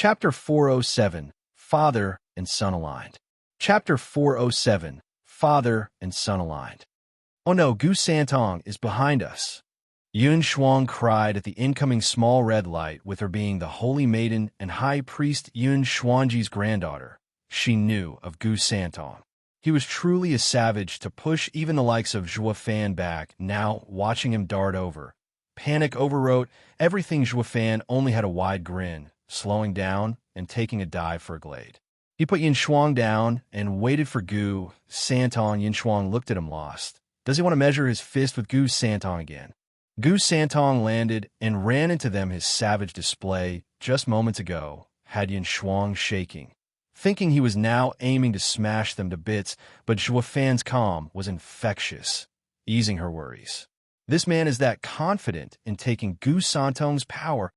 Chapter 407, Father and Son Aligned. Chapter 407, Father and Son Aligned. Oh no, Gu Santong is behind us. Yun Shuang cried at the incoming small red light, with her being the holy maiden and high priest Yun Shuangji's granddaughter. She knew of Gu Santong. He was truly a savage to push even the likes of Zhuo Fan back, now watching him dart over. Panic overwrote everything. Zhuo Fan only had a wide grin, slowing down and taking a dive for a glade. He put Yin Shuang down and waited for Gu Santong. Yin Shuang looked at him lost. Does he want to measure his fist with Gu Santong again? Gu Santong landed and ran into them. His savage display just moments ago had Yin Shuang shaking, thinking he was now aiming to smash them to bits, but Zhuo Fan's calm was infectious, easing her worries. This man is that confident in taking Gu Santong's power.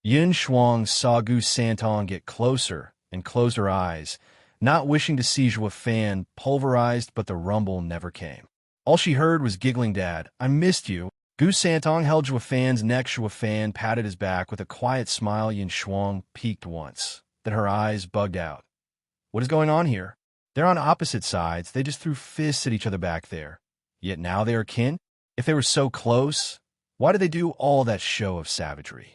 Yin Shuang saw Gu Santong get closer and closed her eyes, not wishing to see Zhuo Fan pulverized, but the rumble never came. All she heard was giggling, "Dad, I missed you." Gu Santong held Zhuo Fan's neck. Zhuo Fan patted his back with a quiet smile. Yin Shuang peeked once, then her eyes bugged out. What is going on here? They're on opposite sides. They just threw fists at each other back there. Yet now they are kin? If they were so close, why did they do all that show of savagery?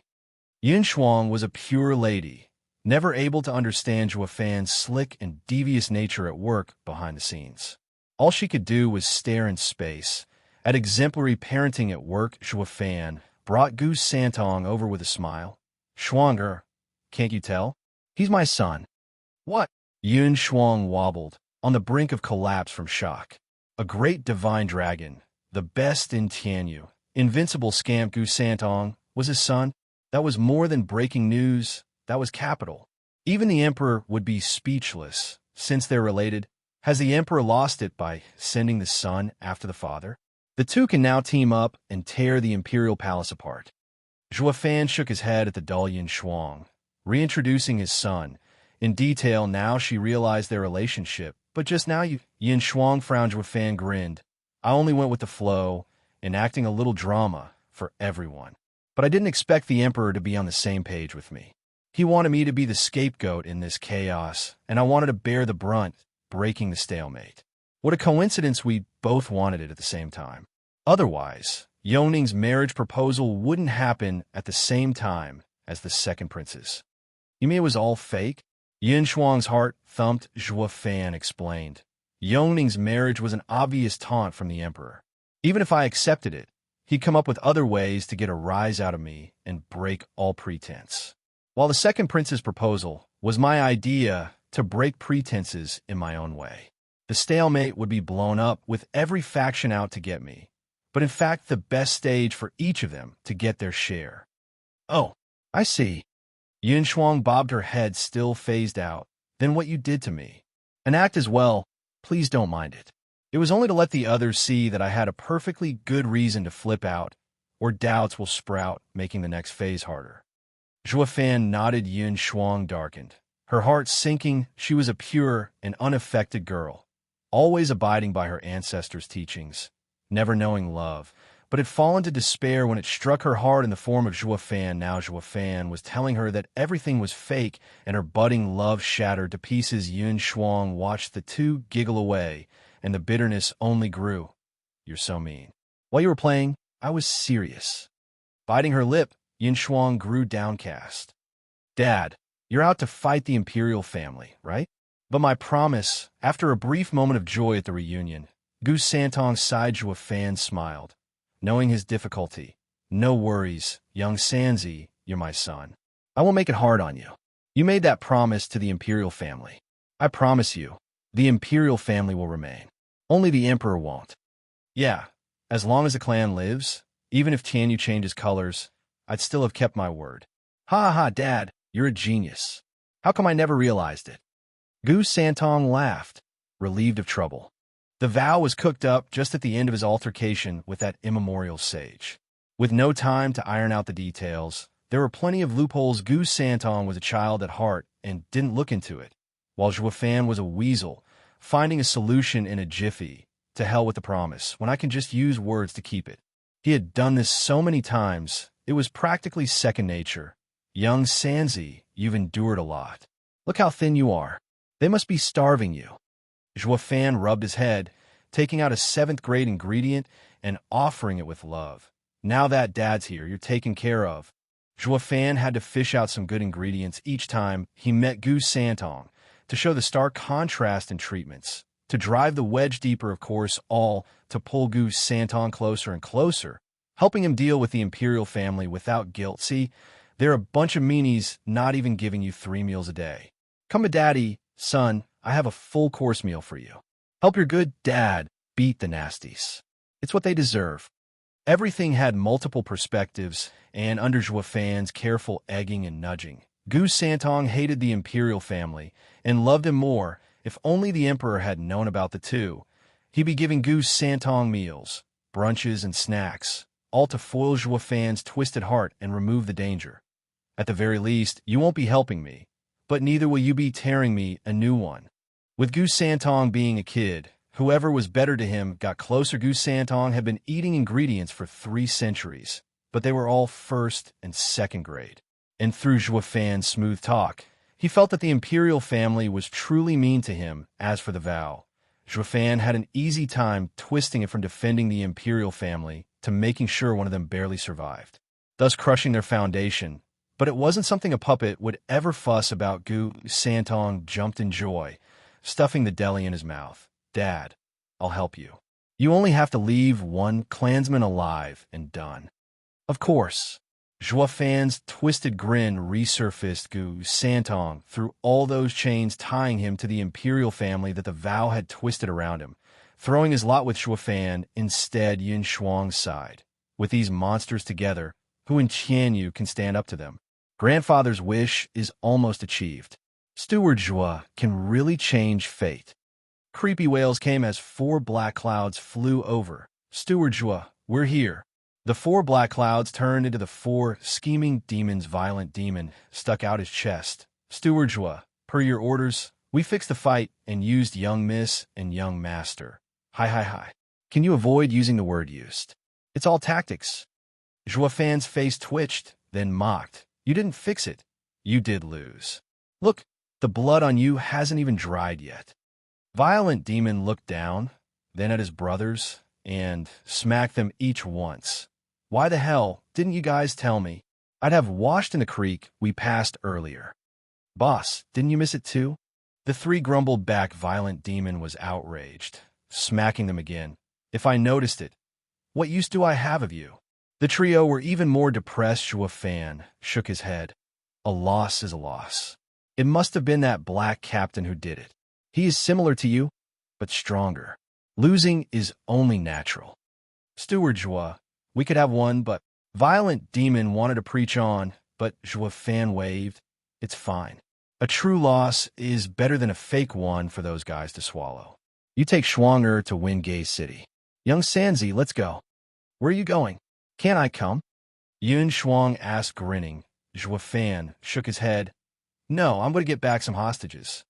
Yin Shuang was a pure lady, never able to understand Zhuo Fan's slick and devious nature at work behind the scenes. All she could do was stare in space. At exemplary parenting at work, Zhuo Fan brought Gu Santong over with a smile. "Shuanger, can't you tell? He's my son." "What?" Yun Shuang wobbled, on the brink of collapse from shock. A great divine dragon, the best in Tianyu, invincible scamp Gu Santong, was his son. That was more than breaking news. That was capital. Even the emperor would be speechless, since they're related. Has the emperor lost it by sending the son after the father? The two can now team up and tear the imperial palace apart. Zhuo Fan shook his head at the dull Yin Shuang, reintroducing his son. In detail, now she realized their relationship, but just now Yin Shuang frowned. Zhuo Fan grinned. "I only went with the flow, enacting a little drama for everyone. But I didn't expect the emperor to be on the same page with me. He wanted me to be the scapegoat in this chaos, and I wanted to bear the brunt, breaking the stalemate. What a coincidence we both wanted it at the same time. Otherwise, Yoning's marriage proposal wouldn't happen at the same time as the second prince's." "You mean it was all fake?" Yin Shuang's heart thumped. Zhuo Fan explained. "Yoning's marriage was an obvious taunt from the emperor. Even if I accepted it, he'd come up with other ways to get a rise out of me and break all pretense. While the second prince's proposal was my idea to break pretenses in my own way. The stalemate would be blown up with every faction out to get me, but in fact the best stage for each of them to get their share." "Oh, I see." Yin Shuang bobbed her head, still phased out. "Then what you did to me. An act as well, please don't mind it. It was only to let the others see that I had a perfectly good reason to flip out, or doubts will sprout, making the next phase harder." Zhuo Fan nodded. Yin Shuang darkened, her heart sinking. She was a pure and unaffected girl, always abiding by her ancestors' teachings, never knowing love, but had fallen to despair when it struck her hard in the form of Zhuo Fan. Now Zhuo Fan was telling her that everything was fake, and her budding love shattered to pieces. Yin Shuang watched the two giggle away, and the bitterness only grew. "You're so mean. While you were playing, I was serious." Biting her lip, Yin Shuang grew downcast. "Dad, you're out to fight the imperial family, right?" "But my promise." After a brief moment of joy at the reunion, Gu Santong sighed. Zhuo Fan smiled, knowing his difficulty. "No worries, young Sanzi, you're my son. I won't make it hard on you. You made that promise to the imperial family. I promise you, the imperial family will remain. Only the emperor won't. Yeah, as long as the clan lives, even if Tianyu changes colors, I'd still have kept my word." "Ha ha, Dad, you're a genius. How come I never realized it?" Gu Santong laughed, relieved of trouble. The vow was cooked up just at the end of his altercation with that immemorial sage. With no time to iron out the details, there were plenty of loopholes. Gu Santong was a child at heart and didn't look into it, while Zhuo Fan was a weasel, finding a solution in a jiffy. To hell with the promise, when I can just use words to keep it. He had done this so many times, it was practically second nature. Young Sanzi, you've endured a lot. Look how thin you are. They must be starving you. Fan rubbed his head, taking out a seventh-grade ingredient and offering it with love. Now that Dad's here, you're taken care of. Fan had to fish out some good ingredients each time he met Gu Santong to show the stark contrast in treatments, to drive the wedge deeper, of course, all to pull Gu Santong closer and closer, helping him deal with the imperial family without guilt. See, they're a bunch of meanies not even giving you 3 meals a day. Come to Daddy, son, I have a full-course meal for you. Help your good dad beat the nasties. It's what they deserve. Everything had multiple perspectives, and under Fan's careful egging and nudging, Gu Santong hated the imperial family and loved him more. If only the emperor had known about the two, he'd be giving Gu Santong meals, brunches, and snacks, all to foil Fan's twisted heart and remove the danger. At the very least, you won't be helping me, but neither will you be tearing me a new one. With Gu Santong being a kid, whoever was better to him got closer. Gu Santong had been eating ingredients for 3 centuries, but they were all first and second grade. And through Fan's smooth talk, he felt that the imperial family was truly mean to him. As for the vow, Fan had an easy time twisting it from defending the imperial family to making sure one of them barely survived, thus crushing their foundation. But it wasn't something a puppet would ever fuss about. Gu Santong jumped in joy, stuffing the deli in his mouth. Dad, I'll help you. You only have to leave one clansman alive and done. Of course. Fan's twisted grin resurfaced. Gu Santong threw all those chains tying him to the imperial family that the vow had twisted around him, throwing his lot with Fan. Instead, Yin Shuang sighed. With these monsters together, who in Qianyu can stand up to them? Grandfather's wish is almost achieved. Steward Zhua can really change fate. Creepy wails came as 4 black clouds flew over. Steward Zhua, we're here. The 4 black clouds turned into the 4 scheming demons. Violent demon stuck out his chest. Steward Zhua, per your orders, we fixed the fight and used young miss and young master. Hi. Can you avoid using the word used? It's all tactics. Fan's face twitched, then mocked. You didn't fix it. You did lose. Look, the blood on you hasn't even dried yet. Violent demon looked down, then at his brothers, and smacked them each once. Why the hell didn't you guys tell me? I'd have washed in the creek we passed earlier. Boss, didn't you miss it too? The 3 grumbled back. Violent demon was outraged, smacking them again. If I noticed it, what use do I have of you? The trio were even more depressed. Fan shook his head. A loss is a loss. It must have been that black captain who did it. He is similar to you, but stronger. Losing is only natural. Steward Zhua, we could have one, but Violent Demon wanted to preach on, but Fan waved. It's fine. A true loss is better than a fake one for those guys to swallow. You take Schwanger to win Gay City. Young Sanzi, let's go. Where are you going? Can't I come? Yun Shuang asked, grinning. Fan shook his head. No, I'm going to get back some hostages.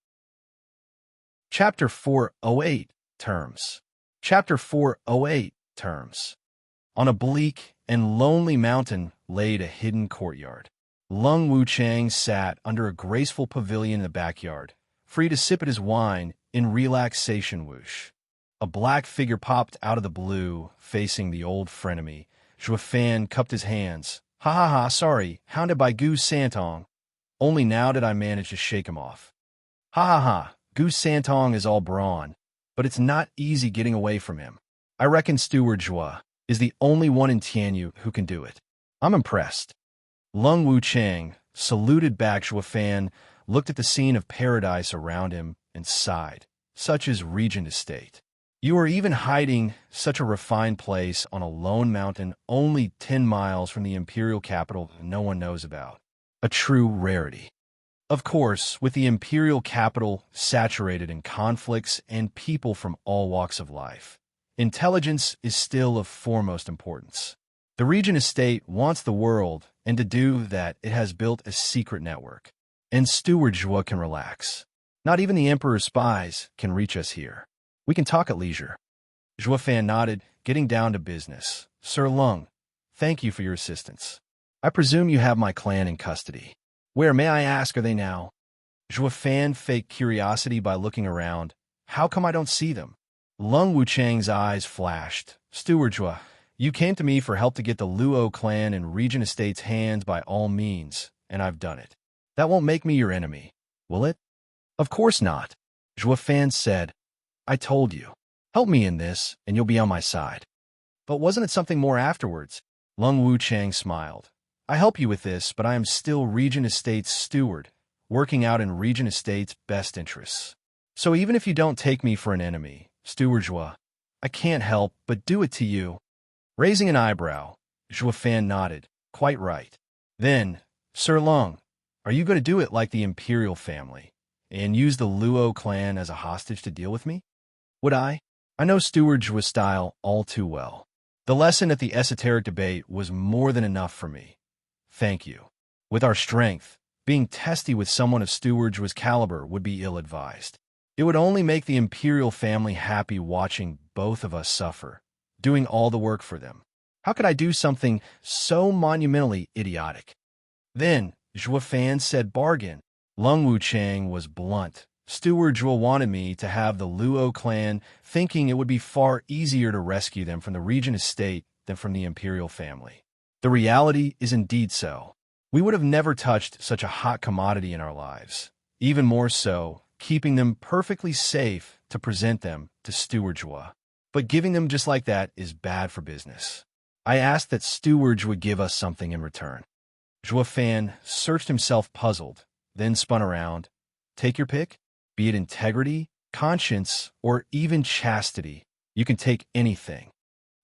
Chapter 408, Terms. Chapter 408, Terms. On a bleak and lonely mountain laid a hidden courtyard. Lung Wuchang sat under a graceful pavilion in the backyard, free to sip at his wine in relaxation. Whoosh. A black figure popped out of the blue, facing the old frenemy. Fan cupped his hands. Ha, sorry, hounded by Gu Santong. Only now did I manage to shake him off. Ha, Gu Santong is all brawn, but it's not easy getting away from him. I reckon Steward Zhua is the only one in Tianyu who can do it. I'm impressed. Lung Wuchang saluted back. Fan looked at the scene of paradise around him and sighed. Such is Regent Estate. You are even hiding such a refined place on a lone mountain only 10 miles from the imperial capital no one knows about. A true rarity. Of course, with the imperial capital saturated in conflicts and people from all walks of life, intelligence is still of foremost importance. The Regent Estate wants the world, and to do that it has built a secret network. And Steward Zhua can relax. Not even the Emperor's spies can reach us here. We can talk at leisure. Fan nodded, getting down to business. Sir Lung, thank you for your assistance. I I presume you have my clan in custody. Where, may I ask, are they now? Zhua Fan faked curiosity by looking around. How come I don't see them? Lung Wuchang's eyes flashed. Steward Zhua, you came to me for help to get the Luo clan and Regent Estate's hands by all means, and I've done it. That won't make me your enemy, will it? Of course not. Zhua Fan said. I told you. Help me in this, and you'll be on my side. But wasn't it something more afterwards? Lung Wuchang smiled. I help you with this, but I am still Regent Estate's steward, working out in Regent Estate's best interests. So even if you don't take me for an enemy, Steward Zhua, I can't help but do it to you. Raising an eyebrow, Zhua Fan nodded. Quite right. Then, Sir Lung, are you going to do it like the Imperial family, and use the Luo clan as a hostage to deal with me? Would I? I know Steward Zhua's style all too well. The lesson at the esoteric debate was more than enough for me. Thank you. With our strength, being testy with someone of Steward Zhua's caliber would be ill-advised. It would only make the Imperial family happy watching both of us suffer, doing all the work for them. How could I do something so monumentally idiotic? Then, Zhua Fan said bargain. Lung Wuchang was blunt. Steward Zhua wanted me to have the Luo clan, thinking it would be far easier to rescue them from the Regent Estate than from the Imperial family. The reality is indeed so. We would have never touched such a hot commodity in our lives. Even more so, keeping them perfectly safe to present them to Steward Zhua. But giving them just like that is bad for business. I asked that Steward would give us something in return. Zhua Fan searched himself puzzled, then spun around. Take your pick. Be it integrity, conscience, or even chastity, you can take anything.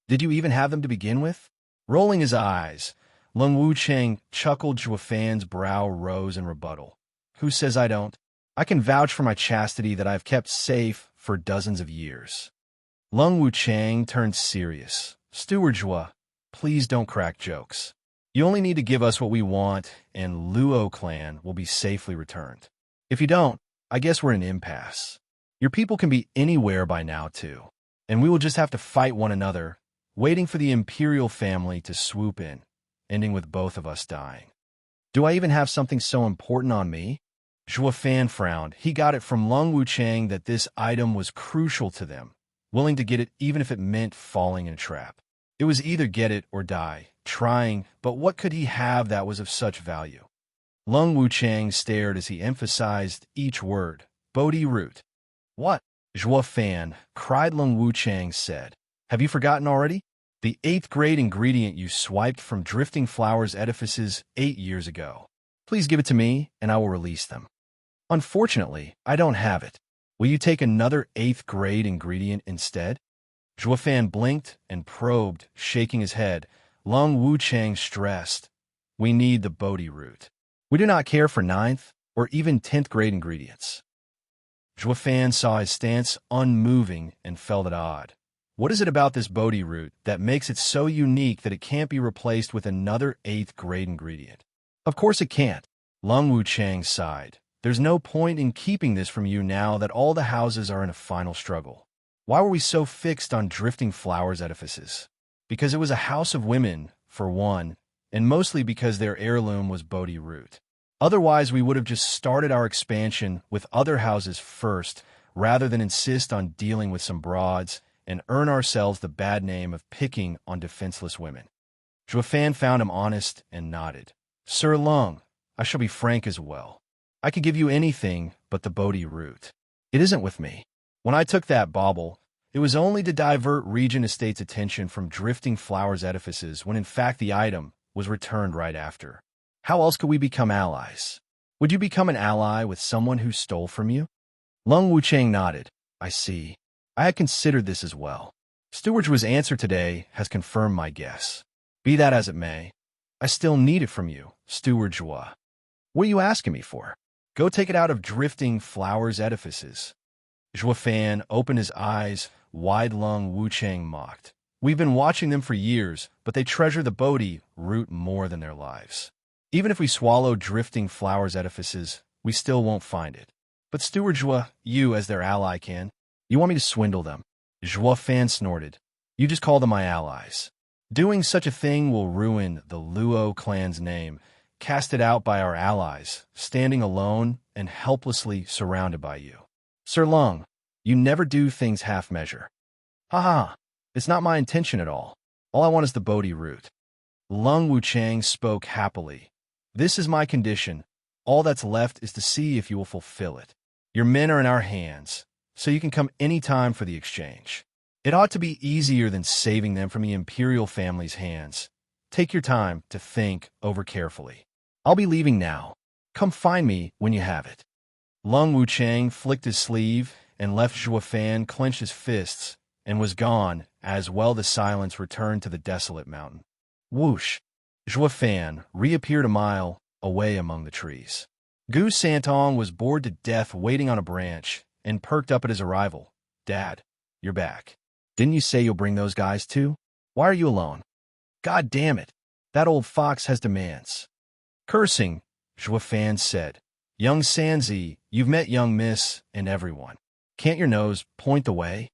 Did you even have them to begin with? Rolling his eyes, Lung Wuchang chuckled. Zhua Fan's brow rose in rebuttal. Who says I don't? I can vouch for my chastity that I've kept safe for dozens of years. Lung Wuchang turned serious. Steward Zhua, please don't crack jokes. You only need to give us what we want, and Luo clan will be safely returned. If you don't, I guess we're in an impasse. Your people can be anywhere by now, too, and we will just have to fight one another, waiting for the Imperial family to swoop in, ending with both of us dying. Do I even have something so important on me? Zhua Fan frowned. He got it from Lung Wuchang that this item was crucial to them, willing to get it even if it meant falling in a trap. It was either get it or die, trying, but what could he have that was of such value? Lung Wuchang stared as he emphasized each word. Bodhi root. What? Zhua Fan, cried Lung Wuchang said. Have you forgotten already? The 8th grade ingredient you swiped from Drifting Flowers edifices 8 years ago. Please give it to me, and I will release them. Unfortunately, I don't have it. Will you take another 8th grade ingredient instead? Zhua Fan blinked and probed, shaking his head. Lung Wuchang stressed. We need the Bodhi root. We do not care for 9th or even 10th grade ingredients. Zhua Fan saw his stance unmoving and felt it odd. What is it about this Bodhi root that makes it so unique that it can't be replaced with another 8th grade ingredient? Of course it can't. Lung Wuchang sighed. There's no point in keeping this from you now that all the houses are in a final struggle. Why were we so fixed on Drifting Flowers edifices? Because it was a house of women, for one, and mostly because their heirloom was Bodhi root. Otherwise, we would have just started our expansion with other houses first, rather than insist on dealing with some broads and earn ourselves the bad name of picking on defenseless women. Zhua Fan found him honest and nodded. Sir Lung, I shall be frank as well. I could give you anything but the Bodhi root. It isn't with me. When I took that bauble, it was only to divert Regent Estate's attention from Drifting Flowers edifices when in fact the item was returned right after. How else could we become allies? Would you become an ally with someone who stole from you? Lung Wuchang nodded. I see. I had considered this as well. Steward Zhua's answer today has confirmed my guess. Be that as it may, I still need it from you, Steward Zhua. What are you asking me for? Go take it out of Drifting Flowers edifices. Zhua Fan opened his eyes wide. Lung Wuchang mocked. We've been watching them for years, but they treasure the Bodhi root more than their lives. Even if we swallow Drifting Flowers edifices, we still won't find it. But Steward Zhua, you as their ally can. You want me to swindle them? Zhua Fan snorted. You just call them my allies. Doing such a thing will ruin the Luo clan's name, casted out by our allies, standing alone and helplessly surrounded by you. Sir Lung, you never do things half-measure. Ha! It's not my intention at all. All I want is the Bodhi root. Lung Wuchang spoke happily. This is my condition. All that's left is to see if you will fulfill it. Your men are in our hands, so you can come any time for the exchange. It ought to be easier than saving them from the imperial family's hands. Take your time to think over carefully. I'll be leaving now. Come find me when you have it. Lung Wuchang flicked his sleeve and left Zhuo Fan clenched his fists and was gone, as well the silence returned to the desolate mountain. Whoosh! Zhuo Fan reappeared a mile away among the trees. Gu Santong was bored to death waiting on a branch and perked up at his arrival. Dad, you're back. Didn't you say you'll bring those guys too? Why are you alone? God damn it! That old fox has demands. Cursing, Zhuo Fan said. Young Sanzi, you've met young Miss and everyone. Can't your nose point the way?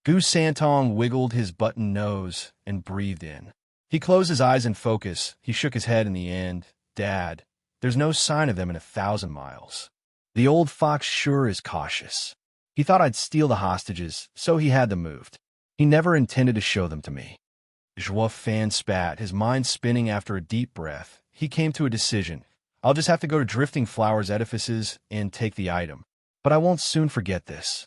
Gu Santong wiggled his button nose and breathed in. He closed his eyes in focus. He shook his head in the end. Dad, there's no sign of them in 1,000 miles. The old fox sure is cautious. He thought I'd steal the hostages, so he had them moved. He never intended to show them to me. Zhuo Fan spat, his mind spinning after a deep breath. He came to a decision. I'll just have to go to Drifting Flowers Edifices and take the item. But I won't soon forget this.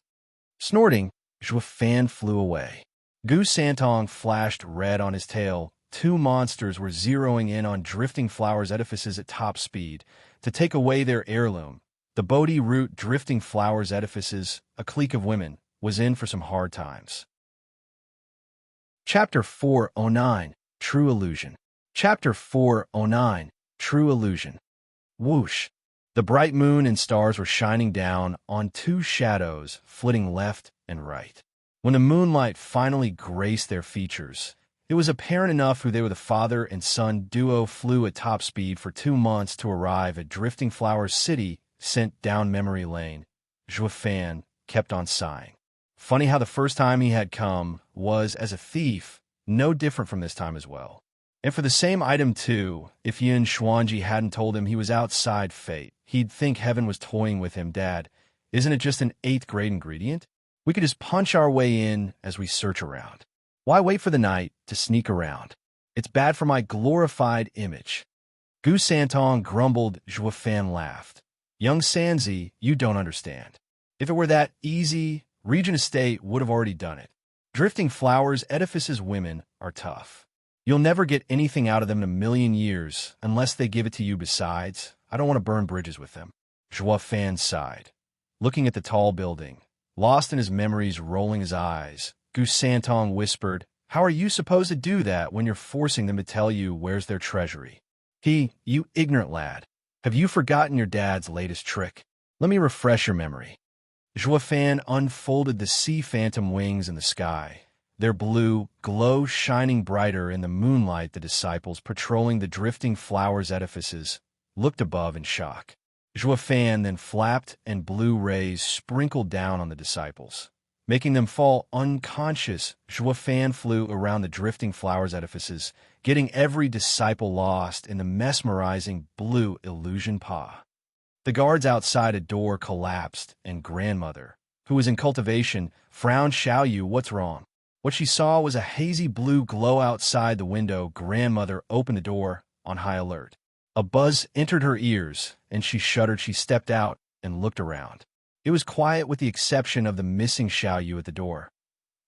Snorting, Zhuo Fan flew away. Gu Santong flashed red on his tail. 2 monsters were zeroing in on Drifting Flowers Edifices at top speed to take away their heirloom. The Bodhi root Drifting Flowers Edifices, a clique of women, was in for some hard times. Chapter 409, True Illusion. Chapter 409, True Illusion. Whoosh! The bright moon and stars were shining down on 2 shadows flitting left and right. When the moonlight finally graced their features, it was apparent enough who they were. The father and son duo flew at top speed for 2 months to arrive at Drifting Flowers City, sent down memory lane. Zhuo Fan kept on sighing. Funny how the first time he had come was as a thief, no different from this time as well. And for the same item too, if Yin Xuanji hadn't told him he was outside fate, he'd think heaven was toying with him. Dad, isn't it just an 8th grade ingredient? We could just punch our way in as we search around. Why wait for the night to sneak around? It's bad for my glorified image. Gu Santong grumbled. Zhuo Fan laughed. Young Sanzi, you don't understand. If it were that easy, Regent Estate would have already done it. Drifting Flowers Edifices women are tough. You'll never get anything out of them in 1,000,000 years unless they give it to you. Besides, I don't want to burn bridges with them. Zhuo Fan sighed, looking at the tall building. Lost in his memories, rolling his eyes, Gu Santong whispered, how are you supposed to do that when you're forcing them to tell you where's their treasury? You ignorant lad. Have you forgotten your dad's latest trick? Let me refresh your memory. Zhuo Fan unfolded the sea phantom wings in the sky. Their blue glow shining brighter in the moonlight. The disciples patrolling the Drifting Flowers Edifices looked above in shock. Zhuo Fan then flapped and blue rays sprinkled down on the disciples, making them fall unconscious. Zhuo Fan flew around the Drifting Flowers Edifices, getting every disciple lost in the mesmerizing blue illusion paw. The guards outside a door collapsed, and grandmother, who was in cultivation, frowned. Xiaoyu, what's wrong? What she saw was a hazy blue glow outside the window. Grandmother opened the door on high alert. A buzz entered her ears, and she shuddered. She stepped out and looked around. It was quiet with the exception of the missing Xiaoyu at the door.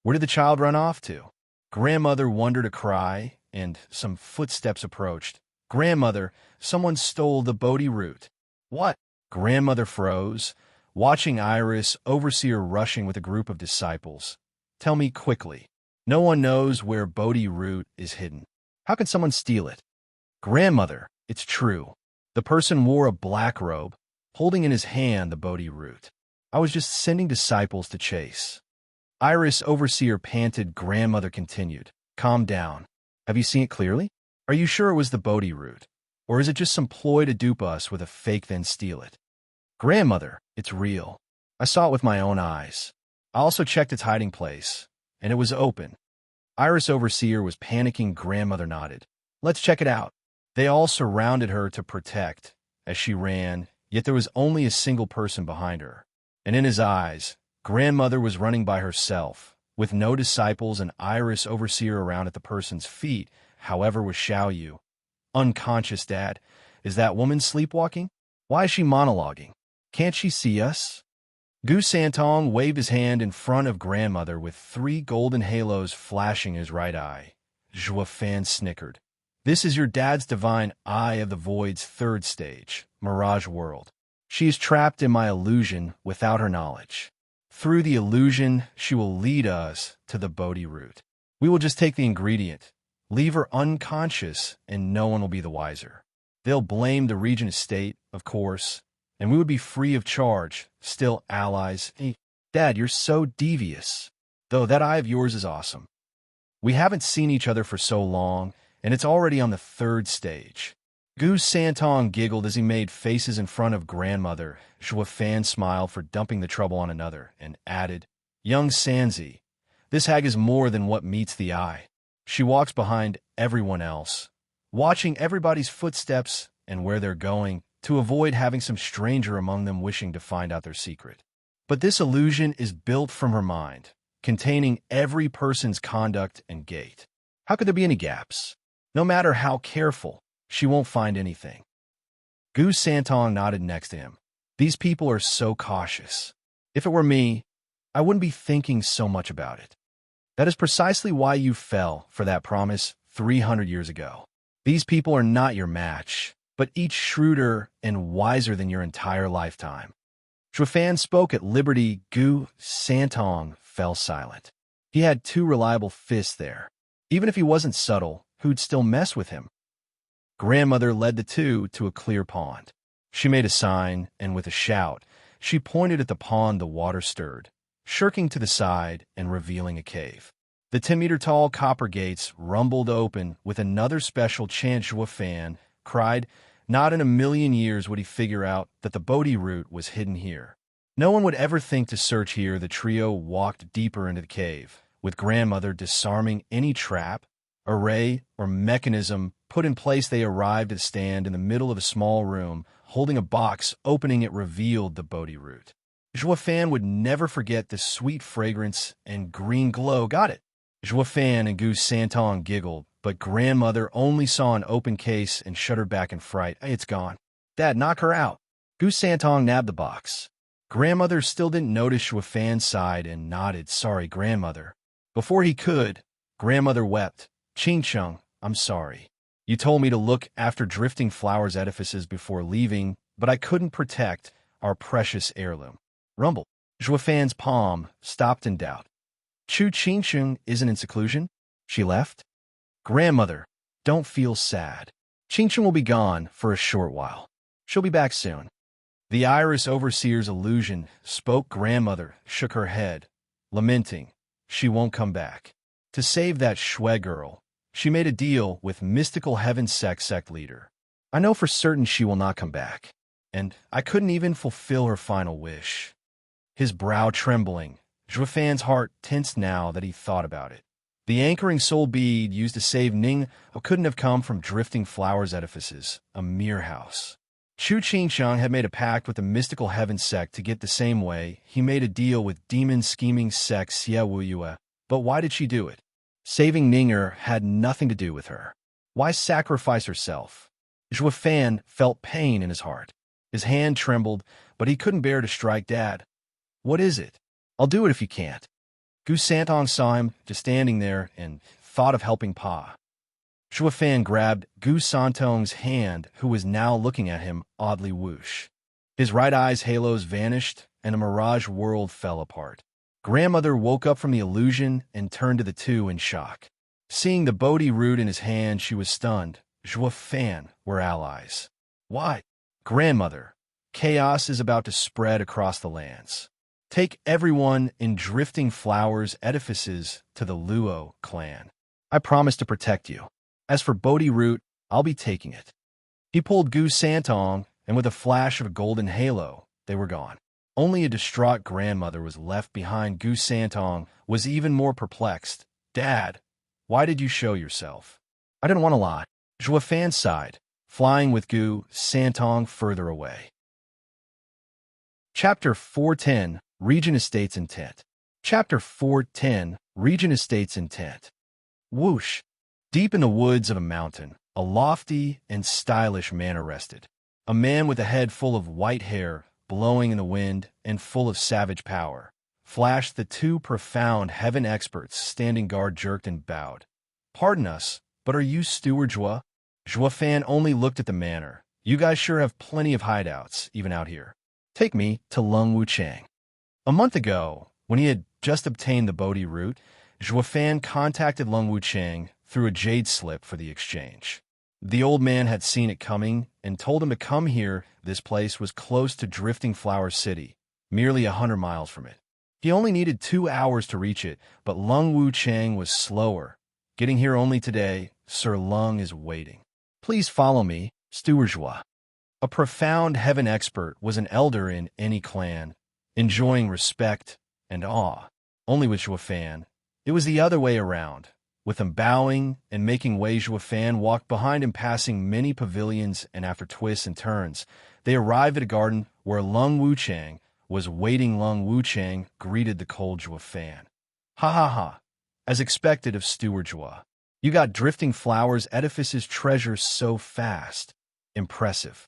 Where did the child run off to? Grandmother wondered a cry, and some footsteps approached. Grandmother, someone stole the Bodhi root. What? Grandmother froze, watching Iris, overseer, rushing with a group of disciples. Tell me quickly. No one knows where Bodhi root is hidden. How can someone steal it? Grandmother, it's true. The person wore a black robe, holding in his hand the Bodhi root. I was just sending disciples to chase. Iris, overseer, panted. Grandmother continued. Calm down. Have you seen it clearly? Are you sure it was the Bodhi root? Or is it just some ploy to dupe us with a fake then steal it? Grandmother, it's real. I saw it with my own eyes. I also checked its hiding place, and it was open. Iris Overseer was panicking. Grandmother nodded. Let's check it out. They all surrounded her to protect as she ran, yet there was only a single person behind her. And in his eyes, Grandmother was running by herself, with no disciples and Iris Overseer around at the person's feet. However, was Xiao Yu. Unconscious, Dad. Is that woman sleepwalking? Why is she monologuing? Can't she see us? Gu Santong waved his hand in front of Grandmother with 3 golden halos flashing his right eye. Zhua Fan snickered. This is your dad's divine eye of the void's 3rd stage, Mirage World. She is trapped in my illusion without her knowledge. Through the illusion, she will lead us to the Bodhi root. We will just take the ingredient, leave her unconscious, and no one will be the wiser. They'll blame the Regent estate, of course, and we would be free of charge, still allies. Hey, Dad, you're so devious. Though that eye of yours is awesome. We haven't seen each other for so long, and it's already on the 3rd stage. Gu Santong giggled as he made faces in front of Grandmother. Zhua Fan smiled for dumping the trouble on another, and added, Young Sanzi, this hag is more than what meets the eye. She walks behind everyone else, watching everybody's footsteps and where they're going, to avoid having some stranger among them wishing to find out their secret. But this illusion is built from her mind, containing every person's conduct and gait. How could there be any gaps? No matter how careful, she won't find anything. Gu Santong nodded next to him. These people are so cautious. If it were me, I wouldn't be thinking so much about it. That is precisely why you fell for that promise 300 years ago. These people are not your match, but each shrewder and wiser than your entire lifetime. Zhua Fan spoke at liberty. Gu Santong fell silent. He had 2 reliable fists there. Even if he wasn't subtle, who'd still mess with him? Grandmother led the 2 to a clear pond. She made a sign, and with a shout, she pointed at the pond. The water stirred, shirking to the side and revealing a cave. The 10-meter-tall copper gates rumbled open with another special chant. Zhua Fan cried, not in a million years would he figure out that the Bodhi root was hidden here. No one would ever think to search here. The trio walked deeper into the cave, with Grandmother disarming any trap, array, or mechanism put in place. They arrived at a stand in the middle of a small room, holding a box. Opening it revealed the Bodhi root. Zhua Fan would never forget the sweet fragrance and green glow. Got it. Zhua Fan and Gu Santong giggled, but Grandmother only saw an open case and shuddered back in fright. Hey, it's gone. Dad, knock her out. Gu Santong nabbed the box. Grandmother still didn't notice. Zhua Fan sighed and nodded. Sorry, Grandmother. Before he could, Grandmother wept. Ching Chung, I'm sorry. You told me to look after drifting flowers' edifices before leaving, but I couldn't protect our precious heirloom. Rumble. Zhua Fan's palm stopped in doubt. Chu Ching Chung isn't in seclusion? She left? Grandmother, don't feel sad. Ching Chung will be gone for a short while. She'll be back soon. The Iris Overseer's illusion spoke. Grandmother shook her head, lamenting. She won't come back. To save that Shue girl, she made a deal with mystical heaven sect leader. I know for certain she will not come back, and I couldn't even fulfill her final wish. His brow trembling, Zhua Fan's heart tensed now that he thought about it. The anchoring soul bead used to save Ning couldn't have come from drifting flowers edifices, a mere house. Chu Qingsheng had made a pact with the mystical heaven sect to get the same way. He made a deal with demon scheming sect Xie Wuyue. But why did she do it? Saving Ninger had nothing to do with her. Why sacrifice herself? Zhua Fan felt pain in his heart. His hand trembled, but he couldn't bear to strike Dad. What is it? I'll do it if you can't. Gu Santong saw him just standing there and thought of helping Pa. Zhua Fan grabbed Gu Santong's hand, who was now looking at him oddly. Whoosh. His right eye's halos vanished, and a mirage world fell apart. Grandmother woke up from the illusion and turned to the 2 in shock. Seeing the Bodhi root in his hand, she was stunned. Zhua Fan were allies. Why? Grandmother, chaos is about to spread across the lands. Take everyone in drifting flowers edifices to the Luo clan. I promise to protect you. As for Bodhi root, I'll be taking it. He pulled Gu Santong, and with a flash of a golden halo, they were gone. Only a distraught Grandmother was left behind. Gu Santong was even more perplexed. Dad, Why did you show yourself? I didn't want to lie. Zhuofan sighed, flying with Gu Santong further away. Chapter 410, Region Estates Intent. Chapter 410, Region Estates Intent. Whoosh! Deep in the woods of a mountain, a lofty and stylish man rested. A man with a head full of white hair, blowing in the wind and full of savage power, flashed the two profound heaven experts standing guard jerked and bowed. Pardon us, but are you Steward Zhua? Zhuofan only looked at the manor. You guys sure have plenty of hideouts, even out here. Take me to Lung Wuchang. A month ago, when he had just obtained the Bodhi root, Zhuofan contacted Lung Wuchang through a jade slip for the exchange. The old man had seen it coming and told him to come here. This place was close to Drifting Flower City, merely 100 miles from it. He only needed 2 hours to reach it, but Lung Wuchang was slower. Getting here only today, Sir Lung is waiting. Please follow me, Steward Zhua. A profound heaven expert was an elder in any clan, enjoying respect and awe. Only with Zhuofan, it was the other way around. With him bowing and making way, Zhuofan walked behind him, passing many pavilions, and after twists and turns, they arrived at a garden where Lung Wuchang was waiting. Lung Wuchang greeted the cold Zhuofan. Ha ha ha, as expected of Steward Zhua. You got Drifting Flowers Edifice's treasure so fast. Impressive.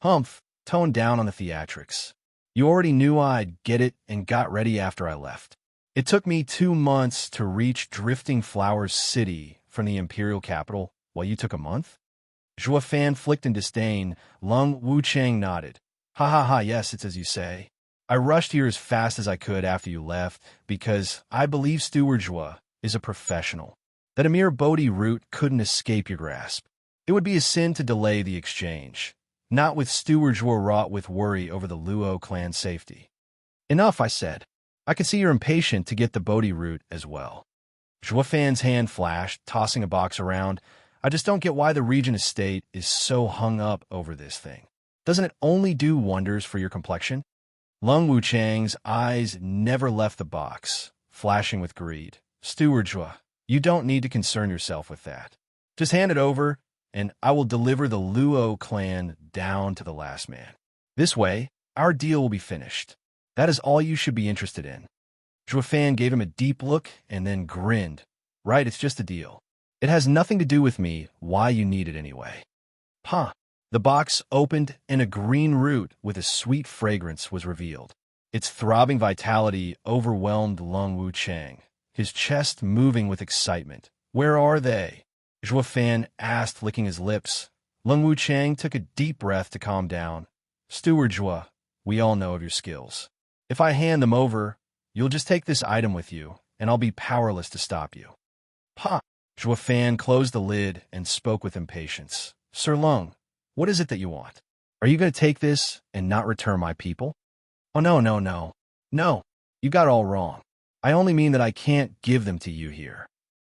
Humph, toned down on the theatrics. You already knew I'd get it and got ready after I left. It took me 2 months to reach Drifting Flowers City from the imperial capital, while you took a month? Zhuofan flicked in disdain. Lung Wuchang nodded. Ha ha ha, yes, it's as you say. I rushed here as fast as I could after you left, because I believe Steward Zhua is a professional. That a mere Bodhi root couldn't escape your grasp. It would be a sin to delay the exchange, not with Steward Zhua wrought with worry over the Luo clan's safety. Enough, I said. I can see you're impatient to get the Bodhi root as well. Zhuofan's hand flashed, tossing a box around. I just don't get why the Regent Estate is so hung up over this thing. Doesn't it only do wonders for your complexion? Lung Wuchang's eyes never left the box, flashing with greed. Steward Zhua, you don't need to concern yourself with that. Just hand it over, and I will deliver the Luo clan down to the last man. This way, our deal will be finished. That is all you should be interested in. Zhuofan gave him a deep look and then grinned. Right, it's just a deal. It has nothing to do with me, why you need it anyway. Huh. The box opened and a green root with a sweet fragrance was revealed. Its throbbing vitality overwhelmed Lung Wuchang, his chest moving with excitement. Where are they? Zhuofan asked, licking his lips. Lung Wuchang took a deep breath to calm down. Steward Zhua, we all know of your skills. If I hand them over, you'll just take this item with you, and I'll be powerless to stop you. Pa! Zhuofan closed the lid and spoke with impatience. Sir Lung, what is it that you want? Are you going to take this and not return my people? Oh, no, no, no. No, you got it all wrong. I only mean that I can't give them to you here.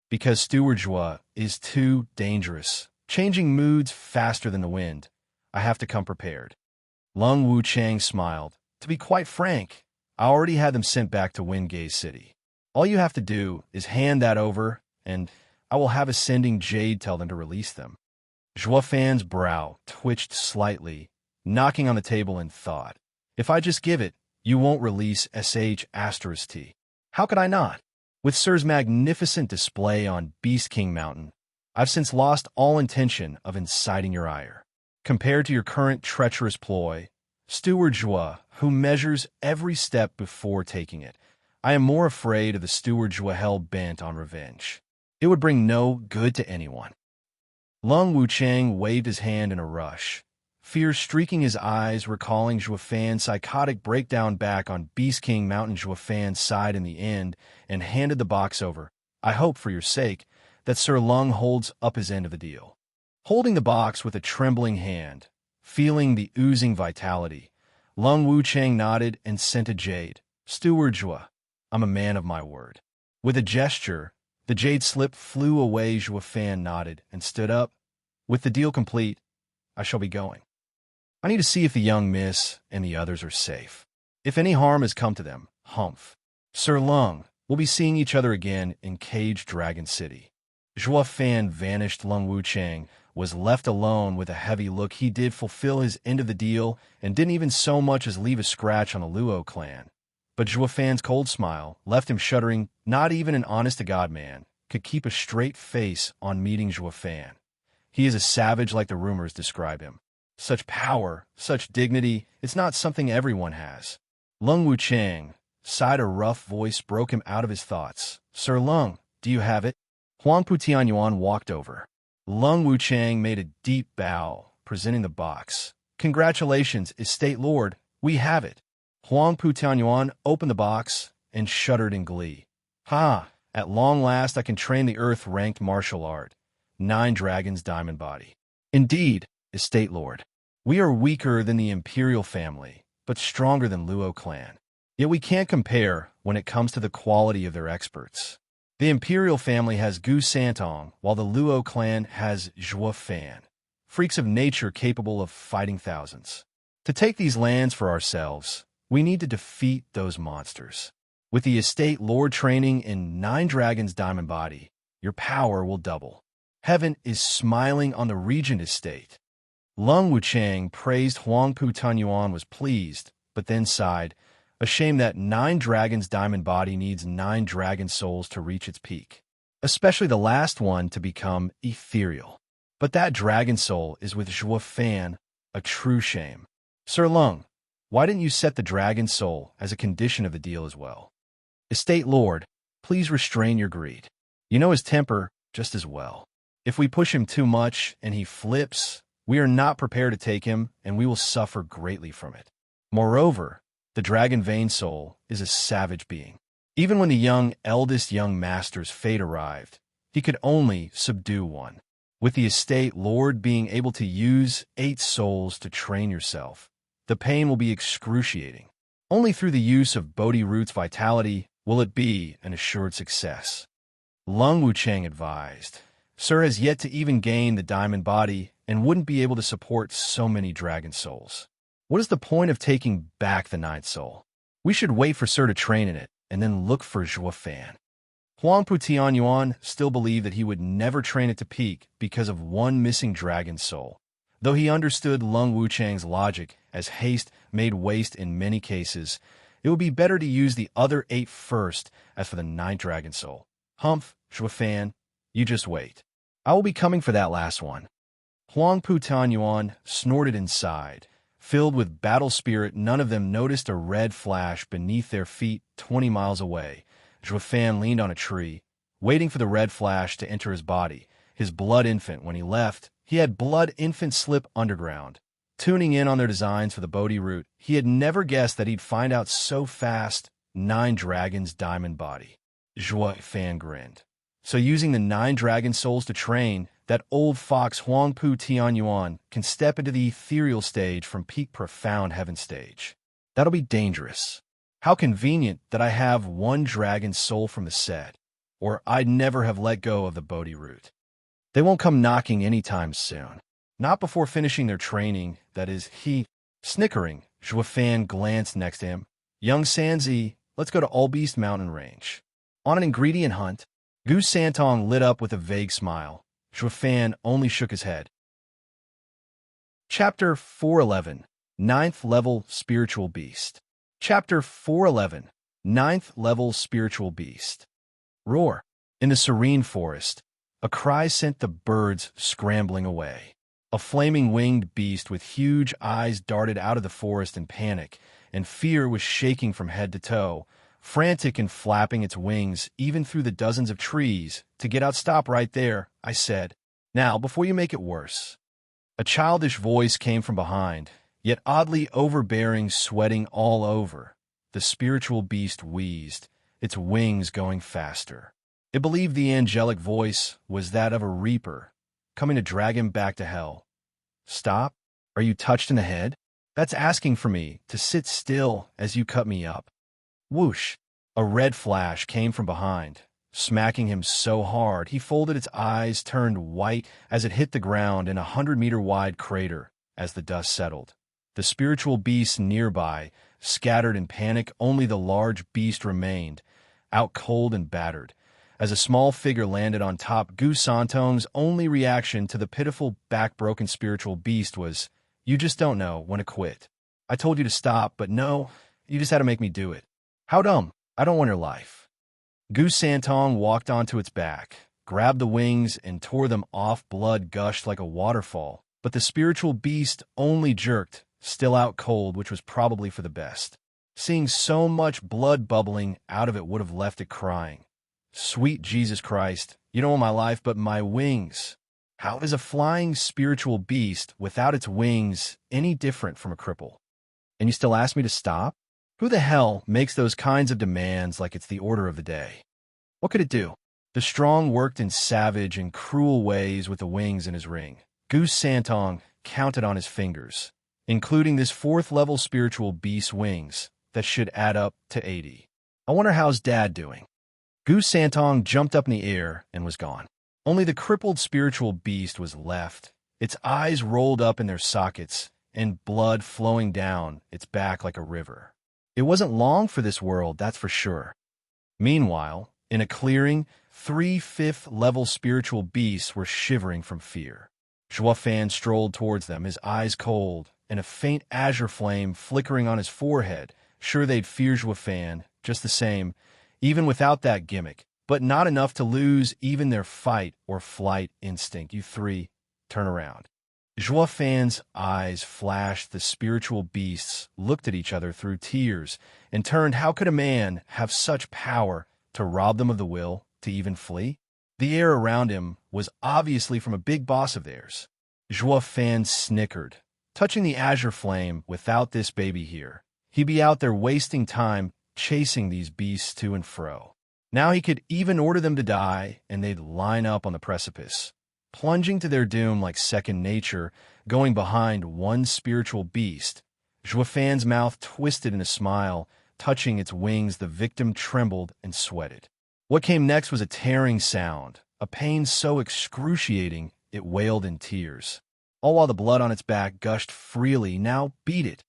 Because Steward Zhua is too dangerous, changing moods faster than the wind. I have to come prepared. Lung Wuchang smiled. To be quite frank, I already had them sent back to Wingate City. All you have to do is hand that over, and I will have Ascending Jade tell them to release them. Zhuofan's brow twitched slightly, knocking on the table in thought. If I just give it, you won't release SH*T. How could I not? With Sir's magnificent display on Beast King Mountain, I've since lost all intention of inciting your ire. Compared to your current treacherous ploy, Steward Zhua, who measures every step before taking it, I am more afraid of the Steward Zhua hell-bent on revenge. It would bring no good to anyone. Lung Wuchang waved his hand in a rush, fear streaking his eyes, recalling Zhuofan's psychotic breakdown back on Beast King Mountain. Zhuofan sighed in the end and handed the box over. I hope, for your sake, that Sir Lung holds up his end of the deal. Holding the box with a trembling hand, feeling the oozing vitality, Lung Wuchang nodded and sent a jade. Steward Zhua, I'm a man of my word. With a gesture, the jade slip flew away. Zhuofan nodded and stood up. With the deal complete, I shall be going. I need to see if the young miss and the others are safe. If any harm has come to them, humph. Sir Lung, we'll be seeing each other again in Cage Dragon City. Zhuo Fan vanished. Lung Wuchang was left alone with a heavy look. He did fulfill his end of the deal and didn't even so much as leave a scratch on the Luo clan. But Zhuo Fan's cold smile left him shuddering. Not even an honest-to-God man could keep a straight face on meeting Zhuo Fan. He is a savage like the rumors describe him. Such power, such dignity, it's not something everyone has. Lung Wuchang sighed. A rough voice broke him out of his thoughts. Sir Lung, do you have it? Huangpu Tianyuan walked over. Lung Wuchang made a deep bow, presenting the box. Congratulations, Estate Lord, we have it. Huangpu Tianyuan opened the box and shuddered in glee. Ha! At long last I can train the earth-ranked martial art. 9 dragons diamond body. Indeed, Estate Lord. We are weaker than the Imperial family, but stronger than Luo clan. Yet we can't compare when it comes to the quality of their experts. The Imperial family has Gu Santong, while the Luo clan has Zhuo Fan, freaks of nature capable of fighting thousands. To take these lands for ourselves, we need to defeat those monsters. With the Estate Lord training in 9 dragons diamond body, your power will double. Heaven is smiling on the Regent Estate. Lung Wuchang praised. Huangpu Tianyuan was pleased, but then sighed, ashamed that 9 dragons diamond body needs 9 dragon souls to reach its peak, especially the last one to become ethereal. But that dragon soul is with Zhuo Fan, a true shame. Sir Lung, why didn't you set the dragon soul as a condition of the deal as well? Estate Lord, please restrain your greed. You know his temper just as well. If we push him too much and he flips, we are not prepared to take him and we will suffer greatly from it. Moreover, the dragon vein soul is a savage being. Even when the eldest young master's fate arrived, he could only subdue one. With the Estate Lord being able to use 8 souls to train yourself, the pain will be excruciating. Only through the use of Bodhi Root's vitality will it be an assured success. Lung Wuchang advised. Sir has yet to even gain the diamond body and wouldn't be able to support so many dragon souls. What is the point of taking back the 9th soul? We should wait for Sir to train in it and then look for Zhuo Fan. Huangpu Tianyuan still believed that he would never train it to peak because of one missing dragon soul, though he understood Lung Wuchang's logic as haste made waste in many cases. It would be better to use the other 8 first. As for the 9th dragon soul, Humph, Zhuo Fan, you just wait. I will be coming for that last one. Huangpu Tianyuan snorted and sighed. Filled with battle spirit, none of them noticed a red flash beneath their feet 20 miles away. Zhuo Fan leaned on a tree, waiting for the red flash to enter his body. His blood infant, when he left, he had blood infant slip underground. Tuning in on their designs for the Bodhi route, he had never guessed that he'd find out so fast. 9 dragons diamond body. Zhuo Fan grinned. So using the 9 dragon souls to train, that old fox Huangpu Tianyuan can step into the ethereal stage from peak profound heaven stage. That'll be dangerous. How convenient that I have 1 dragon soul from the set, or I'd never have let go of the Bodhi route. They won't come knocking anytime soon. Not before finishing their training, that is, he. Snickering, Zhuo Fan glanced next to him. Young Sanzi, let's go to Ulbeast Mountain Range. On an ingredient hunt, Gu Santong lit up with a vague smile. Zhuo Fan only shook his head. Chapter 411, 9th Level Spiritual Beast. Chapter 411, 9th Level Spiritual Beast. Roar. In the serene forest, a cry sent the birds scrambling away. A flaming winged beast with huge eyes darted out of the forest in panic, and fear was shaking from head to toe, frantic and flapping its wings even through the dozens of trees. To get out, stop right there, I said. Now, before you make it worse. A childish voice came from behind, yet oddly overbearing, sweating all over. The spiritual beast wheezed, its wings going faster. It believed the angelic voice was that of a reaper, coming to drag him back to hell. Stop? Are you touched in the head? That's asking for me to sit still as you cut me up. Whoosh! A red flash came from behind, smacking him so hard he folded its eyes, turned white as it hit the ground in a 100-meter-wide crater as the dust settled. The spiritual beasts nearby scattered in panic. Only the large beast remained, out cold and battered. As a small figure landed on top, Gu Santong's only reaction to the pitiful, back-broken spiritual beast was, "You just don't know when to quit. I told you to stop, but no, you just had to make me do it. How dumb. I don't want your life." Gu Santong walked onto its back, grabbed the wings, and tore them off. Blood gushed like a waterfall, but the spiritual beast only jerked, still out cold, which was probably for the best. Seeing so much blood bubbling out of it would have left it crying. "Sweet Jesus Christ, you don't want my life, but my wings." How is a flying spiritual beast without its wings any different from a cripple? And you still ask me to stop? Who the hell makes those kinds of demands like it's the order of the day? What could it do? The strong worked in savage and cruel ways with the wings in his ring. Gu Santong counted on his fingers, including this 4th-level spiritual beast's wings that should add up to 80. I wonder how's Dad doing? Gu Santong jumped up in the air and was gone. Only the crippled spiritual beast was left, its eyes rolled up in their sockets and blood flowing down its back like a river. It wasn't long for this world, that's for sure. Meanwhile, in a clearing, 3 5th-level spiritual beasts were shivering from fear. Zhuo Fan strolled towards them, his eyes cold, and a faint azure flame flickering on his forehead. Sure, they'd fear Zhuo Fan just the same, even without that gimmick, but not enough to lose even their fight or flight instinct. "You three, turn around." Zhuo Fan's eyes flashed. The spiritual beasts looked at each other through tears and turned. How could a man have such power to rob them of the will to even flee? The air around him was obviously from a big boss of theirs. Zhuo Fan snickered. Touching the azure flame, without this baby here, he'd be out there wasting time chasing these beasts to and fro. Now he could even order them to die, and they'd line up on the precipice, plunging to their doom like second nature, going behind one spiritual beast. Zhuo Fan's mouth twisted in a smile. Touching its wings, the victim trembled and sweated. What came next was a tearing sound, a pain so excruciating it wailed in tears, all while the blood on its back gushed freely. "Now beat it."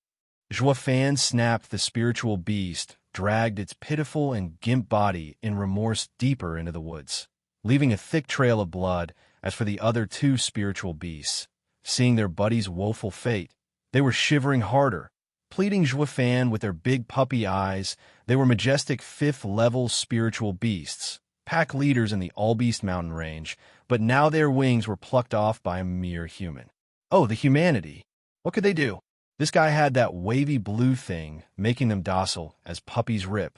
Zhuo Fan snapped the spiritual beast, dragged its pitiful and gimp body in remorse deeper into the woods, leaving a thick trail of blood. As for the other 2 spiritual beasts, seeing their buddy's woeful fate, they were shivering harder, pleading Zhuo Fan with their big puppy eyes. They were majestic 5th-level spiritual beasts, pack leaders in the All-Beast mountain range, but now their wings were plucked off by a mere human. Oh, the humanity! What could they do? This guy had that wavy blue thing, making them docile as puppies rip.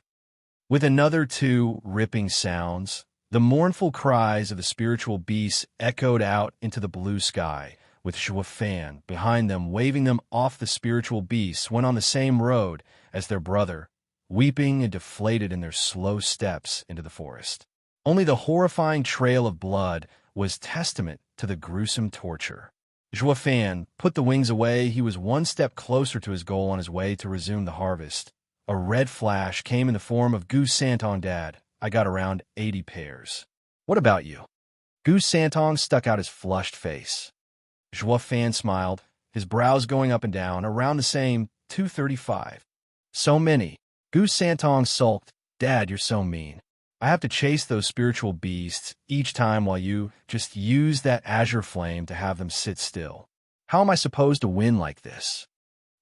With another 2 ripping sounds, the mournful cries of the spiritual beasts echoed out into the blue sky, with Zhuo Fan behind them, waving them off. The spiritual beasts went on the same road as their brother, weeping and deflated in their slow steps into the forest. Only the horrifying trail of blood was testament to the gruesome torture. Zhuo Fan put the wings away. He was one step closer to his goal on his way to resume the harvest. A red flash came in the form of Gu Santong. "Dad, I got around 80 pairs. What about you?" Gu Santong stuck out his flushed face. Zhuo Fan smiled, his brows going up and down, around the same 235. "So many." Gu Santong sulked. "Dad, you're so mean. I have to chase those spiritual beasts each time while you just use that azure flame to have them sit still. How am I supposed to win like this?"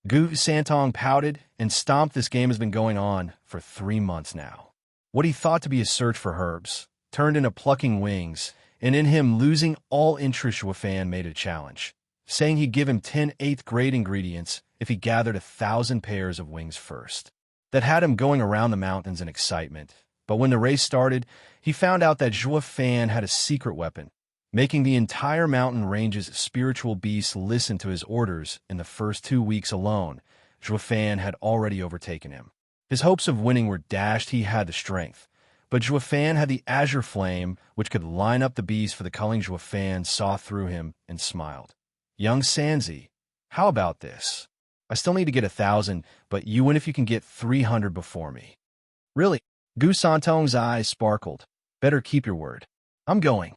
Gu Santong pouted and stomped. This game has been going on for 3 months now. What he thought to be a search for herbs turned into plucking wings, and in him losing all interest, Zhuo Fan made a challenge, saying he'd give him 10 8th-grade ingredients if he gathered 1,000 pairs of wings first. That had him going around the mountains in excitement. But when the race started, he found out that Zhuo Fan had a secret weapon, making the entire mountain range's spiritual beasts listen to his orders. In the first 2 weeks alone, Zhuo Fan had already overtaken him. His hopes of winning were dashed. He had the strength, but Zhuo Fan had the azure flame, which could line up the beast for the culling. Zhuo Fan saw through him and smiled. "Young Sanzi, how about this? I still need to get 1,000, but you win if you can get 300 before me." "Really?" Gu Santong's eyes sparkled. "Better keep your word. I'm going."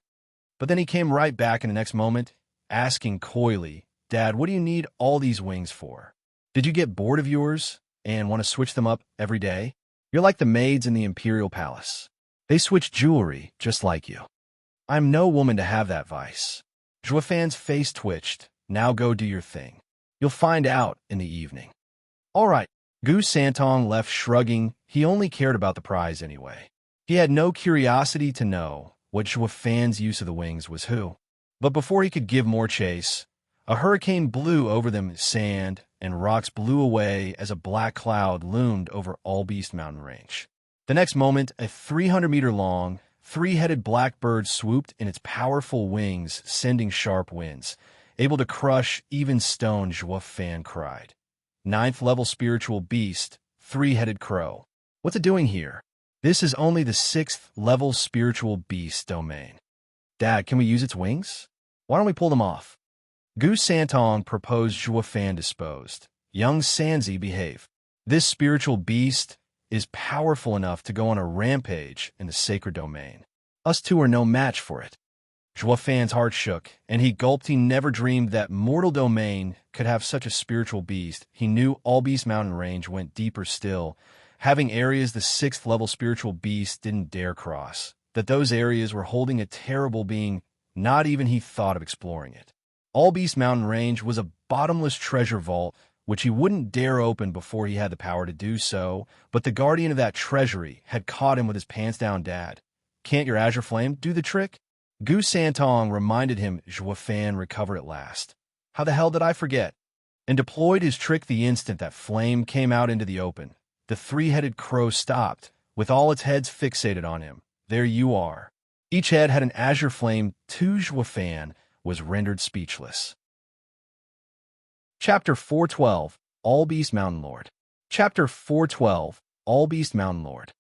But then he came right back in the next moment, asking coyly, "Dad, what do you need all these wings for? Did you get bored of yours and want to switch them up every day? You're like the maids in the imperial palace. They switch jewelry just like you. I'm no woman to have that vice. Zhuofan's face twitched. Now go do your thing. You'll find out in the evening. All right. Gu Santong left shrugging. He only cared about the prize anyway. He had no curiosity to know what Zhuofan's use of the wings was who. But before he could give more chase, a hurricane blew over them, sand and rocks blew away as a black cloud loomed over All Beast Mountain Range. The next moment, a 300-meter-long, three-headed blackbird swooped in its powerful wings, sending sharp winds. Able to crush even stone, Zhuofan cried. Ninth-level spiritual beast, three-headed crow. What's it doing here? This is only the sixth-level spiritual beast domain. Dad, can we use its wings? Why don't we pull them off? Gu Santong proposed. Zhuofan disposed. Young Sanzi, behave. This spiritual beast is powerful enough to go on a rampage in the sacred domain. Us two are no match for it. Zhuofan's heart shook, and he gulped. He never dreamed that mortal domain could have such a spiritual beast. He knew All Beast Mountain Range went deeper still, having areas the sixth-level spiritual beast didn't dare cross, that those areas were holding a terrible being. Not even he thought of exploring it. All Beast Mountain Range was a bottomless treasure vault, which he wouldn't dare open before he had the power to do so, but the guardian of that treasury had caught him with his pants down. Dad, can't your azure flame do the trick? Gu Santong reminded him. Zhuofan recovered at last. How the hell did I forget? And deployed his trick the instant that flame came out into the open. The three-headed crow stopped, with all its heads fixated on him. There you are. Each head had an azure flame. Zhuofan was rendered speechless. Chapter 412, All Beast Mountain Lord. Chapter 412, All Beast Mountain Lord.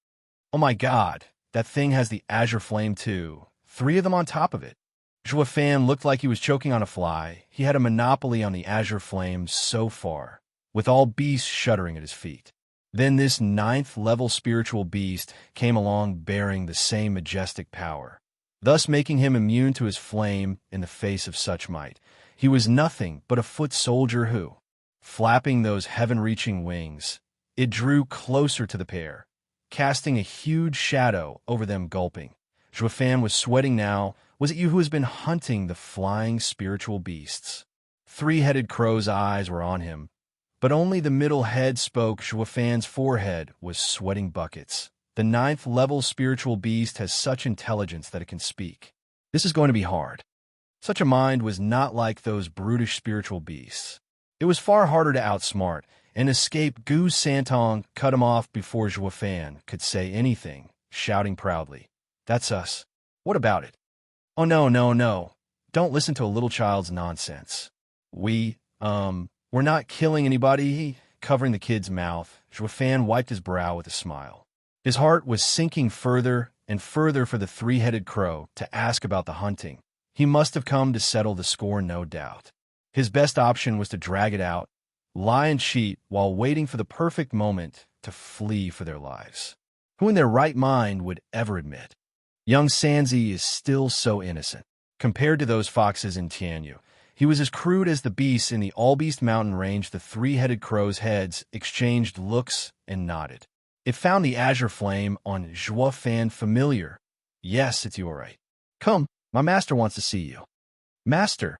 Oh my god, that thing has the azure flame too. 3 of them on top of it. Zhuofan looked like he was choking on a fly. He had a monopoly on the azure flame so far, with all beasts shuddering at his feet. Then this 9th-level spiritual beast came along bearing the same majestic power, thus making him immune to his flame in the face of such might. He was nothing but a foot soldier who, flapping those heaven-reaching wings, it drew closer to the pair, casting a huge shadow over them. Gulping. Zhuofan was sweating now. Was it you who has been hunting the flying spiritual beasts? Three-headed crow's eyes were on him, but only the middle head spoke. Zhuofan's forehead was sweating buckets. The 9th-level spiritual beast has such intelligence that it can speak. This is going to be hard. Such a mind was not like those brutish spiritual beasts. It was far harder to outsmart and escape. Gu Santong cut him off before Zhuofan could say anything, shouting proudly, "That's us. What about it?" "Oh, no, no, no. Don't listen to a little child's nonsense. We're not killing anybody." Covering the kid's mouth, Zhuofan wiped his brow with a smile. His heart was sinking further and further for the three-headed crow to ask about the hunting. He must have come to settle the score, no doubt. His best option was to drag it out, lie and cheat while waiting for the perfect moment to flee for their lives. Who in their right mind would ever admit? Young Sanzi is still so innocent. Compared to those foxes in Tianyu, he was as crude as the beasts in the All Beast Mountain Range. The three-headed crow's heads exchanged looks and nodded. It found the azure flame on Zhuofan familiar. "Yes, it's you all right. Come, my master wants to see you." "Master?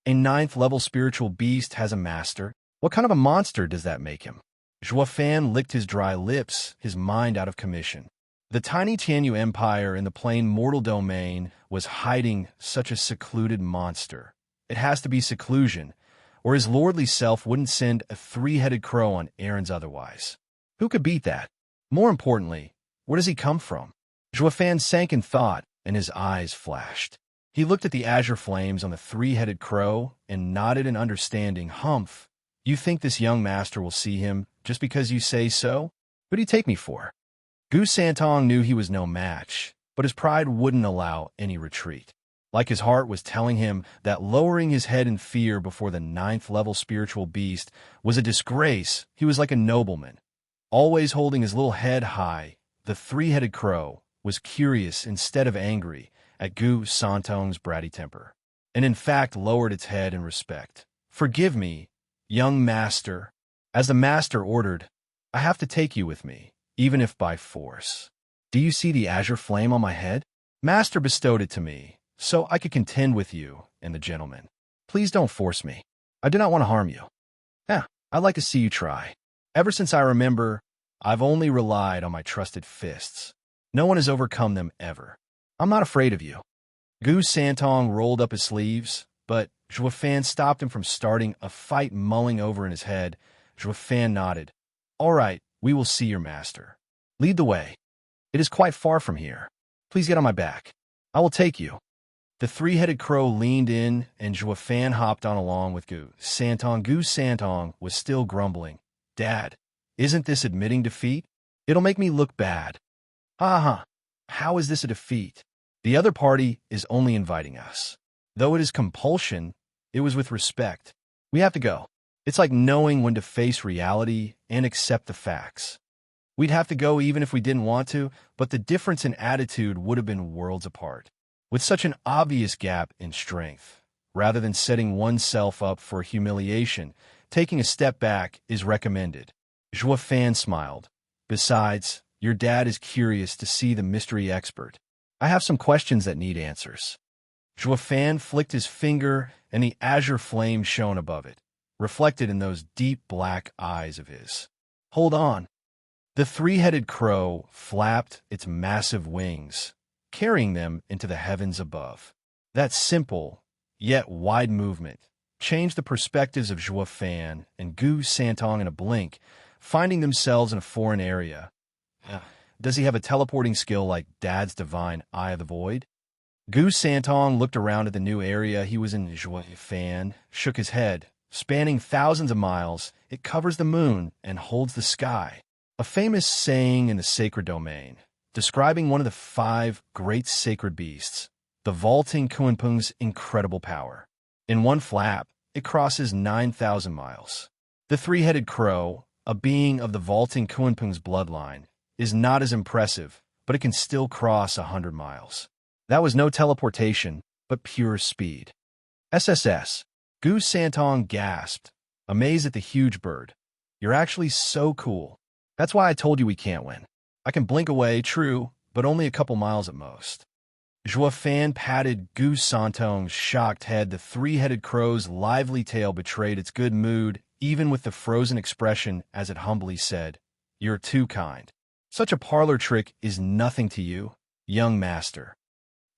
A 9th-level spiritual beast has a master? What kind of a monster does that make him?" Zhuofan licked his dry lips, his mind out of commission. The tiny Tianyu Empire in the plain mortal domain was hiding such a secluded monster. It has to be seclusion, or his lordly self wouldn't send a three-headed crow on errands otherwise. Who could beat that? More importantly, where does he come from? Zhuofan sank in thought, and his eyes flashed. He looked at the azure flames on the three-headed crow and nodded in understanding. "Humph, you think this young master will see him just because you say so? Who do you take me for?" Gu Santong knew he was no match, but his pride wouldn't allow any retreat. Like his heart was telling him that lowering his head in fear before the 9th-level spiritual beast was a disgrace. He was like a nobleman, always holding his little head high. The three-headed crow was curious instead of angry at Gu Santong's bratty temper, and in fact lowered its head in respect. "Forgive me, young master. As the master ordered, I have to take you with me, even if by force." Do you see the azure flame on my head? Master bestowed it to me, so I could contend with you and the gentleman. Please don't force me. I do not want to harm you. I'd like to see you try. Ever since I remember, I've only relied on my trusted fists. No one has overcome them ever. I'm not afraid of you. Gu Santong rolled up his sleeves, but Zhuo Fan stopped him from starting a fight mulling over in his head. Zhuo Fan nodded. All right, we will see your master. Lead the way. It is quite far from here. Please get on my back. I will take you. The three-headed crow leaned in, and Zhuo Fan hopped on along with Gu Santong. Gu Santong was still grumbling. Dad, isn't this admitting defeat? It'll make me look bad. Ha. How is this a defeat? The other party is only inviting us. Though it is compulsion, it was with respect. We have to go. It's like knowing when to face reality and accept the facts. We'd have to go even if we didn't want to, but the difference in attitude would have been worlds apart. With such an obvious gap in strength, rather than setting oneself up for humiliation, taking a step back is recommended. Zhuo Fan smiled. Besides, your dad is curious to see the mystery expert. I have some questions that need answers. Zhuo Fan flicked his finger, and the azure flame shone above it, reflected in those deep black eyes of his. Hold on. The three-headed crow flapped its massive wings, carrying them into the heavens above. That simple, yet wide movement changed the perspectives of Zhuo Fan and Gu Santong in a blink, finding themselves in a foreign area. Does he have a teleporting skill like Dad's divine Eye of the Void? Gu Santong looked around at the new area he was in. Zhuo Fan shook his head. Spanning thousands of miles, it covers the moon and holds the sky. A famous saying in the sacred domain, describing one of the 5 great sacred beasts, the vaulting Kunpeng's incredible power. In one flap, it crosses 9,000 miles. The three-headed crow, a being of the vaulting Kunpeng's bloodline, is not as impressive, but it can still cross 100 miles. That was no teleportation, but pure speed. SSS. Gu Santong gasped, amazed at the huge bird. You're actually so cool. That's why I told you we can't win. I can blink away, true, but only a couple miles at most. Zhuo Fan patted Gu Santong's shocked head. The three-headed crow's lively tail betrayed its good mood, even with the frozen expression as it humbly said, You're too kind. Such a parlor trick is nothing to you, young master.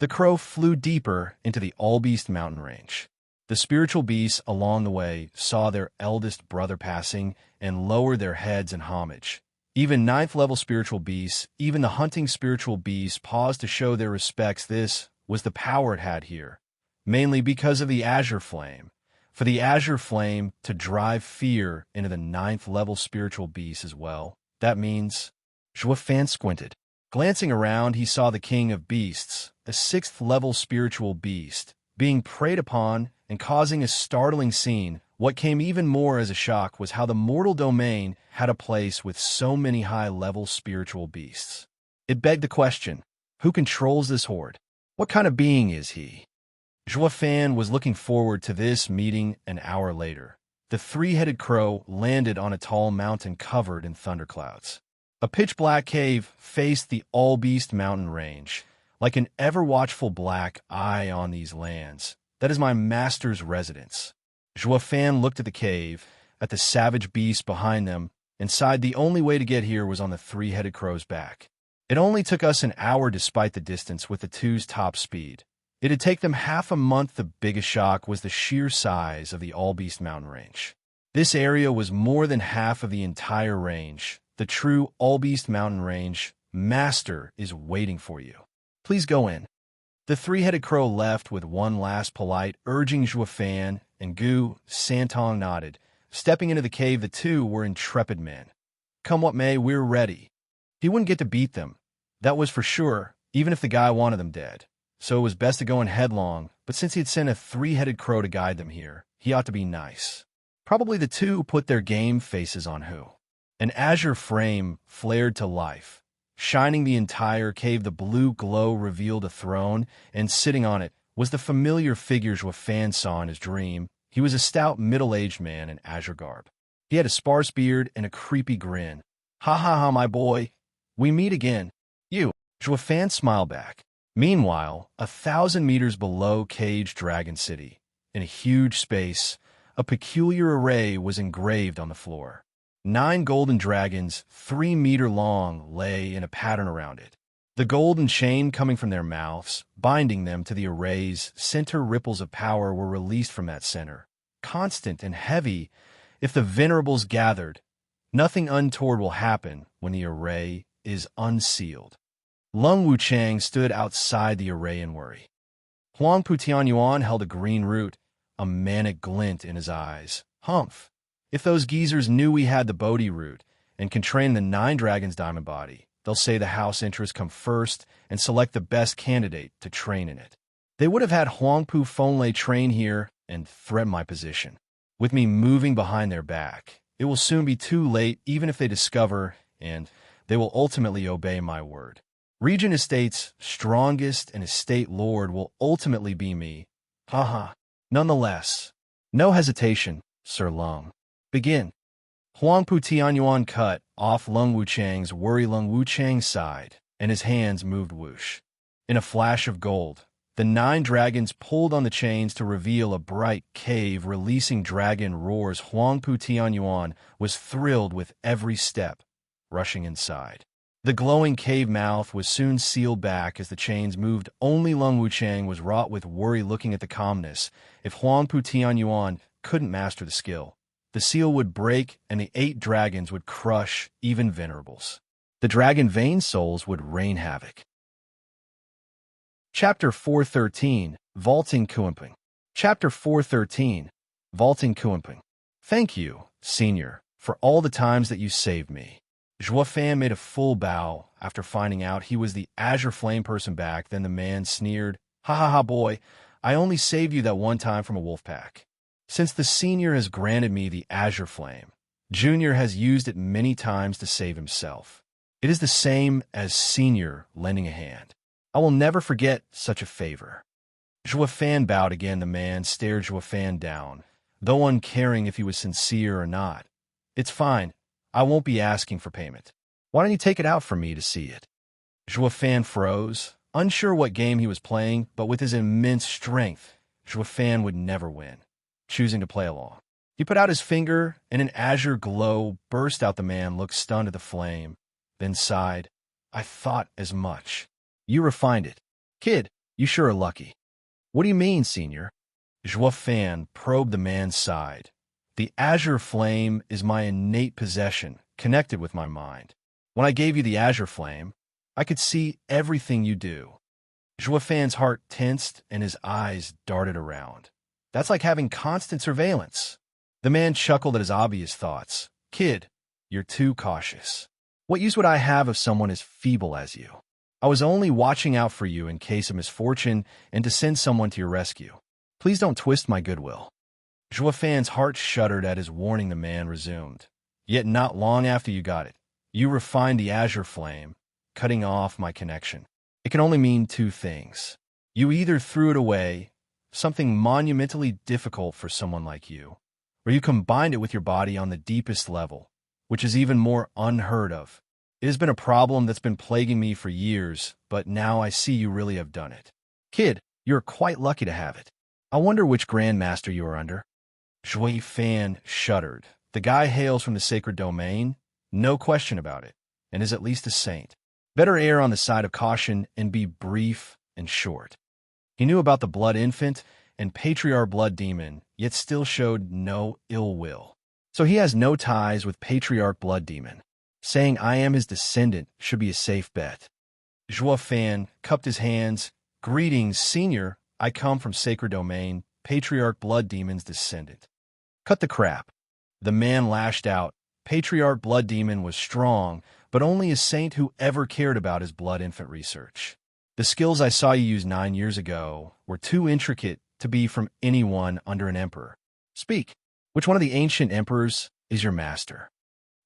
The crow flew deeper into the all-beast mountain range. The spiritual beasts along the way saw their eldest brother passing and lowered their heads in homage. Even 9th-level spiritual beasts, even the hunting spiritual beasts, paused to show their respects. This was the power it had here, mainly because of the azure flame. For the azure flame to drive fear into the 9th-level spiritual beasts as well. That means Zhuo Fan squinted. Glancing around, he saw the king of beasts, a 6th-level spiritual beast, being preyed upon and causing a startling scene. What came even more as a shock was how the mortal domain had a place with so many high-level spiritual beasts. It begged the question, who controls this horde? What kind of being is he? Zhuo Fan was looking forward to this meeting an hour later. The three-headed crow landed on a tall mountain covered in thunderclouds. A pitch-black cave faced the all-beast mountain range, like an ever-watchful black eye on these lands. That is my master's residence. Zhuo Fan looked at the cave, at the savage beast behind them, and sighed. The only way to get here was on the three-headed crow's back. It only took us an hour despite the distance with the two's top speed. It'd take them half a month. The biggest shock was the sheer size of the all-beast mountain range. This area was more than half of the entire range. The true all-beast mountain range. Master is waiting for you. Please go in. The three-headed crow left with one last polite urging. Zhuo Fan and Gu Santong nodded. Stepping into the cave, the two were intrepid men. Come what may, we're ready. He wouldn't get to beat them. That was for sure, even if the guy wanted them dead. So it was best to go in headlong, but since he had sent a three-headed crow to guide them here, he ought to be nice. Probably the two put their game faces on who. An azure frame flared to life, shining the entire cave. The blue glow revealed a throne, and sitting on it was the familiar figure Zhuo Fan saw in his dream. He was a stout, middle-aged man in azure garb. He had a sparse beard and a creepy grin. Ha ha ha, my boy. We meet again. You. Zhuofan smiled back. Meanwhile, 1,000 meters below Caged Dragon City, in a huge space, a peculiar array was engraved on the floor. 9 golden dragons, 3 meters long, lay in a pattern around it. The golden chain coming from their mouths, binding them to the array's center. Ripples of power were released from that center, constant and heavy. If the venerables gathered, nothing untoward will happen when the array is unsealed. Lung Wuchang stood outside the array in worry. Huang Putianyuan held a green root, a manic glint in his eyes. Humph! If those geezers knew we had the Bodhi root and can train the 9 dragons' diamond body, they'll say the house interests come first and select the best candidate to train in it. They would have had Huangpu Fonlei train here and threaten my position. With me moving behind their back, it will soon be too late even if they discover, and they will ultimately obey my word. Regent Estate's strongest and estate lord will ultimately be me. Haha. Nonetheless, no hesitation, Sir Lung. Begin. Huangpu Tianyuan cut off Lung Wuchang's worry. Lung Wuchang sighed, and his hands moved whoosh. In a flash of gold, the 9 dragons pulled on the chains to reveal a bright cave releasing dragon roars. Huangpu Tianyuan was thrilled with every step, rushing inside. The glowing cave mouth was soon sealed back as the chains moved. Only Lung Wuchang was wrought with worry looking at the calmness. If Huangpu Tianyuan couldn't master the skill, the seal would break and the 8 dragons would crush even venerables. The dragon vein souls would rain havoc. Chapter 413, Vaulting Kuimping. Chapter 413, Vaulting Kuimping. Thank you, Senior, for all the times that you saved me. Zhuofan made a full bow after finding out he was the Azure Flame person back. Then the man sneered, "Ha ha ha, boy, I only saved you that one time from a wolf pack. Since the Senior has granted me the Azure Flame, Junior has used it many times to save himself. It is the same as Senior lending a hand. I will never forget such a favor." Zhuofan bowed again. The man stared Zhuofan down, though uncaring if he was sincere or not. "It's fine. I won't be asking for payment. Why don't you take it out for me to see it?" Zhuofan froze, unsure what game he was playing, but with his immense strength, Zhuofan would never win, choosing to play along. He put out his finger, and an azure glow burst out. The man looked stunned at the flame, then sighed. "I thought as much. You refined it. Kid, you sure are lucky." "What do you mean, Senior?" Zhuofan probed the man's side. "The azure flame is my innate possession, connected with my mind. When I gave you the azure flame, I could see everything you do." Zhuofan's heart tensed and his eyes darted around. "That's like having constant surveillance." The man chuckled at his obvious thoughts. "Kid, you're too cautious. What use would I have of someone as feeble as you? I was only watching out for you in case of misfortune and to send someone to your rescue. Please don't twist my goodwill." Zhuofan's heart shuddered at his warning. The man resumed. "Yet not long after you got it, you refined the azure flame, cutting off my connection. It can only mean 2 things. You either threw it away, something monumentally difficult for someone like you, or you combined it with your body on the deepest level, which is even more unheard of. It has been a problem that's been plaguing me for years, but now I see you really have done it. Kid, you're quite lucky to have it. I wonder which Grandmaster you are under." Zhuofan shuddered. The guy hails from the sacred domain, no question about it, and is at least a saint. Better err on the side of caution and be brief and short. He knew about the Blood Infant and Patriarch Blood Demon, yet still showed no ill will. So he has no ties with Patriarch Blood Demon. Saying I am his descendant should be a safe bet. Zhuofan cupped his hands. "Greetings, Senior. I come from Sacred Domain, Patriarch Blood Demon's descendant." "Cut the crap." The man lashed out. Patriarch Blood Demon was strong, but only a saint who ever cared about his blood infant research. "The skills I saw you use 9 years ago were too intricate to be from anyone under an emperor. Speak. Which one of the ancient emperors is your master?"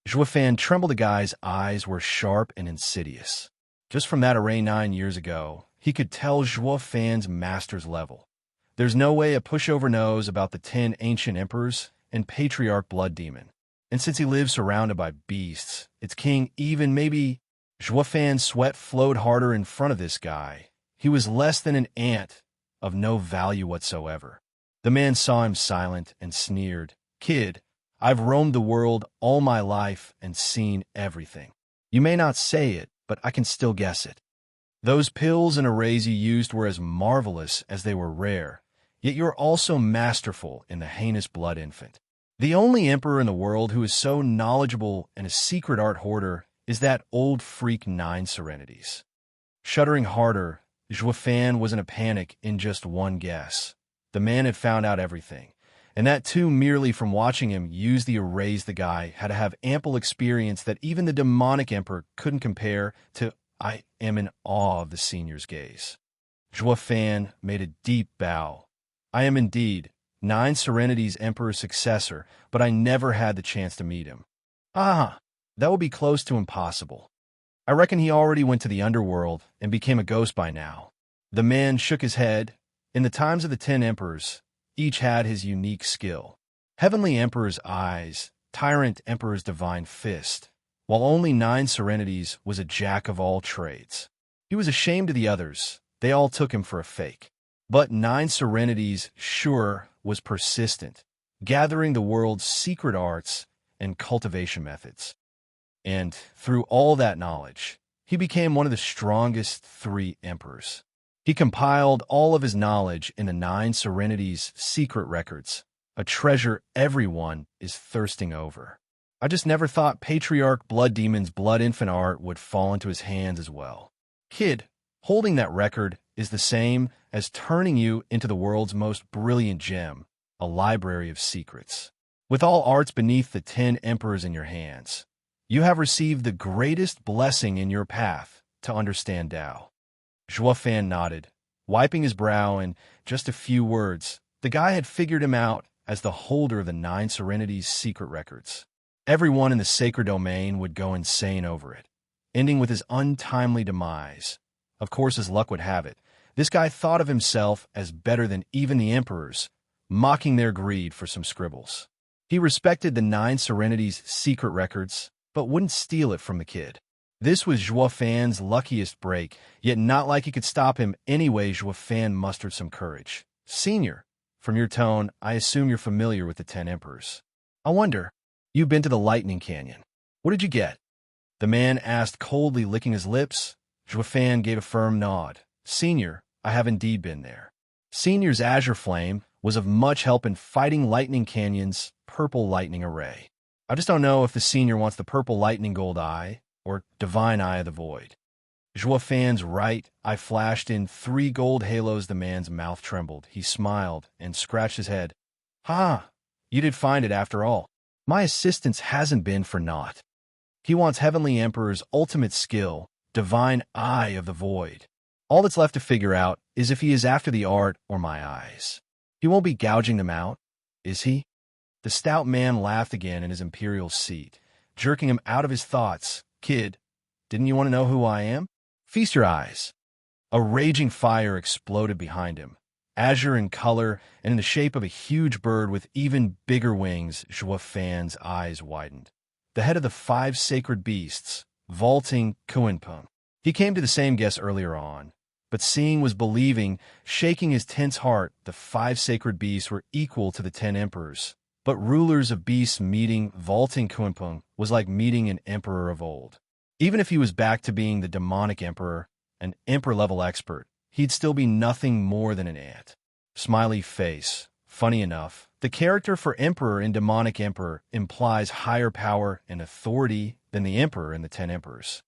Zhuofan trembled. The guy's eyes were sharp and insidious. Just from that array 9 years ago, he could tell Zhuofan's master's level. There's no way a pushover knows about the 10 ancient emperors and Patriarch Blood Demon. And since he lives surrounded by beasts, its king even maybe Zhuofan's sweat flowed harder in front of this guy. He was less than an ant, of no value whatsoever. The man saw him silent and sneered. "Kid, I've roamed the world all my life and seen everything. You may not say it, but I can still guess it. Those pills and arrays you used were as marvelous as they were rare, yet you're also masterful in the heinous blood infant. The only emperor in the world who is so knowledgeable and a secret art hoarder is that old freak Nine Serenities." Shuddering harder, Zhuofan was in a panic in just one guess. The man had found out everything, and that too merely from watching him use the arrays. The guy had to have ample experience that even the demonic emperor couldn't compare to. I am in awe of the senior's gaze. Zhuofan made a deep bow. "I am indeed Nine Serenities' emperor's successor, but I never had the chance to meet him." "Ah, that would be close to impossible. I reckon he already went to the underworld and became a ghost by now." The man shook his head. In the times of the 10 emperors, each had his unique skill. Heavenly Emperor's eyes, Tyrant Emperor's divine fist, while only Nine Serenities was a jack of all trades. He was ashamed of the others. They all took him for a fake. But Nine Serenities, sure, was persistent, gathering the world's secret arts and cultivation methods. And through all that knowledge, he became one of the strongest 3 emperors. He compiled all of his knowledge in the Nine Serenities' secret records, a treasure everyone is thirsting over. I just never thought Patriarch Blood Demon's blood infant art would fall into his hands as well. Kid, holding that record is the same as turning you into the world's most brilliant gem, a library of secrets. With all arts beneath the 10 emperors in your hands, you have received the greatest blessing in your path to understand Tao. Zhuofan nodded, wiping his brow in just a few words. The guy had figured him out as the holder of the Nine Serenities' secret records. Everyone in the sacred domain would go insane over it, ending with his untimely demise. Of course, as luck would have it, this guy thought of himself as better than even the emperors, mocking their greed for some scribbles. He respected the Nine Serenities' secret records, but wouldn't steal it from the kid. This was Zhuofan's luckiest break, yet not like he could stop him anyway. Zhuofan mustered some courage. "Senior, from your tone, I assume you're familiar with the 10 emperors. I wonder, you've been to the Lightning Canyon. What did you get?" The man asked coldly, licking his lips. Zhuofan gave a firm nod. "Senior, I have indeed been there." Senior's azure flame was of much help in fighting Lightning Canyon's purple lightning array. I just don't know if the senior wants the purple lightning gold eye or divine eye of the void. Zhuofan's right eye flashed in 3 gold halos. The man's mouth trembled. He smiled and scratched his head. "Ha! You did find it after all. My assistance hasn't been for naught. He wants Heavenly Emperor's ultimate skill, divine eye of the void. All that's left to figure out is if he is after the art or my eyes. He won't be gouging them out, is he?" The stout man laughed again in his imperial seat, jerking him out of his thoughts. "Kid, didn't you want to know who I am? Feast your eyes." A raging fire exploded behind him, azure in color and in the shape of a huge bird with even bigger wings. Zhuofan's eyes widened. The head of the 5 sacred beasts, vaulting Kuinpeng. He came to the same guess earlier on, but seeing was believing. Shaking his tense heart, the 5 sacred beasts were equal to the 10 emperors. But rulers of beasts meeting vaulting Kuinpeng was like meeting an emperor of old. Even if he was back to being the demonic emperor, an emperor-level expert, he'd still be nothing more than an ant. Smiley face. Funny enough, the character for emperor in demonic emperor implies higher power and authority than the emperor in the 10 emperors.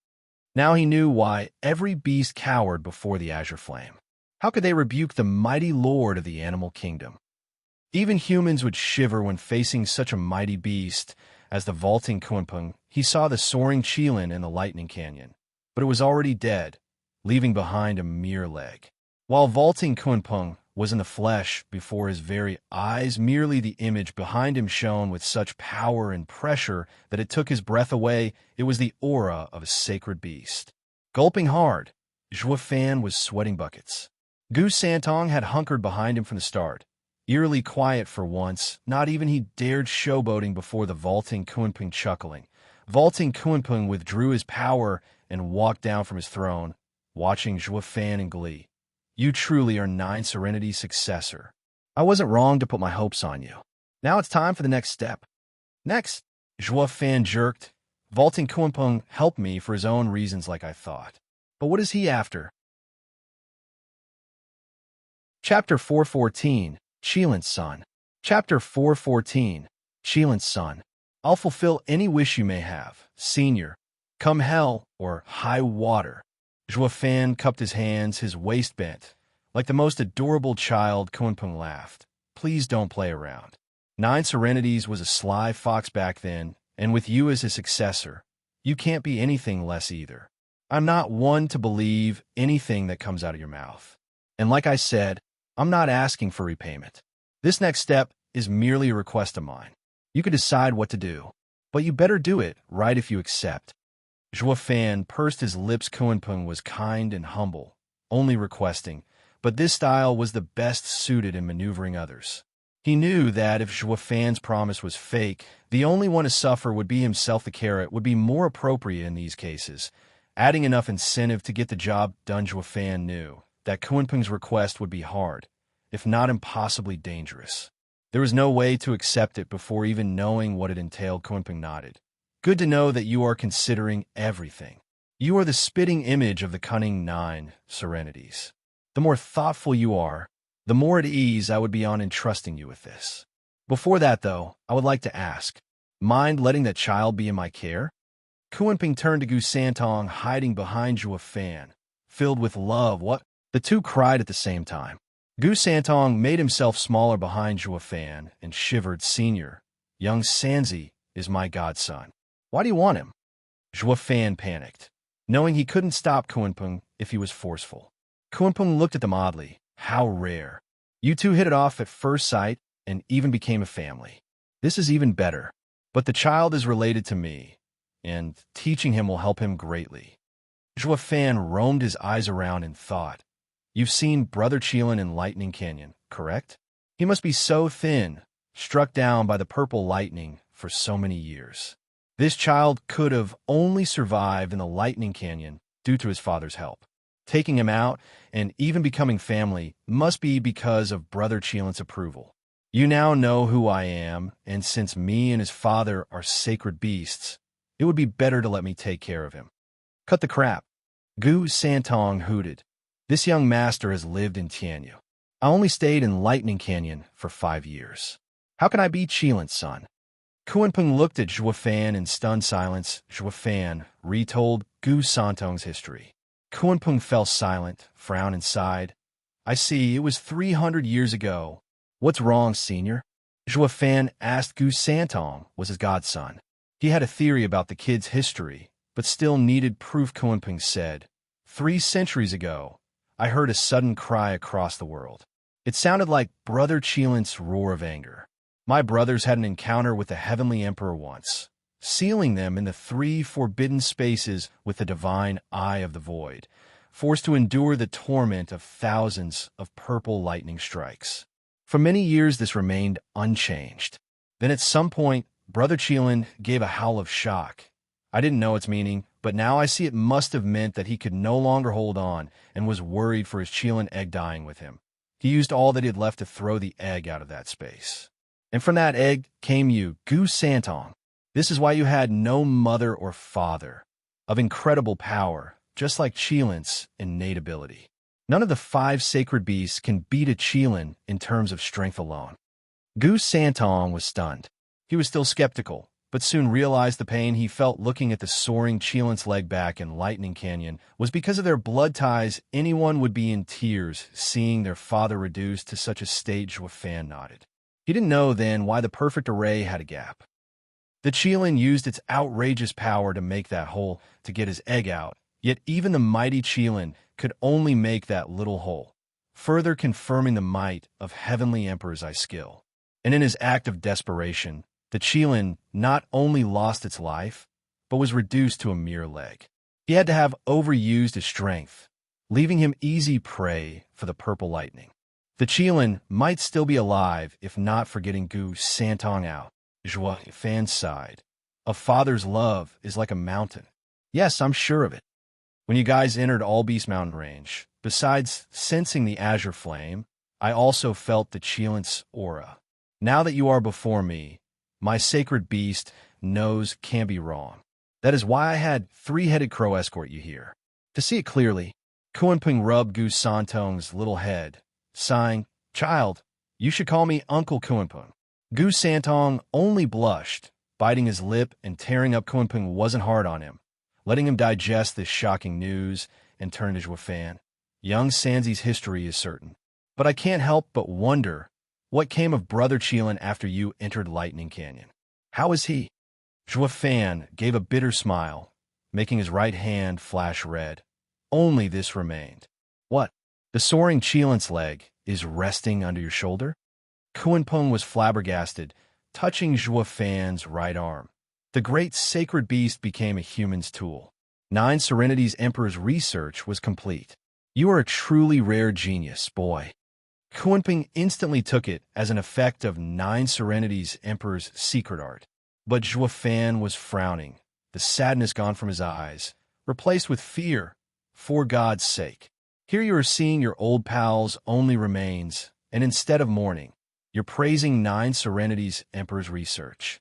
Now he knew why every beast cowered before the azure flame. How could they rebuke the mighty lord of the animal kingdom? Even humans would shiver when facing such a mighty beast as the vaulting Kuinpeng. He saw the soaring Qilin in the Lightning Canyon, but it was already dead, leaving behind a mere leg. While vaulting Kuinpeng was in the flesh before his very eyes, merely the image behind him shone with such power and pressure that it took his breath away. It was the aura of a sacred beast. Gulping hard, Zhuofan was sweating buckets. Gu Santong had hunkered behind him from the start. Eerily quiet for once, not even he dared showboating before the vaulting Kuinpeng. Chuckling. Vaulting Kuinpeng withdrew his power and walked down from his throne, watching Zhuo Fan in glee. You truly are Nine Serenity's successor. I wasn't wrong to put my hopes on you. Now it's time for the next step. Next, Zhuo Fan jerked. Vaulting Kunpeng helped me for his own reasons like I thought. But what is he after? Chapter 414, Qilin's Son. Chapter 414, Qilin's Son. I'll fulfill any wish you may have, senior. Come hell or high water. Zhuo Fan cupped his hands, his waist bent. Like the most adorable child, Kunpeng laughed. Please don't play around. Nine Serenities was a sly fox back then, and with you as his successor, you can't be anything less either. I'm not one to believe anything that comes out of your mouth. And like I said, I'm not asking for repayment. This next step is merely a request of mine. You can decide what to do, but you better do it right if you accept. Zhuo Fan pursed his lips. Kunpeng was kind and humble, only requesting, but this style was the best suited in maneuvering others. He knew that if Zhuo Fan's promise was fake, the only one to suffer would be himself. The carrot would be more appropriate in these cases, adding enough incentive to get the job done. Zhuo Fan knew that Kunpeng's request would be hard, if not impossibly dangerous. There was no way to accept it before even knowing what it entailed. Kunpeng nodded. Good to know that you are considering everything. You are the spitting image of the cunning Nine Serenities. The more thoughtful you are, the more at ease I would be on entrusting you with this. Before that, though, I would like to ask, mind letting that child be in my care? Kunpeng turned to Gu Santong, hiding behind Zhuo Fan, filled with love. What? The two cried at the same time. Gu Santong made himself smaller behind Zhuo Fan and shivered. Senior, young Sanzi is my godson. Why do you want him? Zhuo Fan panicked, knowing he couldn't stop Kunpeng if he was forceful. Kunpeng looked at them oddly. How rare. You two hit it off at first sight and even became a family. This is even better. But the child is related to me, and teaching him will help him greatly. Zhuo Fan roamed his eyes around in thought. You've seen Brother Qilin in Lightning Canyon, correct? He must be so thin, struck down by the purple lightning for so many years. This child could have only survived in the Lightning Canyon due to his father's help. Taking him out and even becoming family must be because of Brother Qilin's approval. You now know who I am, and since me and his father are sacred beasts, it would be better to let me take care of him. Cut the crap. Gu Santong hooted. This young master has lived in Tianyu. I only stayed in Lightning Canyon for 5 years. How can I be Qilin's son? Kunpeng looked at Zhuo Fan in stunned silence. Zhuo Fan retold Gu Santong's history. Kunpeng fell silent, frowned and sighed. I see, it was 300 years ago. What's wrong, senior? Zhuo Fan asked. Gu Santong was his godson. He had a theory about the kid's history, but still needed proof. Kunpeng said, 3 centuries ago, I heard a sudden cry across the world. It sounded like Brother Qilin's roar of anger. My brothers had an encounter with the Heavenly Emperor once, sealing them in the 3 forbidden spaces with the divine eye of the void, forced to endure the torment of thousands of purple lightning strikes. For many years this remained unchanged. Then at some point, Brother Qilin gave a howl of shock. I didn't know its meaning, but now I see it must have meant that he could no longer hold on and was worried for his Qilin egg dying with him. He used all that he had left to throw the egg out of that space. And from that egg came you, Gu Santong. This is why you had no mother or father. Of incredible power, just like Qilin's innate ability. None of the 5 sacred beasts can beat a Qilin in terms of strength alone. Gu Santong was stunned. He was still skeptical, but soon realized the pain he felt looking at the soaring Qilin's leg back in Lightning Canyon was because of their blood ties. Anyone would be in tears seeing their father reduced to such a state. Zhuo Fan nodded. He didn't know then why the perfect array had a gap. The Qilin used its outrageous power to make that hole to get his egg out, yet even the mighty Qilin could only make that little hole, further confirming the might of Heavenly Emperor's eye skill. And in his act of desperation, the Qilin not only lost its life, but was reduced to a mere leg. He had to have overused his strength, leaving him easy prey for the purple lightning. The Qilin might still be alive if not for getting Gu Santong out. Zhuo Fan sighed. A father's love is like a mountain. Yes, I'm sure of it. When you guys entered All Beast Mountain Range, besides sensing the azure flame, I also felt the Cheelant's aura. Now that you are before me, my sacred beast knows can't be wrong. That is why I had three-headed crow escort you here. To see it clearly, Kuanping rubbed Gu Santong's little head, sighing, "Child, you should call me Uncle Kuanping." Gu Santong only blushed, biting his lip and tearing up Kuanping wasn't hard on him, letting him digest this shocking news and turn to Zhuofan. Young Sanzi's history is certain, but I can't help but wonder what came of Brother Cheelan after you entered Lightning Canyon. How is he? Zhuofan gave a bitter smile, making his right hand flash red. Only this remained. What? The soaring Cheelan's leg is resting under your shoulder? Kuanping was flabbergasted, touching Zhuofan's right arm. The great sacred beast became a human's tool. 9 Serenity's Emperor's research was complete. You are a truly rare genius, boy. Kuanping instantly took it as an effect of 9 Serenity's Emperor's secret art. But Zhuofan was frowning, the sadness gone from his eyes, replaced with fear. For God's sake. Here you are seeing your old pal's only remains, and instead of mourning, you're praising 9 Serenity's Emperor's research.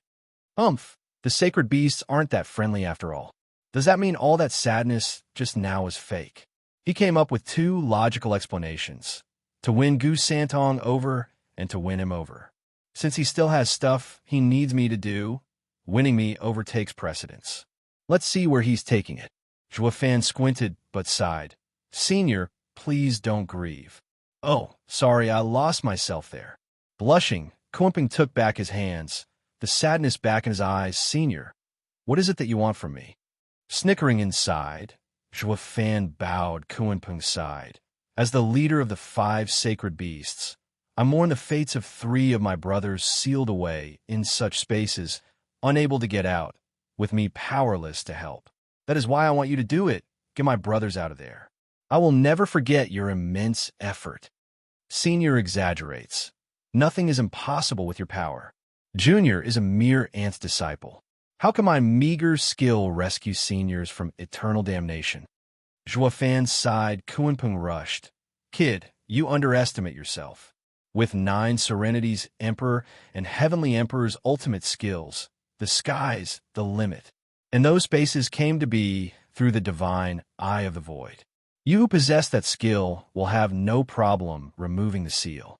The sacred beasts aren't that friendly after all. Does that mean all that sadness just now is fake? He came up with 2 logical explanations: to win Gu Santong over and to win him over. Since he still has stuff he needs me to do, winning me overtakes precedence. Let's see where he's taking it. Zhuofan squinted but sighed. Senior, please don't grieve. Oh, sorry, I lost myself there. Blushing, Kuanping took back his hands, the sadness back in his eyes. Senior, what is it that you want from me? Snickering inside, Zhuofan bowed. Kuanping sighed. As the leader of the 5 sacred beasts, I mourn the fates of 3 of my brothers sealed away in such spaces, unable to get out, with me powerless to help. That is why I want you to do it. Get my brothers out of there. I will never forget your immense effort. Senior exaggerates. Nothing is impossible with your power. Junior is a mere ant's disciple. How can my meager skill rescue seniors from eternal damnation? Zhuofan sighed. Kuanping rushed. Kid, you underestimate yourself. With 9 Serenity's Emperor and Heavenly Emperor's ultimate skills, the sky's the limit. And those spaces came to be through the divine eye of the void. You who possess that skill will have no problem removing the seal.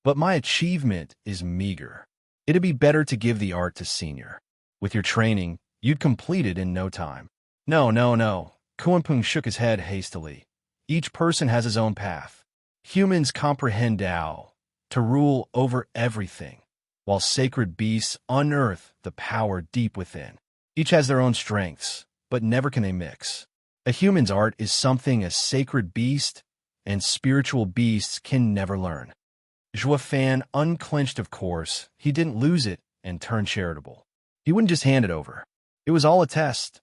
But my achievement is meager. It'd be better to give the art to Senior. With your training, you'd complete it in no time. No. Kuanping shook his head hastily. Each person has his own path. Humans comprehend Tao to rule over everything, while sacred beasts unearth the power deep within. Each has their own strengths, but never can they mix. A human's art is something a sacred beast and spiritual beasts can never learn. Zhuofan unclenched, of course. He didn't lose it and turn charitable. He wouldn't just hand it over. It was all a test.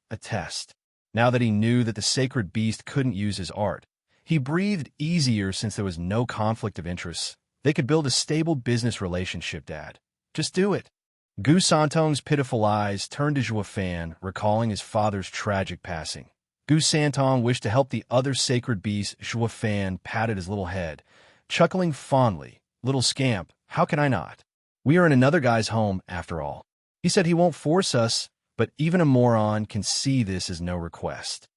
Now that he knew that the sacred beast couldn't use his art, he breathed easier since there was no conflict of interests. They could build a stable business relationship, Dad. Just do it. Gu Santong's pitiful eyes turned to Zhuofan, recalling his father's tragic passing. Gu Santong wished to help the other sacred beast. Zhuofan patted his little head, chuckling fondly. Little scamp, how can I not? We are in another guy's home, after all. He said he won't force us, but even a moron can see this as no request.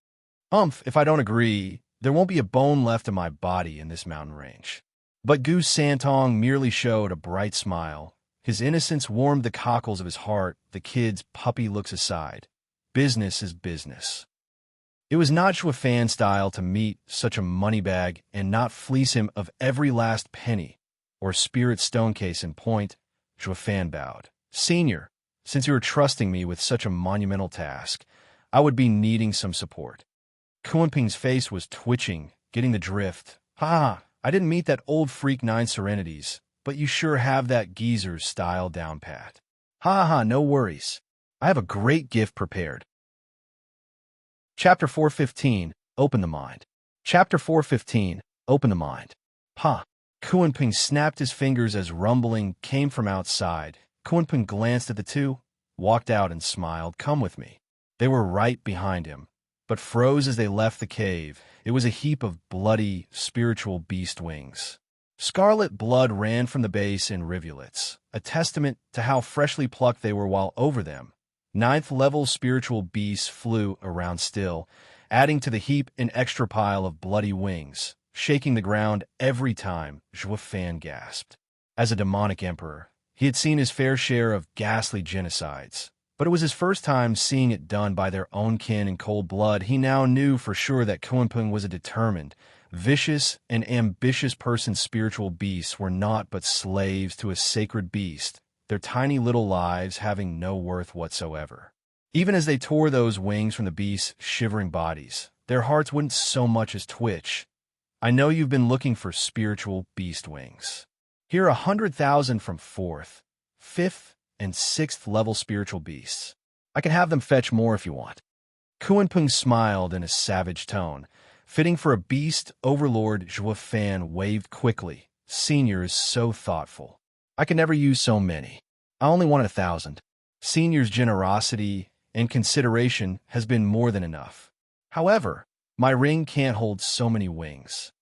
If I don't agree, there won't be a bone left in my body in this mountain range. But Gu Santong merely showed a bright smile. His innocence warmed the cockles of his heart. The kid's puppy looks aside. Business is business. It was not Zhuofan's style to meet such a moneybag and not fleece him of every last penny or spirit stone case in point. Zhuofan bowed. Senior, since you are trusting me with such a monumental task, I would be needing some support. Kuanping's face was twitching, getting the drift. I didn't meet that old freak 9 Serenities, but you sure have that geezer's style down pat. No worries. I have a great gift prepared. Chapter 415, Open the Mind. Chapter 415, Open the Mind. Kuanping snapped his fingers as rumbling came from outside. Kuanping glanced at the two, walked out and smiled. Come with me. They were right behind him. but froze as they left the cave. It was a heap of bloody, spiritual beast wings. Scarlet blood ran from the base in rivulets, a testament to how freshly plucked they were while over them. Ninth-level spiritual beasts flew around still, adding to the heap an extra pile of bloody wings, shaking the ground every time Zhuofan gasped. As a demonic emperor, he had seen his fair share of ghastly genocides, but it was his first time seeing it done by their own kin in cold blood. He now knew for sure that Kunpeng was a determined, vicious, and ambitious person. Spiritual beasts were naught but slaves to a sacred beast, their tiny little lives having no worth whatsoever. Even as they tore those wings from the beast's shivering bodies, their hearts wouldn't so much as twitch. I know you've been looking for spiritual beast wings. Here are 100,000 from 4th, 5th, and 6th level spiritual beasts. I can have them fetch more if you want. Kunpeng smiled in a savage tone. Fitting for a beast overlord. Zhuofan waved quickly. Senior is so thoughtful. I can never use so many. I only wanted 1,000. Senior's generosity and consideration has been more than enough. However, my ring can't hold so many wings.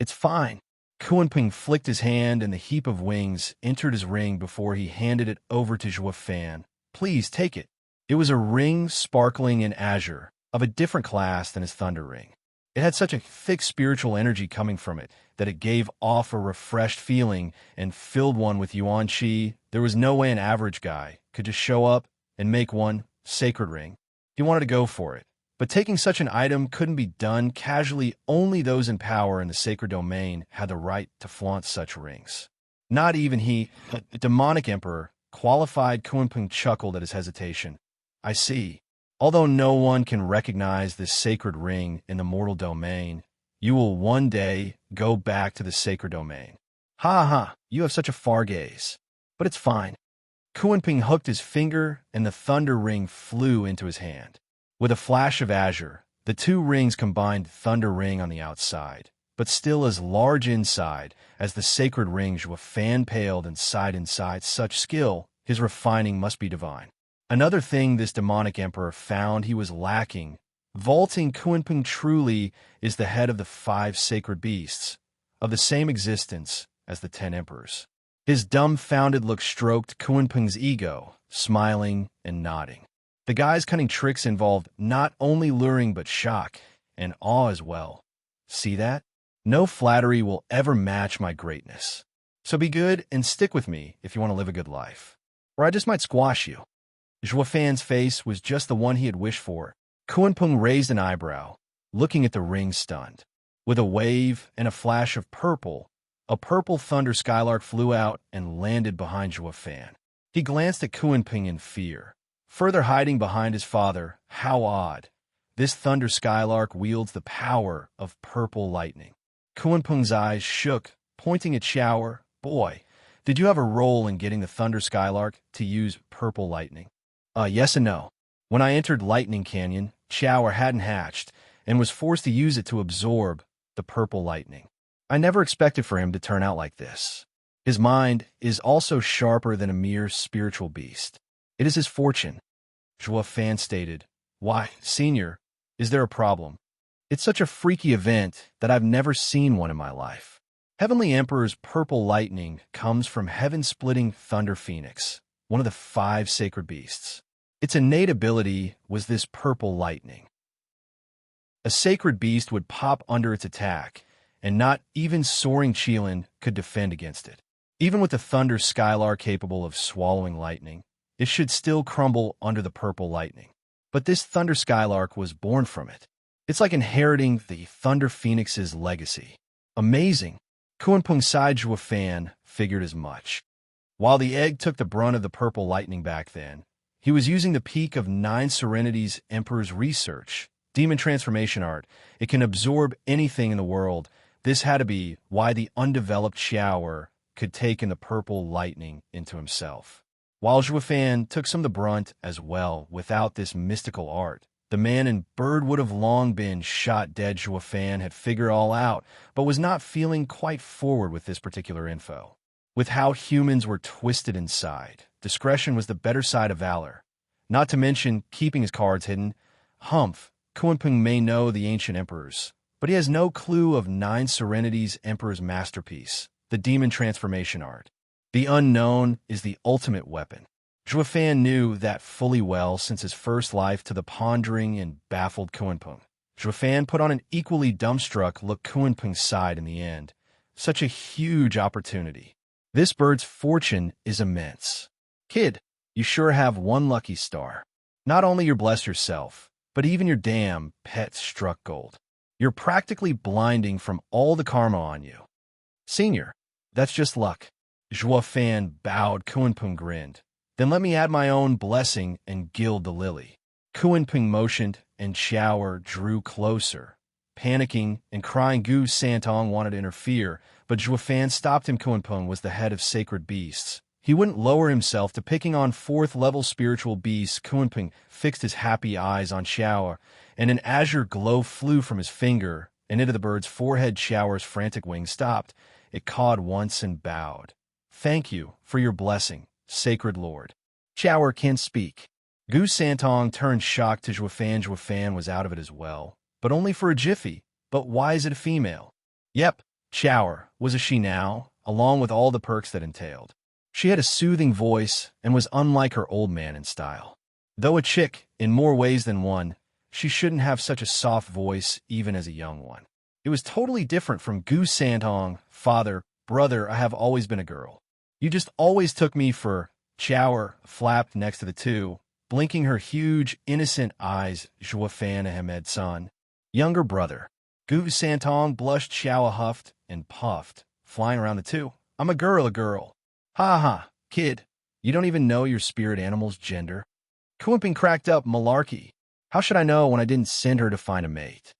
It's fine. Kunpeng flicked his hand and the heap of wings entered his ring before he handed it over to Zhuofan. Please take it. It was a ring sparkling in azure, of a different class than his thunder ring. It had such a thick spiritual energy coming from it that it gave off a refreshed feeling and filled one with yuan qi. There was no way an average guy could just show up and make one sacred ring. He wanted to go for it. But taking such an item couldn't be done casually. Only those in power in the sacred domain had the right to flaunt such rings. Not even he, a demonic emperor, qualified. Kunpeng chuckled at his hesitation. I see. Although no one can recognize this sacred ring in the mortal domain, you will one day go back to the sacred domain. Ha ha, you have such a far gaze. But it's fine. Kunpeng hooked his finger and the thunder ring flew into his hand. With a flash of azure, the two rings combined. Thunder ring on the outside, but still as large inside as the sacred ring. Zhuofan paled and sighed inside. Such skill, his refining must be divine. Another thing this demonic emperor found he was lacking. Vaulting. Kunpeng truly is the head of the 5 sacred beasts, of the same existence as the 10 emperors. His dumbfounded look stroked Kunpeng's ego, smiling and nodding. The guy's cunning tricks involved not only luring but shock and awe as well. See that? No flattery will ever match my greatness. So be good and stick with me if you want to live a good life, or I just might squash you. Zhuofan's face was just the one he had wished for. Kunpeng raised an eyebrow, looking at the ring stunned. With a wave and a flash of purple, a purple thunder skylark flew out and landed behind Zhuofan. He glanced at Kunpeng in fear. Further hiding behind his father, how odd. This thunder skylark wields the power of purple lightning. Kunpeng's eyes shook, pointing at Shower. Boy, did you have a role in getting the thunder skylark to use purple lightning? Yes and no. When I entered Lightning Canyon, Shower hadn't hatched and was forced to use it to absorb the purple lightning. I never expected for him to turn out like this. His mind is also sharper than a mere spiritual beast. It is his fortune. Zhuofan stated. Why, Senior, is there a problem? It's such a freaky event that I've never seen one in my life. Heavenly Emperor's purple lightning comes from heaven-splitting Thunder Phoenix, one of the 5 sacred beasts. Its innate ability was this purple lightning. A sacred beast would pop under its attack, and not even soaring Qilin could defend against it. Even with the Thunder Skylark capable of swallowing lightning, it should still crumble under the purple lightning. But this Thunder Skylark was born from it. It's like inheriting the Thunder Phoenix's legacy. Amazing. Kunpeng sighed. Zhuofan figured as much. While the egg took the brunt of the purple lightning back then, he was using the peak of 9 Serenity's Emperor's research, demon transformation art. It can absorb anything in the world. This had to be why the undeveloped Shower could take in the purple lightning into himself. While Zhuofan took some of the brunt as well without this mystical art, the man in bird would have long been shot dead. Zhuofan had figured all out, but was not feeling quite forward with this particular info. With how humans were twisted inside, discretion was the better side of valor. Not to mention keeping his cards hidden. Humph, Kunpeng may know the ancient emperors, but he has no clue of Nine Serenity's emperor's masterpiece, the demon transformation art. The unknown is the ultimate weapon. Zhuofan knew that fully well since his first life to the pondering and baffled Kunpeng. Zhuofan put on an equally dumbstruck look Kunpeng's side in the end. Such a huge opportunity. This bird's fortune is immense. Kid, you sure have one lucky star. Not only you're blessed yourself, but even your damn pet struck gold. You're practically blinding from all the karma on you. Senior, that's just luck. Zhuofan bowed. Kunpeng grinned. Then let me add my own blessing and gild the lily. Kunpeng motioned, and Shower drew closer. Panicking and crying, Gu Santong wanted to interfere, but Zhuofan stopped him. Kunpeng was the head of sacred beasts. He wouldn't lower himself to picking on fourth-level spiritual beasts. Kunpeng fixed his happy eyes on Shower, and an azure glow flew from his finger and into the bird's forehead. Shower's frantic wings stopped. It cawed once and bowed. Thank you for your blessing, sacred lord. Shower can't speak. Gu Santong turned shocked to Zhuofan. Zhuofan was out of it as well, but only for a jiffy. But why is it a female? Yep, Shower was a she now, along with all the perks that entailed. She had a soothing voice and was unlike her old man in style. Though a chick, in more ways than one, she shouldn't have such a soft voice even as a young one. It was totally different from Gu Santong. Father, brother, I have always been a girl. You just always took me for... Shower flapped next to the two, blinking her huge, innocent eyes. Zhuofan Ahmed son. Younger brother. Gu Santong blushed. Shower huffed and puffed, flying around the two. I'm a girl, a girl. Ha ha, kid. You don't even know your spirit animal's gender. Kunpeng cracked up. Malarkey. How should I know when I didn't send her to find a mate?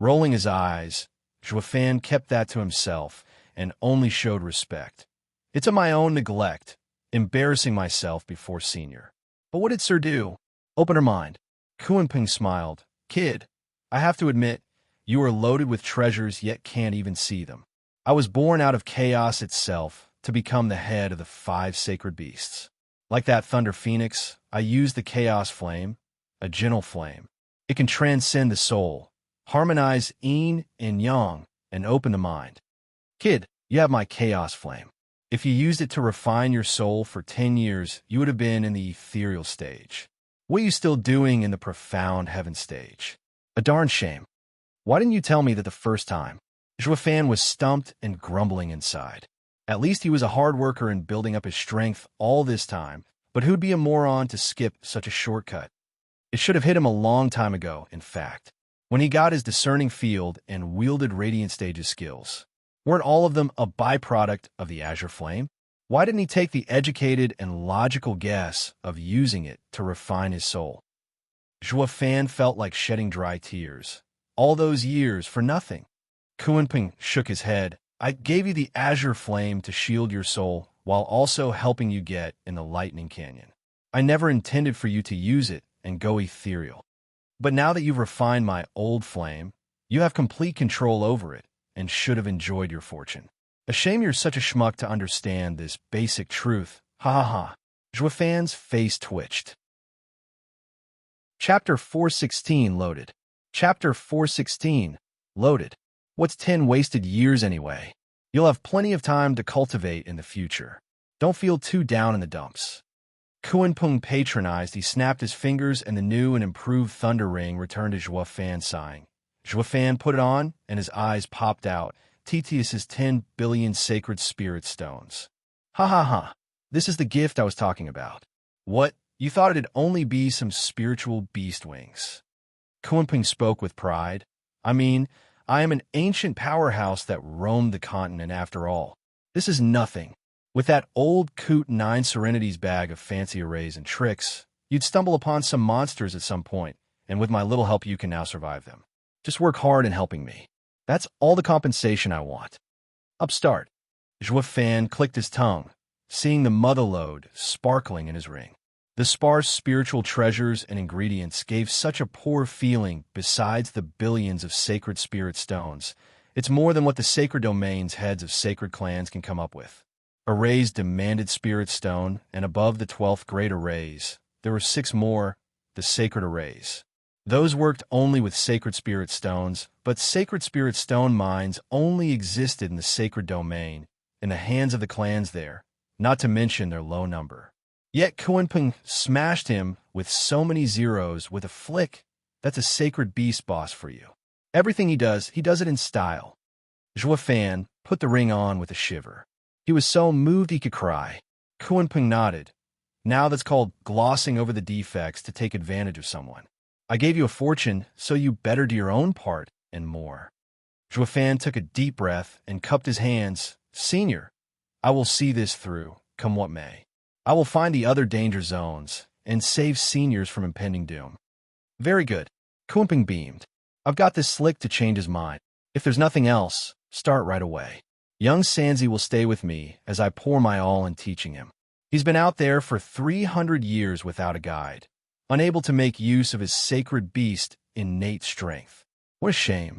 Rolling his eyes, Zhuofan kept that to himself and only showed respect. It's of my own neglect, embarrassing myself before senior. But what did Sir do? Open her mind. Kunpeng smiled. Kid, I have to admit, you are loaded with treasures yet can't even see them. I was born out of chaos itself to become the head of the 5 sacred beasts. Like that thunder phoenix, I used the chaos flame, a gentle flame. It can transcend the soul, harmonize yin and yang, and open the mind. Kid, you have my chaos flame. If you used it to refine your soul for 10 years, you would have been in the ethereal stage. What are you still doing in the profound heaven stage? A darn shame. Why didn't you tell me that the first time? Zhuofan was stumped and grumbling inside. At least he was a hard worker in building up his strength all this time, but who'd be a moron to skip such a shortcut? It should have hit him a long time ago, in fact, when he got his discerning field and wielded Radiant Stage's skills. Weren't all of them a byproduct of the Azure Flame? Why didn't he take the educated and logical guess of using it to refine his soul? Zhuofan felt like shedding dry tears. All those years for nothing. Kunpeng shook his head. I gave you the Azure Flame to shield your soul while also helping you get in the Lightning Canyon. I never intended for you to use it and go ethereal. But now that you've refined my old flame, you have complete control over it and should have enjoyed your fortune. A shame you're such a schmuck to understand this basic truth. Ha ha ha. Zhuofan's face twitched. Chapter 416 loaded. Chapter 416 loaded. What's 10 wasted years anyway? You'll have plenty of time to cultivate in the future. Don't feel too down in the dumps. Kunpeng patronized. He snapped his fingers and the new and improved thunder ring returned to Zhuofan, sighing. Zhuofan put it on and his eyes popped out. Titius's 10 billion sacred spirit stones. Ha ha ha. This is the gift I was talking about. What? You thought it'd only be some spiritual beast wings. Kunpeng spoke with pride. I mean, I am an ancient powerhouse that roamed the continent after all. This is nothing. With that old coot 9 Serenity's bag of fancy arrays and tricks, you'd stumble upon some monsters at some point, and with my little help you can now survive them. Just work hard in helping me. That's all the compensation I want. Upstart. Zhuofan clicked his tongue, seeing the motherlode sparkling in his ring. The sparse spiritual treasures and ingredients gave such a poor feeling besides the billions of sacred spirit stones. It's more than what the sacred domain's heads of sacred clans can come up with. Arrays demanded spirit stone, and above the 12th great arrays, there were 6 more, the sacred arrays. Those worked only with sacred spirit stones, but sacred spirit stone mines only existed in the sacred domain, in the hands of the clans there, not to mention their low number. Yet Kuanping smashed him with so many zeros with a flick. That's a sacred beast boss for you. Everything he does it in style. Zhou Fan put the ring on with a shiver. He was so moved he could cry. Kuanping nodded. Now that's called glossing over the defects to take advantage of someone. I gave you a fortune, so you better do your own part, and more. Zhou Fan took a deep breath and cupped his hands. Senior, I will see this through, come what may. I will find the other danger zones and save seniors from impending doom. Very good. Kuanping beamed. I've got this slick to change his mind. If there's nothing else, start right away. Young Sanzi will stay with me as I pour my all in teaching him. He's been out there for 300 years without a guide, unable to make use of his sacred beast innate strength. What a shame.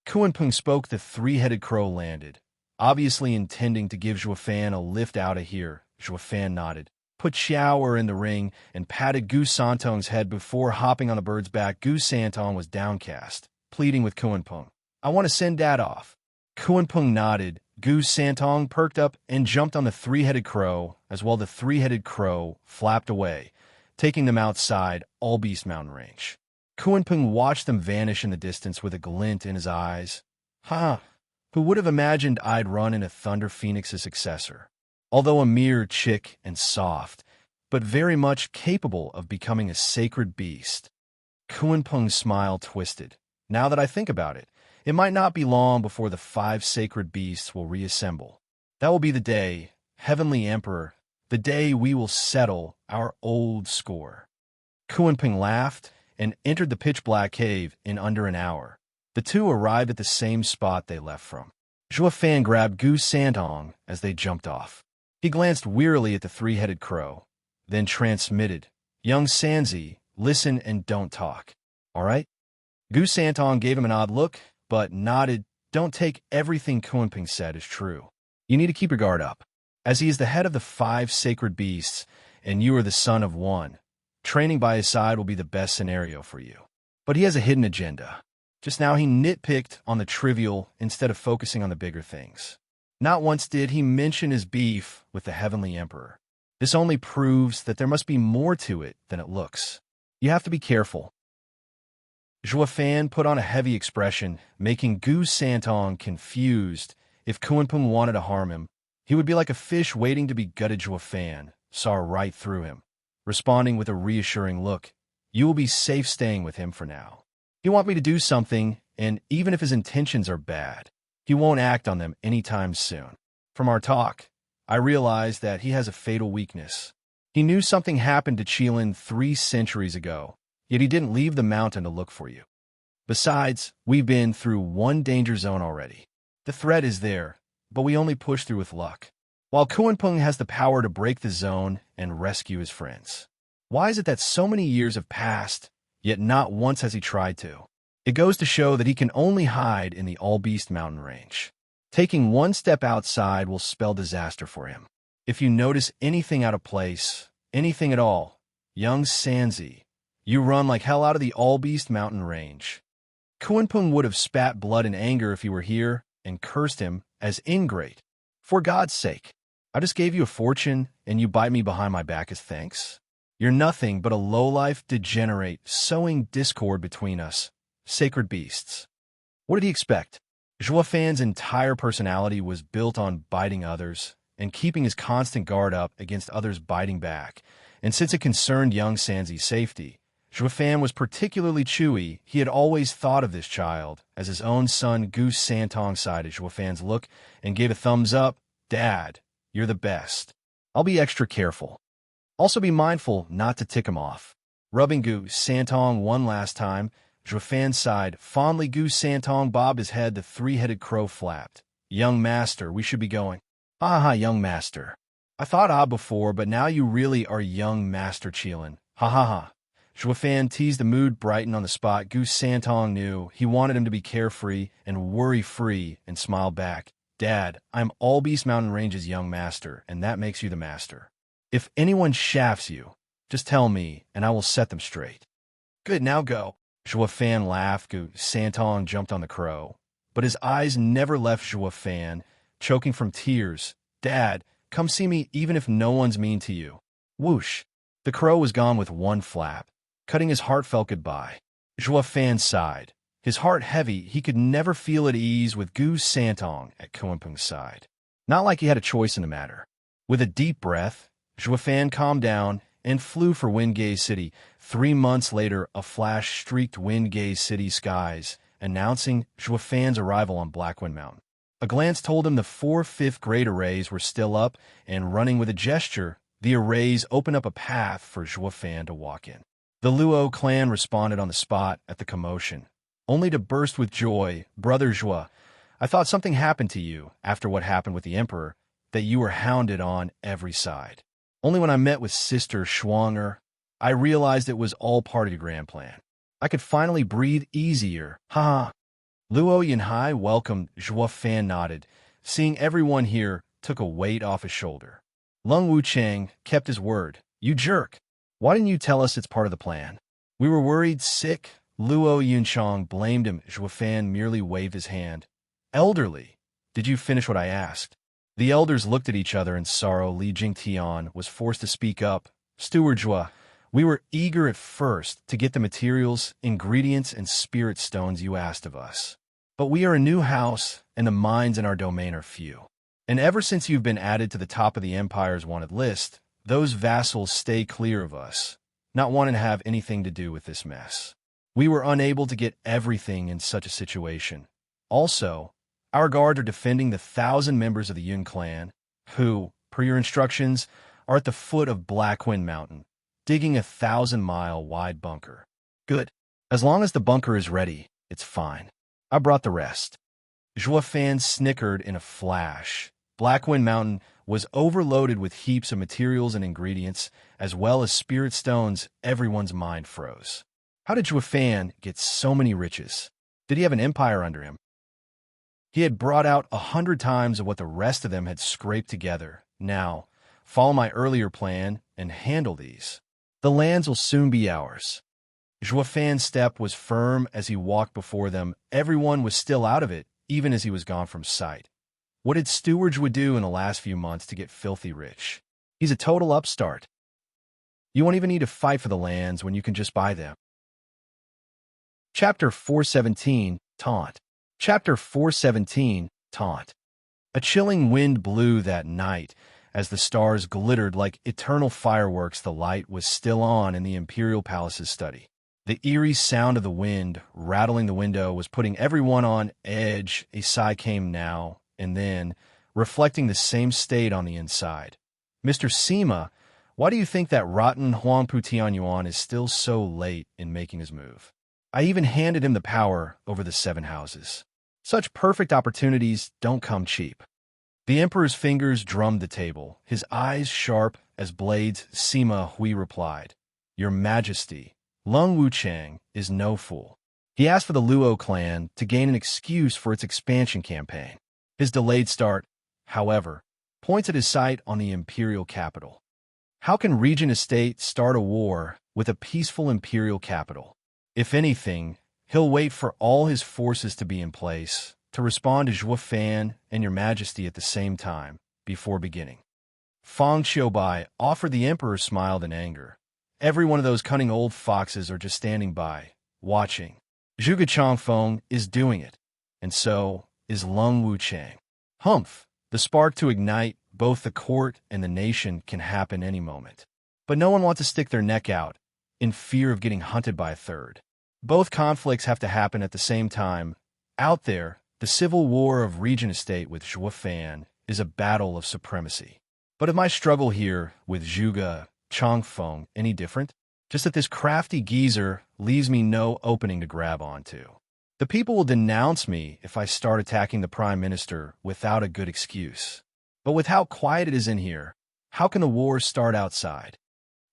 Kuanping spoke, the three-headed crow landed, obviously intending to give Zhou Fan a lift out of here. Zhou Fan nodded, put Xiaoer in the ring, and patted Gu Santong's head before hopping on the bird's back. Gu Santong was downcast, pleading with Kuanping. I want to send Dad off. Kuanping nodded. Gu Santong perked up and jumped on the three-headed crow, as well the three-headed crow flapped away, taking them outside All Beast Mountain Range. Kuanping watched them vanish in the distance with a glint in his eyes. Who would have imagined I'd run into Thunder Phoenix's successor? Although a mere chick and soft, but very much capable of becoming a sacred beast. Kuanping's smile twisted. Now that I think about it, it might not be long before the 5 sacred beasts will reassemble. That will be the day, Heavenly Emperor, the day we will settle our old score. Kuanping laughed and entered the pitch-black cave in under an hour. The two arrived at the same spot they left from. Zhou Fan grabbed Gu Santong as they jumped off. He glanced wearily at the three-headed crow, then transmitted, Young Sanzi, listen and don't talk. All right? Gu Santong gave him an odd look, but nodded. Don't take everything Kuanping said as true. You need to keep your guard up. As he is the head of the 5 sacred beasts, and you are the son of one, training by his side will be the best scenario for you. But he has a hidden agenda. Just now he nitpicked on the trivial instead of focusing on the bigger things. Not once did he mention his beef with the Heavenly Emperor. This only proves that there must be more to it than it looks. You have to be careful. Zhou Fan put on a heavy expression, making Gu Santong confused. If Kuanping wanted to harm him, he would be like a fish waiting to be gutted. Zhou Fan saw right through him, responding with a reassuring look. You will be safe staying with him for now. He wants me to do something, and even if his intentions are bad, he won't act on them anytime soon. From our talk, I realized that he has a fatal weakness. He knew something happened to Qilin 3 centuries ago, yet he didn't leave the mountain to look for you. Besides, we've been through one danger zone already. The threat is there, but we only push through with luck. While Kuanping has the power to break the zone and rescue his friends. Why is it that so many years have passed, yet not once has he tried to? It goes to show that he can only hide in the All Beast Mountain Range. Taking one step outside will spell disaster for him. If you notice anything out of place, anything at all, young Sanzi, you run like hell out of the All Beast Mountain Range. Kuanping would have spat blood in anger if he were here and cursed him as ingrate. For God's sake, I just gave you a fortune and you bite me behind my back as thanks? You're nothing but a lowlife degenerate sowing discord between us, sacred beasts. What did he expect? Zhou Fan's entire personality was built on biting others and keeping his constant guard up against others biting back. And since it concerned young Sanzi's safety, Zhou Fan was particularly chewy. He had always thought of this child as his own son. Gu Santong sided Zhou Fan's look and gave a thumbs up. Dad, you're the best. I'll be extra careful. Also be mindful not to tick him off. Rubbing Gu Santong one last time, Zhou Fan sighed. Fondly Gu Santong bobbed his head. The three-headed crow flapped. Young master, we should be going. Ha, young master. I thought before, but now you really are young master Qilin. Ha. Zhou Fan teased, the mood brightened on the spot. Gu Santong knew he wanted him to be carefree and worry-free and smiled back. Dad, I'm All Beast Mountain Range's young master, and that makes you the master. If anyone shafts you, just tell me, and I will set them straight. Good, now go. Zhua Fan laughed. Gu Santong jumped on the crow, but his eyes never left Zhua Fan, choking from tears. Dad, come see me even if no one's mean to you. Whoosh! The crow was gone with one flap, cutting his heartfelt goodbye. Zhua Fan sighed. His heart heavy, he could never feel at ease with Gu Santong at Kuanping's side. Not like he had a choice in the matter. With a deep breath, Zhua Fan calmed down and flew for Wingay City. 3 months later, a flash streaked Wingay City skies, announcing Zhua Fan's arrival on Blackwind Mountain. A glance told him the 4 5th-grade arrays were still up, and running with a gesture, the arrays opened up a path for Zhua Fan to walk in. The Luo clan responded on the spot at the commotion, only to burst with joy. Brother Zhua, I thought something happened to you after what happened with the Emperor, that you were hounded on every side. Only when I met with Sister Schwanger, I realized it was all part of your grand plan. I could finally breathe easier. Ha! Luo Yinhai welcomed. Zhua Fan nodded. Seeing everyone here took a weight off his shoulder. Lung Wuchang kept his word. You jerk! Why didn't you tell us it's part of the plan? We were worried sick. Luo Yunchang blamed him. Zhua Fan merely waved his hand. Elderly, did you finish what I asked? The elders looked at each other in sorrow. Li Jingtian was forced to speak up. Steward Zhua, we were eager at first to get the materials, ingredients, and spirit stones you asked of us. But we are a new house, and the mines in our domain are few. And ever since you've been added to the top of the Empire's wanted list, those vassals stay clear of us, not wanting to have anything to do with this mess. We were unable to get everything in such a situation. Also, our guards are defending the 1,000 members of the Yun clan, who, per your instructions, are at the foot of Blackwind Mountain, digging a 1,000-mile-wide bunker. Good. As long as the bunker is ready, it's fine. I brought the rest. Zhua Fan snickered in a flash. Blackwind Mountain was overloaded with heaps of materials and ingredients, as well as spirit stones. Everyone's mind froze. How did Zhua Fan get so many riches? Did he have an empire under him? He had brought out 100 times of what the rest of them had scraped together. Now, follow my earlier plan and handle these. The lands will soon be ours. Zhua Fan's step was firm as he walked before them. Everyone was still out of it, even as he was gone from sight. What did Steward Zhua do in the last few months to get filthy rich? He's a total upstart. You won't even need to fight for the lands when you can just buy them. Chapter 417, Taunt. Chapter 417, Taunt. A chilling wind blew that night. As the stars glittered like eternal fireworks, the light was still on in the Imperial Palace's study. The eerie sound of the wind rattling the window was putting everyone on edge. A sigh came now and then, reflecting the same state on the inside. Mr. Sima, why do you think that rotten Huangpu Tianyuan is still so late in making his move? I even handed him the power over the 7 houses. Such perfect opportunities don't come cheap. The Emperor's fingers drummed the table, his eyes sharp as blades. Sima Hui replied, Your Majesty, Lung Wuchang is no fool. He asked for the Luo clan to gain an excuse for its expansion campaign. His delayed start, however, points at his sight on the imperial capital. How can Regent Estate start a war with a peaceful imperial capital? If anything, he'll wait for all his forces to be in place to respond to Zhua Fan and Your Majesty at the same time, before beginning. Fang Qiubai offered. The Emperor smiled in anger. Every one of those cunning old foxes are just standing by, watching. Zhuge Changfeng is doing it, and so is Lung Wuchang. Humph! The spark to ignite both the court and the nation can happen any moment. But no one wants to stick their neck out, in fear of getting hunted by a third. Both conflicts have to happen at the same time. Out there, the civil war of Regent Estate with Zhua Fan is a battle of supremacy. But is my struggle here with Zhuge Changfeng any different? Just that this crafty geezer leaves me no opening to grab onto. The people will denounce me if I start attacking the Prime Minister without a good excuse. But with how quiet it is in here, how can the war start outside?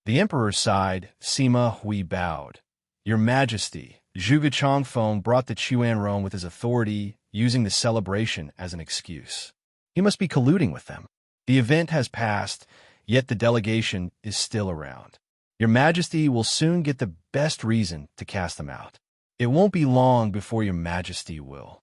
The Emperor sighed. Sima Hui bowed. Your Majesty, Zhuge Changfeng brought the Chuanrong with his authority, using the celebration as an excuse. He must be colluding with them. The event has passed, yet the delegation is still around. Your Majesty will soon get the best reason to cast them out. It won't be long before your majesty will.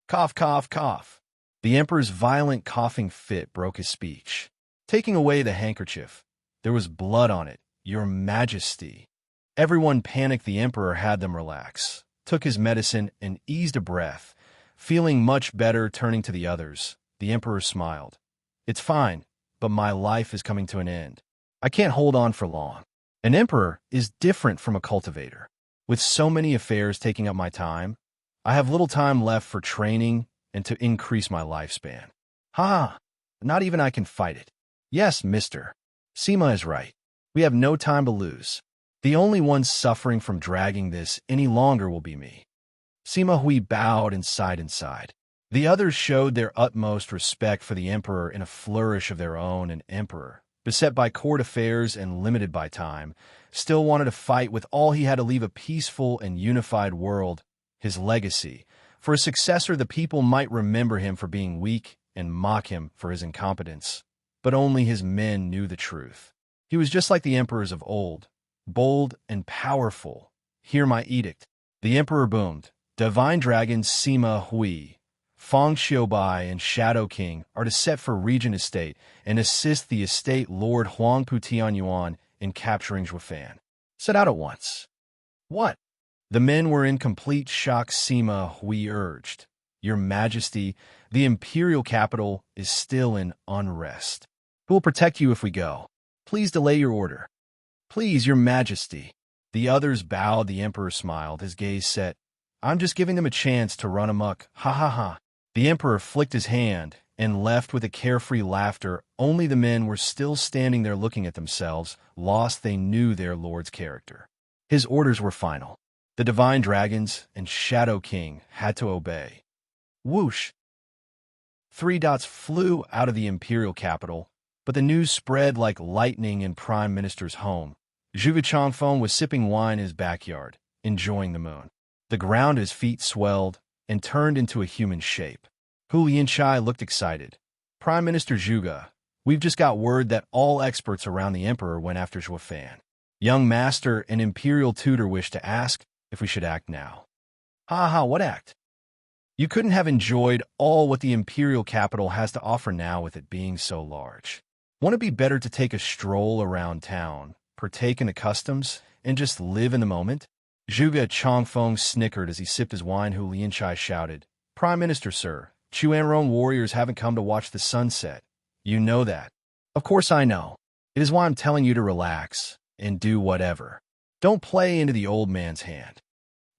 Cough, cough, cough. The emperor's violent coughing fit broke his speech. Taking away the handkerchief, there was blood on it. Your majesty. Everyone panicked. The emperor had them relax, took his medicine, and eased a breath. Feeling much better, turning to the others, the emperor smiled. It's fine, but my life is coming to an end. I can't hold on for long. An emperor is different from a cultivator. With so many affairs taking up my time, I have little time left for training and to increase my lifespan. Ha! Not even I can fight it. Yes, mister. Sima is right. We have no time to lose. The only one suffering from dragging this any longer will be me. Sima Hui bowed and sighed inside. The others showed their utmost respect for the emperor in a flourish of their own. An emperor, beset by court affairs and limited by time, still wanted to fight with all he had to leave a peaceful and unified world, his legacy. For a successor, the people might remember him for being weak and mock him for his incompetence. But only his men knew the truth. He was just like the emperors of old, bold and powerful. Hear my edict. The emperor boomed. Divine dragons Sima Hui, Feng Xiaobai, and Shadow King are to set for Regent Estate and assist the estate Lord Huang Putianyuan in capturing Zhuofan. Set out at once. What? The men were in complete shock. Sima Hui urged. Your Majesty, the imperial capital is still in unrest. Who will protect you if we go? Please delay your order. Please, Your Majesty. The others bowed. The emperor smiled, his gaze set. I'm just giving them a chance to run amok. Ha ha ha. The emperor flicked his hand and left with a carefree laughter. Only the men were still standing there looking at themselves, lost. They knew their lord's character. His orders were final. The divine dragons and Shadow King had to obey. Whoosh! 3 dots flew out of the imperial capital, but the news spread like lightning in Prime Minister's home. Zhuge Changfeng was sipping wine in his backyard, enjoying the moon. The ground at his feet swelled and turned into a human shape. Hu Lianchai looked excited. Prime Minister Zhuge, we've just got word that all experts around the emperor went after Zhuofan. Young master and imperial tutor wish to ask if we should act now. Ha ha, what act? You couldn't have enjoyed all what the imperial capital has to offer now with it being so large. Won't it be better to take a stroll around town, partake in the customs, and just live in the moment? Zhuge Changfeng snickered as he sipped his wine. Hu Lianchai shouted, Prime Minister, sir, Chuanrong warriors haven't come to watch the sunset. You know that. Of course I know. It is why I'm telling you to relax and do whatever. Don't play into the old man's hand.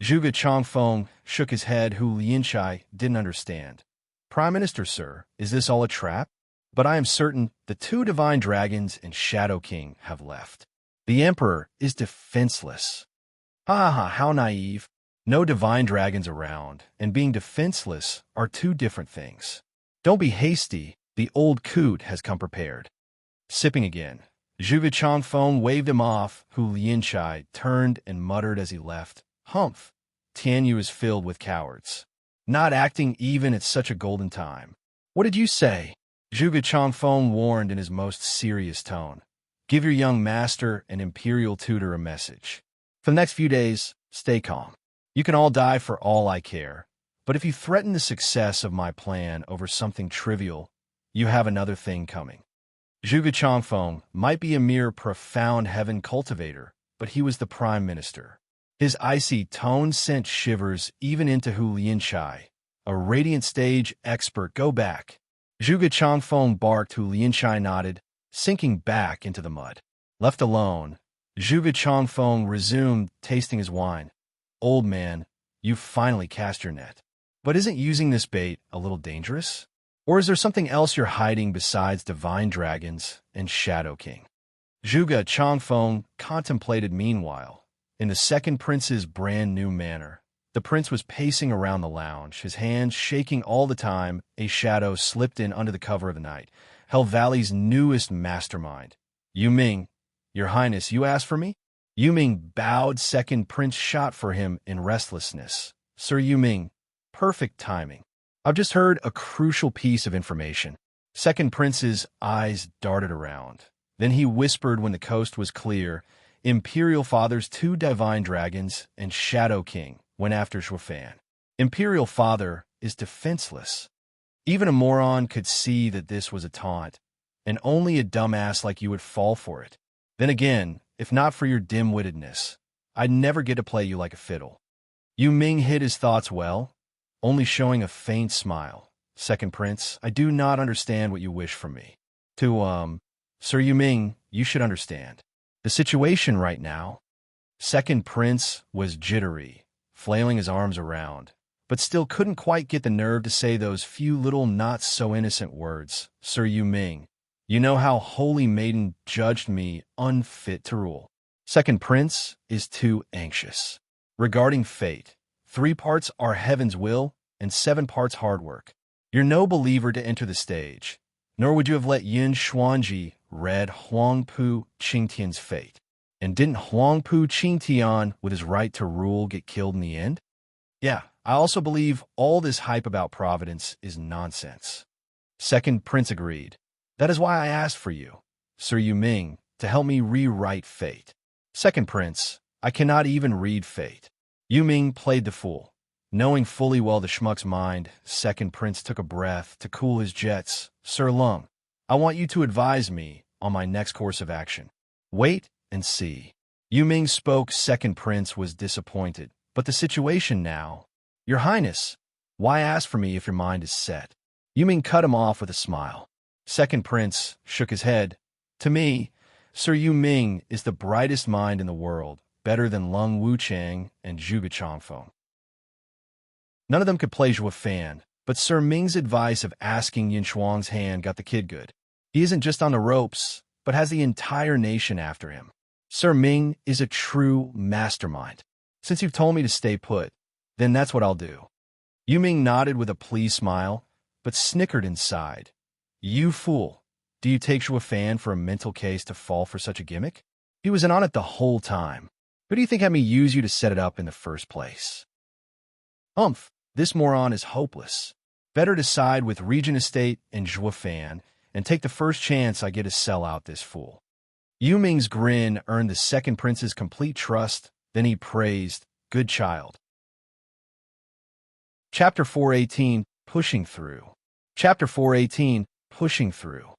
Zhuge Changfeng shook his head. Hu Lianchai didn't understand. Prime Minister, sir, is this all a trap? But I am certain the 2 divine dragons and Shadow King have left. The emperor is defenseless. Ha ha, how naive. No divine dragons around, and being defenseless are 2 different things. Don't be hasty, the old coot has come prepared. Sipping again, Zhuge Changfeng waved him off. Hu Lianchai turned and muttered as he left, Humph, Tianyu is filled with cowards. Not acting even at such a golden time. What did you say? Zhuge Changfeng warned in his most serious tone. Give your young master and imperial tutor a message. For the next few days, stay calm. You can all die for all I care, but if you threaten the success of my plan over something trivial, you have another thing coming. Zhuge Changfeng might be a mere profound heaven cultivator, but he was the prime minister. His icy tone sent shivers even into Hu Lianchai, a radiant stage expert. Go back. Zhuge Changfeng barked. Hu Lianchai nodded, sinking back into the mud. Left alone, Zhuge Changfeng resumed, tasting his wine. Old man, you've finally cast your net. But isn't using this bait a little dangerous? Or is there something else you're hiding besides divine dragons and Shadow King? Zhuge Changfeng contemplated. Meanwhile, in the second prince's brand new manor, the prince was pacing around the lounge, his hands shaking all the time. A shadow slipped in under the cover of the night. Hell Valley's newest mastermind. Yu Ming, Your Highness, you asked for me? Yu Ming bowed. Second prince shot for him in restlessness. Sir Yu Ming, perfect timing. I've just heard a crucial piece of information. Second prince's eyes darted around. Then he whispered when the coast was clear, Imperial Father's 2 divine dragons and Shadow King went after Shuafan. Imperial Father is defenseless. Even a moron could see that this was a taunt, and only a dumbass like you would fall for it. Then again, if not for your dim-wittedness, I'd never get to play you like a fiddle. Yu Ming hid his thoughts well, only showing a faint smile. Second Prince, I do not understand what you wish from me. Sir Yu Ming, you should understand. The situation right now. Second Prince was jittery, flailing his arms around, but still couldn't quite get the nerve to say those few little not-so-innocent words. Sir Yu Ming, you know how Holy Maiden judged me unfit to rule. Second Prince is too anxious. Regarding fate, 3 parts are heaven's will and 7 parts hard work. You're no believer to enter the stage, nor would you have let Yin Xuanji read Huangpu Qingtian's fate. And didn't Huangpu Qingtian, with his right to rule, get killed in the end? Yeah, I also believe all this hype about Providence is nonsense. Second Prince agreed. That is why I asked for you, Sir Yu Ming, to help me rewrite fate. Second Prince, I cannot even read fate. Yu Ming played the fool. Knowing fully well the schmuck's mind, Second Prince took a breath to cool his jets. Sir Lung, I want you to advise me on my next course of action. Wait and see. Yu Ming spoke. Second Prince was disappointed. But the situation now... Your Highness, why ask for me if your mind is set? Yu Ming cut him off with a smile. Second Prince shook his head. To me, Sir Yu Ming is the brightest mind in the world, better than Lung Wuchang and Zhuge Changfeng. None of them could play Zhuafan, but Sir Ming's advice of asking Yin Shuang's hand got the kid good. He isn't just on the ropes, but has the entire nation after him. Sir Ming is a true mastermind. Since you've told me to stay put, then that's what I'll do. Yu Ming nodded with a pleased smile, but snickered inside. You fool. Do you take Zhuafan for a mental case to fall for such a gimmick? He was in on it the whole time. Who do you think had me use you to set it up in the first place? This moron is hopeless. Better to side with Regent Estate and Zhuafan and take the first chance I get to sell out this fool. Yu Ming's grin earned the Second Prince's complete trust. Then he praised, good child. Chapter 418, Pushing Through. Chapter 418, Pushing Through.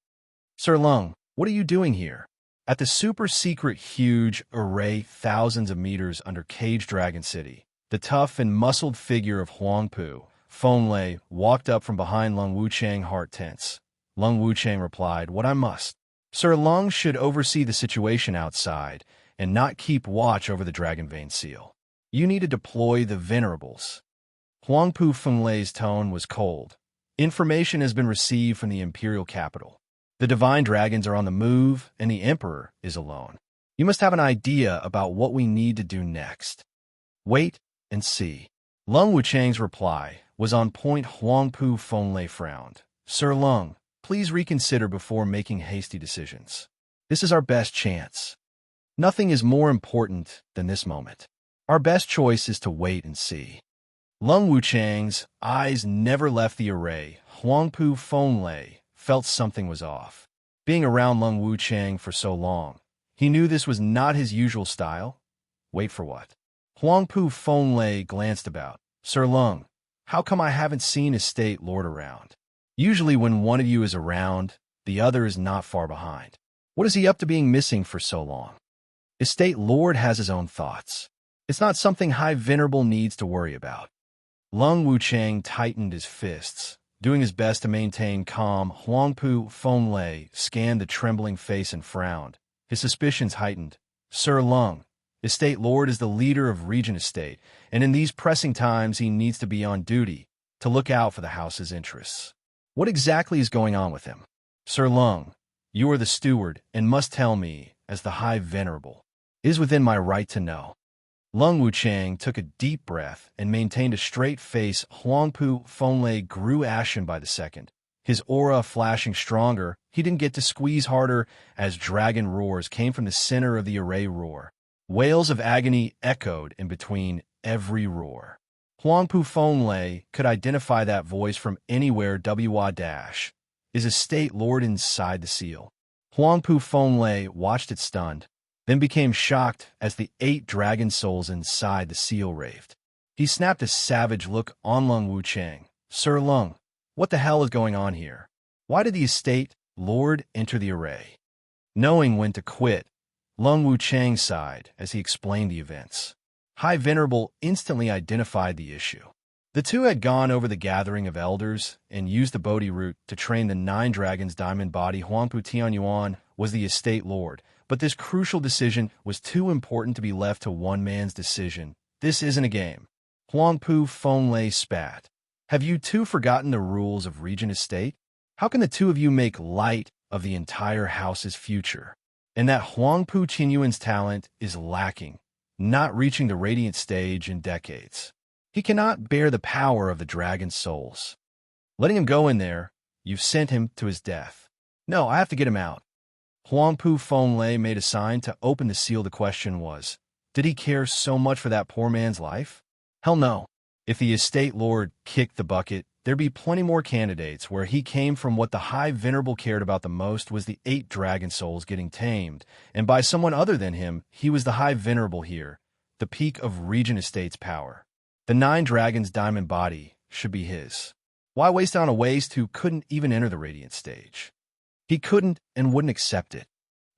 Sir Lung, what are you doing here? At the super-secret huge array thousands of meters under Cage Dragon City, the tough and muscled figure of Huangpu, Fenglei, walked up from behind Lung Wuchang, heart tense. Lung Wuchang replied, what I must. Sir Lung should oversee the situation outside and not keep watch over the Dragon Vein Seal. You need to deploy the Venerables. Huangpu Fenglei's tone was cold. Information has been received from the Imperial capital. The Divine Dragons are on the move, and the Emperor is alone. You must have an idea about what we need to do next. Wait and see. Lung Wuchang's reply was on point. Huangpu Fenglei frowned. Sir Lung, please reconsider before making hasty decisions. This is our best chance. Nothing is more important than this moment. Our best choice is to wait and see. Lung Wuchang's eyes never left the array. Huangpu Fenglei felt something was off. Being around Lung Wuchang for so long, he knew this was not his usual style. Wait for what? Huangpu Fenglei glanced about. Sir Lung, how come I haven't seen Estate Lord around? Usually when one of you is around, the other is not far behind. What is he up to being missing for so long? Estate Lord has his own thoughts. It's not something High Venerable needs to worry about. Lung Wuchang tightened his fists, doing his best to maintain calm. Huangpu Fenglei scanned the trembling face and frowned. His suspicions heightened. Sir Lung, Estate Lord is the leader of Regent Estate, and in these pressing times he needs to be on duty to look out for the house's interests. What exactly is going on with him? Sir Lung, you are the steward and must tell me, as the High Venerable. It is within my right to know. Lung Wuchang took a deep breath and maintained a straight face. Huangpu Fenglei grew ashen by the second. His aura flashing stronger, he didn't get to squeeze harder as dragon roars came from the center of the array roar. Wails of agony echoed in between every roar. Huangpu Fenglei could identify that voice from anywhere. Is Estate Lord inside the seal? Huangpu Fenglei watched it stunned, then became shocked as the 8 dragon souls inside the seal raved. He snapped a savage look on Lung Wuchang. Sir Lung, what the hell is going on here? Why did the estate lord enter the array? Knowing when to quit, Lung Wuchang sighed as he explained the events. High Venerable instantly identified the issue. The two had gone over the gathering of elders and used the Bodhi root to train the 9 dragons' diamond body. Huangpu Tianyuan was the estate lord, but this crucial decision was too important to be left to one man's decision. This isn't a game. Huangpu Fenglei spat. Have you two forgotten the rules of Regent Estate? How can the two of you make light of the entire house's future? And that Huangpu Tianyuan's talent is lacking, not reaching the radiant stage in decades. He cannot bear the power of the dragon's souls. Letting him go in there, you've sent him to his death. No, I have to get him out. Huangpu Fenglei made a sign to open the seal. The question was, did he care so much for that poor man's life? Hell no. If the estate lord kicked the bucket, there'd be plenty more candidates. Where he came from, what the High Venerable cared about the most was the 8 dragon souls getting tamed, and by someone other than him. He was the High Venerable here, the peak of Regent Estate's power. The 9 dragons' diamond body should be his. Why waste on a waste who couldn't even enter the radiant stage? He couldn't and wouldn't accept it.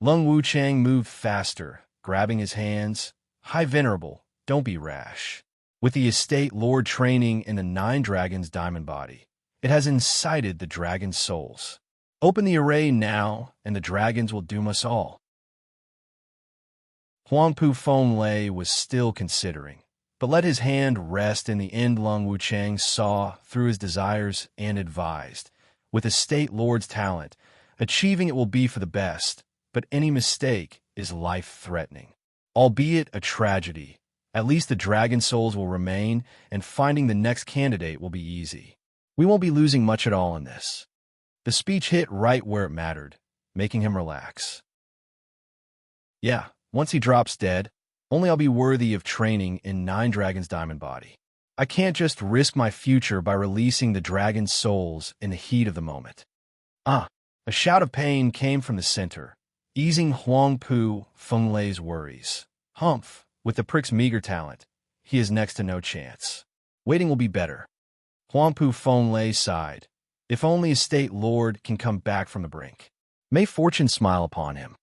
Lung Wuchang moved faster, grabbing his hands. High Venerable, don't be rash. With the estate lord training in the 9 dragons' diamond body, it has incited the dragon's souls. Open the array now, and the dragons will doom us all. Huangpu Fenglei was still considering, but let his hand rest. In the end, Lung Wuchang saw through his desires and advised. With estate lord's talent, achieving it will be for the best, but any mistake is life-threatening. Albeit a tragedy, at least the dragon souls will remain, and finding the next candidate will be easy. We won't be losing much at all in this. The speech hit right where it mattered, making him relax. Yeah, once he drops dead, only I'll be worthy of training in 9 dragons' diamond body. I can't just risk my future by releasing the dragon's souls in the heat of the moment. A shout of pain came from the center, easing Huangpu Fenglei's worries. Humph, with the prick's meager talent, he has next to no chance. Waiting will be better. Huangpu Fenglei sighed. If only estate lord can come back from the brink. May fortune smile upon him.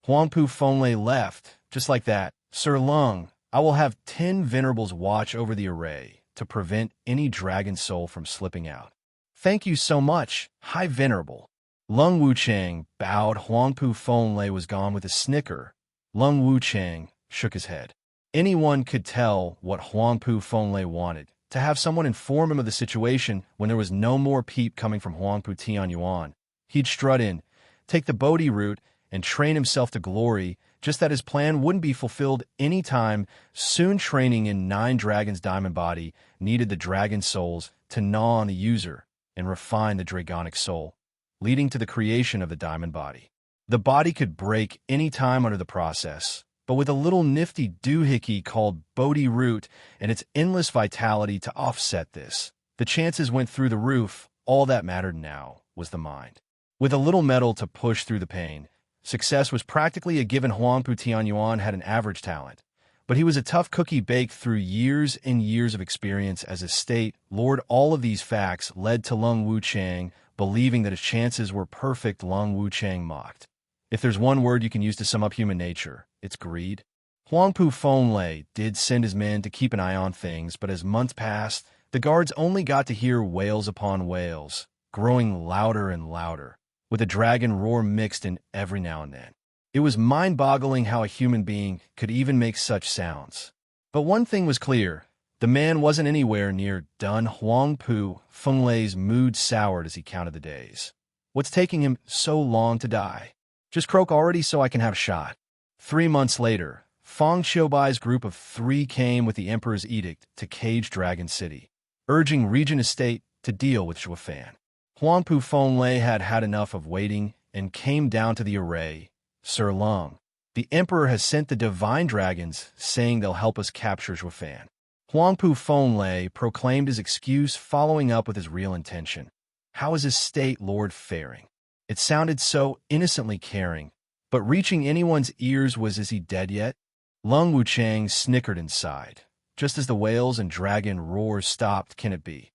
Huangpu Fenglei left, just like that. Sir Lung, I will have 10 venerables watch over the array to prevent any dragon soul from slipping out. Thank you so much, High Venerable. Lung Wuchang bowed. Huangpu Fenglei was gone with a snicker. Lung Wuchang shook his head. Anyone could tell what Huangpu Fenglei wanted, to have someone inform him of the situation when there was no more peep coming from Huangpu Tianyuan. He'd strut in, take the Bodhi route, and train himself to glory, just that his plan wouldn't be fulfilled any time soon. Training in 9 dragons' diamond body needed the dragon souls to gnaw on the user and refine the dragonic soul, leading to the creation of the diamond body. The body could break any time under the process, but with a little nifty doohickey called Bodhi root and its endless vitality to offset this, the chances went through the roof. All that mattered now was the mind. With a little metal to push through the pain, success was practically a given. Huangpu Tianyuan had an average talent, but he was a tough cookie baked through years and years of experience as a state lord. All of these facts led to Lung Wuchang believing that his chances were perfect. Lung Wuchang mocked. If there's one word you can use to sum up human nature, it's greed. Huangpu Fenglei did send his men to keep an eye on things, but as months passed, the guards only got to hear wails upon wails, growing louder and louder, with a dragon roar mixed in every now and then. It was mind-boggling how a human being could even make such sounds. But one thing was clear. The man wasn't anywhere near done. Huangpu Fenglei's mood soured as he counted the days. What's taking him so long to die? Just croak already so I can have a shot. 3 months later, Feng Qiubai's group of 3 came with the Emperor's edict to cage Dragon City, urging Regent Estate to deal with Zhuofan. Huangpu Fenglei had had enough of waiting and came down to the array. Sir Lung, the Emperor has sent the divine dragons, saying they'll help us capture Zhuofan. Huangpu Fenglei proclaimed his excuse, following up with his real intention. How is his state lord faring? It sounded so innocently caring, but reaching anyone's ears was, is he dead yet? Lung Wuchang snickered and sighed. just as the whales and dragon roars stopped. Can it be?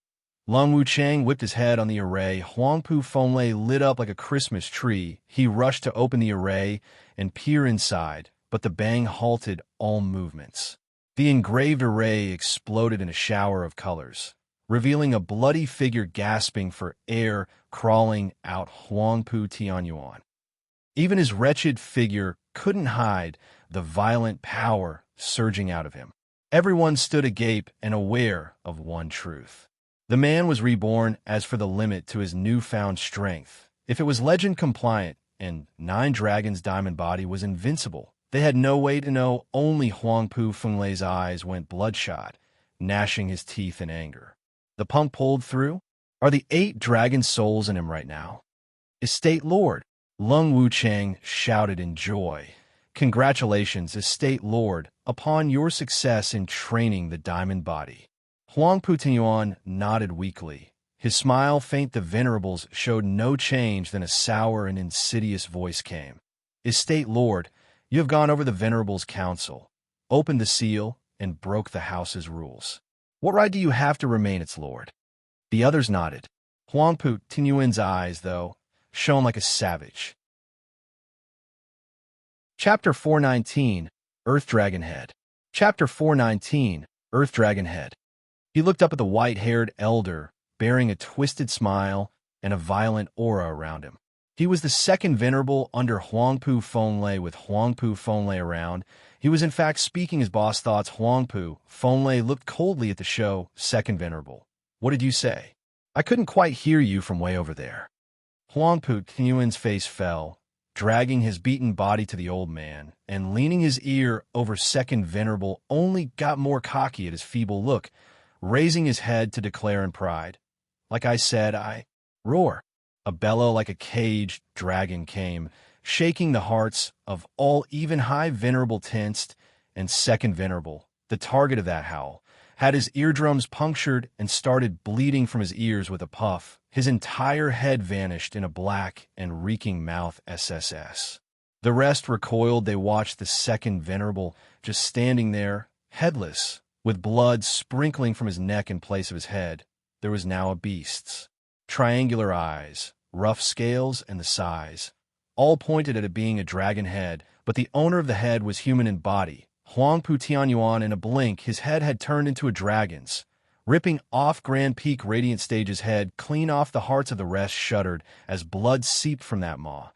Lung Wuchang whipped his head on the array. Huangpu Fenglai lit up like a Christmas tree. He rushed to open the array and peer inside, but the bang halted all movements. The engraved array exploded in a shower of colors, revealing a bloody figure gasping for air crawling out Huangpu Tianyuan. Even his wretched figure couldn't hide the violent power surging out of him. Everyone stood agape and aware of one truth. The man was reborn as for the limit to his newfound strength. If it was legend compliant and Nine Dragons' diamond body was invincible, they had no way to know. Only Huangpu Fenglai's eyes went bloodshot, gnashing his teeth in anger. The punk pulled through? Are the 8 dragon souls in him right now? Estate Lord! Lung Wuchang shouted in joy. Congratulations, Estate Lord, upon your success in training the diamond body. Huangpu Tianyuan nodded weakly. His smile, faint the venerables, showed no change. Then a sour and insidious voice came. Estate Lord, you have gone over the venerables' council, opened the seal, and broke the house's rules. What right do you have to remain its lord? The others nodded. Huangpu Tianyuan's eyes, though, shone like a savage. Chapter 419, Earth Dragon Head. Chapter 419, Earth Dragon Head. He looked up at the white-haired elder, bearing a twisted smile and a violent aura around him. He was the second venerable under Huangpu Fenglai. With Huangpu Fenglai around, he was in fact speaking his boss thoughts. Huangpu Fenglai looked coldly at the show. Second venerable. What did you say? I couldn't quite hear you from way over there. Huangpu Tianyuan's face fell, dragging his beaten body to the old man, and leaning his ear over second venerable only got more cocky at his feeble look, raising his head to declare in pride. Like I said, I roar. A bellow like a caged dragon came, shaking the hearts of all. Even high venerable tensed, and second venerable, the target of that howl, had his eardrums punctured and started bleeding from his ears with a puff. His entire head vanished in a black and reeking mouth. SSS. The rest recoiled. They watched the second venerable just standing there, headless, with blood sprinkling from his neck in place of his head. There was now a beast's. Triangular eyes, rough scales, and the size. All pointed at it being a dragon head, but the owner of the head was human in body. Huangpu Tianyuan, in a blink, his head had turned into a dragon's. Ripping off Grand Peak Radiant Stage's head, clean off the hearts of the rest shuddered as blood seeped from that maw.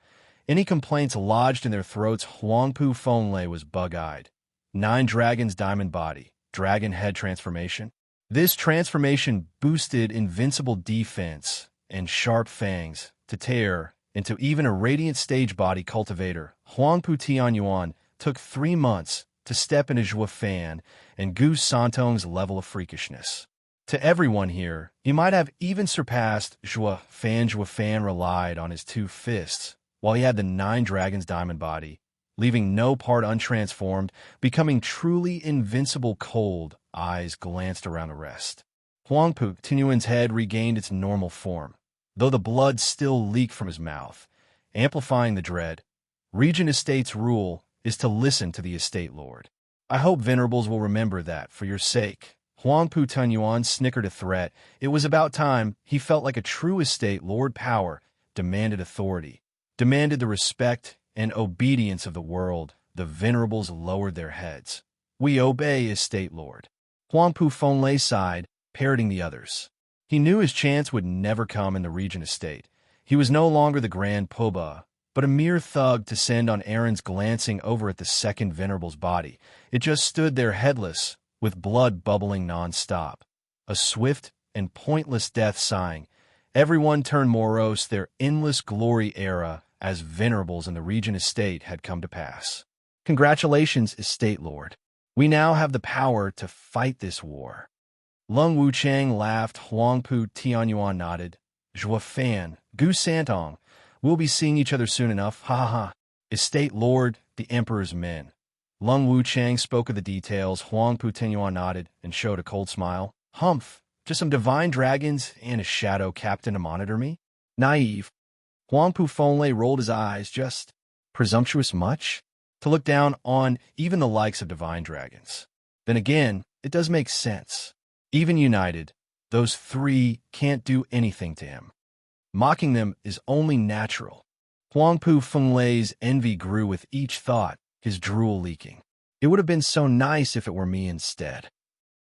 Any complaints lodged in their throats. Huangpu Fenglai was bug-eyed. Nine Dragons' diamond body, dragon head transformation. This transformation boosted invincible defense and sharp fangs to tear into even a Radiant Stage body cultivator. Huangpu Tianyuan took 3 months to step into Zhua Fan and Gu Santong's level of freakishness. To everyone here, he might have even surpassed Zhua Fan. Zhua Fan relied on his 2 fists, while he had the 9 Dragons' diamond body, leaving no part untransformed, becoming truly invincible. Cold eyes glanced around the rest. Huangpu Tianyuan's head regained its normal form, though the blood still leaked from his mouth, amplifying the dread. Regent Estate's rule is to listen to the Estate Lord. I hope venerables will remember that for your sake. Huangpu Tianyuan snickered a threat. It was about time. He felt like a true Estate Lord. Power demanded authority, demanded the respect and obedience of the world. The venerables lowered their heads. We obey, Estate Lord. Huangpu Fenglai sighed, parroting the others. He knew his chance would never come in the Regent Estate. He was no longer the Grand Poba, but a mere thug to send on errands. Glancing over at the second venerable's body, it just stood there headless, with blood bubbling non-stop. A swift and pointless death sighing. Everyone turned morose. Their endless glory era as venerables in the Regent Estate had come to pass. Congratulations, Estate Lord. We now have the power to fight this war. Lung Wuchang laughed. Huangpu Tianyuan nodded. Zhua Fan, Gu Santong, we'll be seeing each other soon enough. Ha ha ha. Estate Lord, the Emperor's men. Lung Wuchang spoke of the details. Huangpu Tianyuan nodded and showed a cold smile. Humph, just some divine dragons and a shadow captain to monitor me? Naive. Huangpu Fenglai rolled his eyes. Just presumptuous much? To look down on even the likes of divine dragons. Then again, It does make sense. Even united, those three can't do anything to him. Mocking them is only natural. Huangpu Fenglei's envy grew with each thought, his drool leaking. It would have been so nice if it were me instead.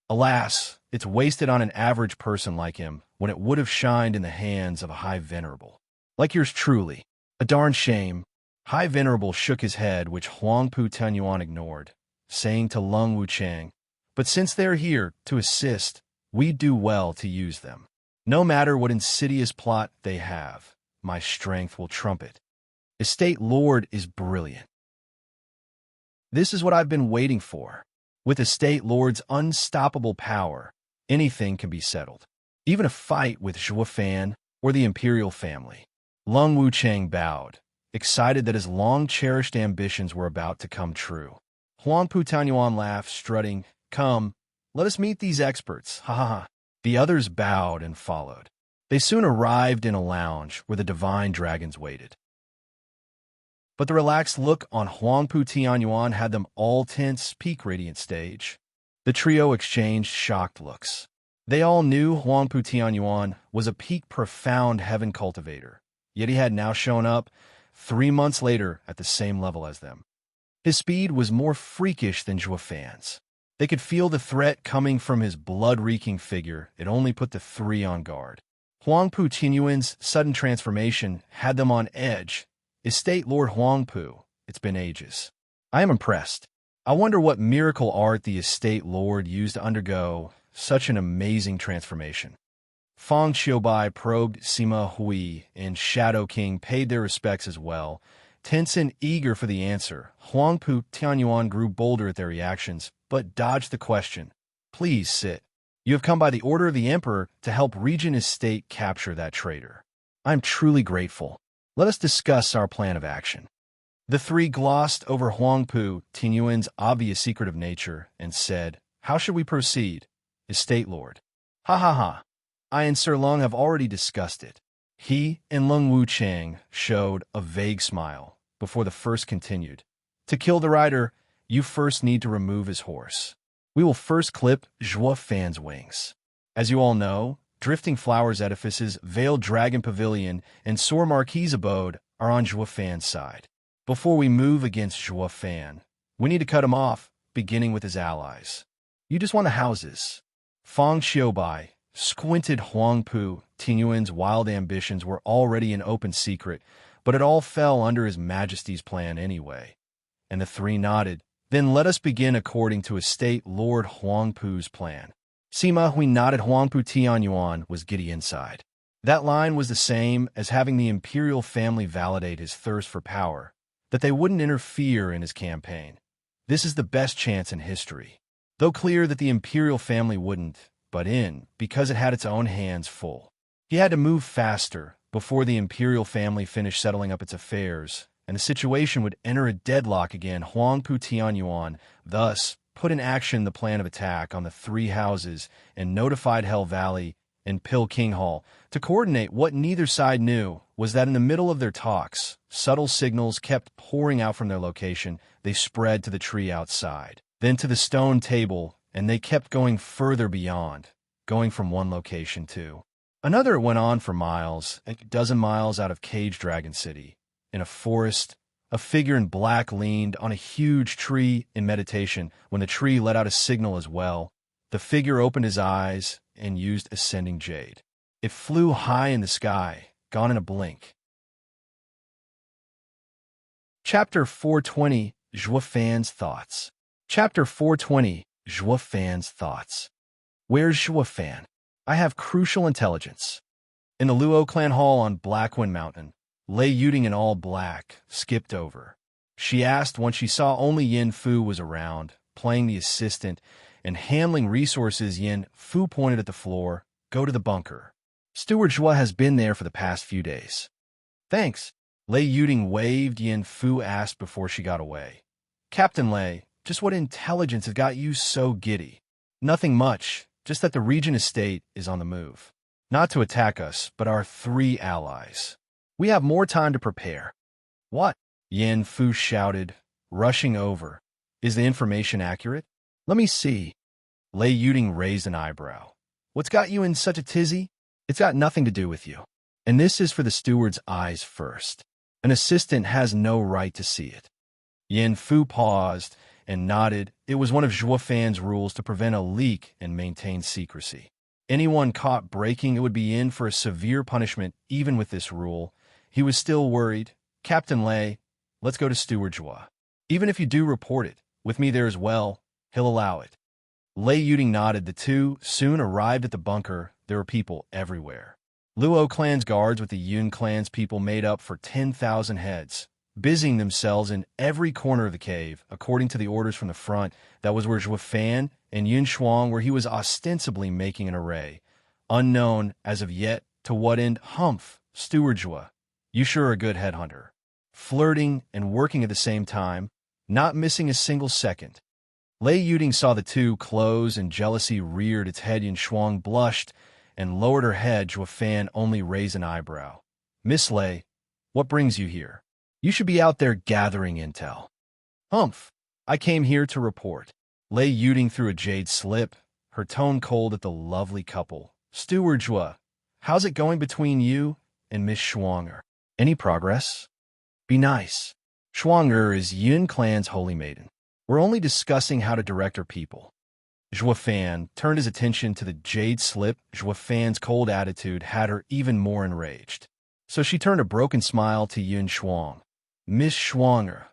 Alas, it's wasted on an average person like him when it would have shined in the hands of a High Venerable. Like yours truly. A darn shame. High Venerable shook his head, which Huangpu Tianyuan ignored, saying to Lung Wuchang, "But since they're here to assist, we do well to use them. No matter what insidious plot they have, my strength will trump it. Estate Lord is brilliant. This is what I've been waiting for. With Estate Lord's unstoppable power, anything can be settled. Even a fight with Zhuo Fan or the imperial family." Lung Wuchang bowed, excited that his long-cherished ambitions were about to come true. Huangpu Tianyuan laughed, strutting, "Come, let us meet these experts, ha ha ha." The others bowed and followed. They soon arrived in a lounge where the divine dragons waited. But the relaxed look on Huangpu Tianyuan had them all tense, peak radiant stage. The trio exchanged shocked looks. They all knew Huangpu Tianyuan was a peak profound heaven cultivator, yet he had now shown up 3 months later at the same level as them. His speed was more freakish than Zhuo Fan's. They could feel the threat coming from his blood-reeking figure. It only put the three on guard. Huangpu Tianyuan's sudden transformation had them on edge. Estate Lord Huangpu, it's been ages. I am impressed. I wonder what miracle art the Estate Lord used to undergo such an amazing transformation. Fang Qiubai probed Sima Hui, and Shadow King paid their respects as well. Tense and eager for the answer, Huangpu Tianyuan grew bolder at their reactions, but dodged the question. "Please sit. You have come by the order of the Emperor to help Regent Estate capture that traitor. I am truly grateful. Let us discuss our plan of action." The three glossed over Huangpu Tianyuan's obvious secretive nature and said, "How should we proceed, Estate Lord?" "Ha ha ha. I and Sir Lung have already discussed it." He and Lung Wuchang showed a vague smile before the first continued. "To kill the rider, you first need to remove his horse. We will first clip Zhuo Fan's wings. As you all know, Drifting Flowers Edifices, Veiled Dragon Pavilion, and Soar Marquis Abode are on Zhuo Fan's side. Before we move against Zhuo Fan, we need to cut him off, beginning with his allies. You just want the houses." Fang Qiubai squinted. Huangpu Tianyuan's wild ambitions were already an open secret, but it all fell under His Majesty's plan anyway. And the three nodded. "Then let us begin according to Estate Lord Huangpu's plan." Sima Hui nodded. Huangpu Tianyuan was giddy inside. That line was the same as having the imperial family validate his thirst for power, that they wouldn't interfere in his campaign. This is the best chance in history. Though clear that the imperial family wouldn't, but because it had its own hands full. He had to move faster before the imperial family finished settling up its affairs, and the situation would enter a deadlock again. Huangpu Tianyuan thus put in action the plan of attack on the three houses and notified Hell Valley and Pill King Hall to coordinate. What neither side knew was that in the middle of their talks, subtle signals kept pouring out from their location. They spread to the tree outside, then to the stone table, and they kept going further beyond, going from one location to another. It went on for miles, a dozen miles out of Cage Dragon City. In a forest, a figure in black leaned on a huge tree in meditation. When the tree let out a signal as well, the figure opened his eyes and used ascending jade. It flew high in the sky, gone in a blink. Chapter 420, Zhuo Fan's Thoughts. Chapter 420, Zhuo Fan's Thoughts. Where's Zhuo Fan? I have crucial intelligence. In the Luo clan hall on Blackwind Mountain, Lei Yuding in all black skipped over. She asked when she saw only Yin Fu was around, playing the assistant and handling resources. Yin Fu pointed at the floor. "Go to the bunker. Steward Zhuo has been there for the past few days." "Thanks." Lei Yuding waved. Yin Fu asked before she got away. "Captain Lei, just what intelligence has got you so giddy?" "Nothing much, just that the Regent Estate is on the move. Not to attack us, but our three allies. We have more time to prepare." "What?" Yin Fu shouted, rushing over. "Is the information accurate?" "Let me see." Lei Yuding raised an eyebrow. What's got you in such a tizzy? It's got nothing to do with you. And this is for the steward's eyes first. An assistant has no right to see it. Yin Fu paused and nodded. It was one of Zhuo Fan's rules to prevent a leak and maintain secrecy. Anyone caught breaking it would be in for a severe punishment. Even with this rule, he was still worried. Captain Lei, let's go to Steward Zhuo. Even if you do report it, with me there as well, he'll allow it. Lei Yuding nodded. The two soon arrived at the bunker. There were people everywhere. Luo clan's guards with the Yun clan's people made up for 10,000 heads, busying themselves in every corner of the cave, according to the orders from the front. That was where Zhuo Fan and Yun Shuang, where he was ostensibly making an array, unknown as of yet to what end. Humph, Steward Zhuo, you sure are a good headhunter. Flirting and working at the same time, not missing a single second. Lei Yuding saw the two close and jealousy reared its head. Yun Shuang blushed and lowered her head. Zhuo Fan only raised an eyebrow. Miss Lei, what brings you here? You should be out there gathering intel. Humph, I came here to report. Lei Yuding threw a jade slip, her tone cold at the lovely couple. Steward Zhuo, how's it going between you and Miss Shuanger? Any progress? Be nice. Shuanger is Yun clan's holy maiden. We're only discussing how to direct her people. Zhuo Fan turned his attention to the jade slip. Zhuo Fan's cold attitude had her even more enraged. So she turned a broken smile to Yun Shuang. Miss Shuanger,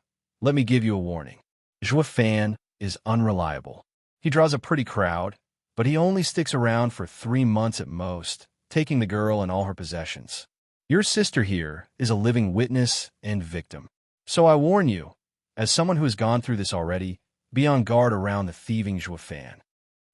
let me give you a warning. Zhuo Fan is unreliable. He draws a pretty crowd, but he only sticks around for 3 months at most, taking the girl and all her possessions. Your sister here is a living witness and victim. So I warn you, as someone who has gone through this already, be on guard around the thieving Zhuo Fan.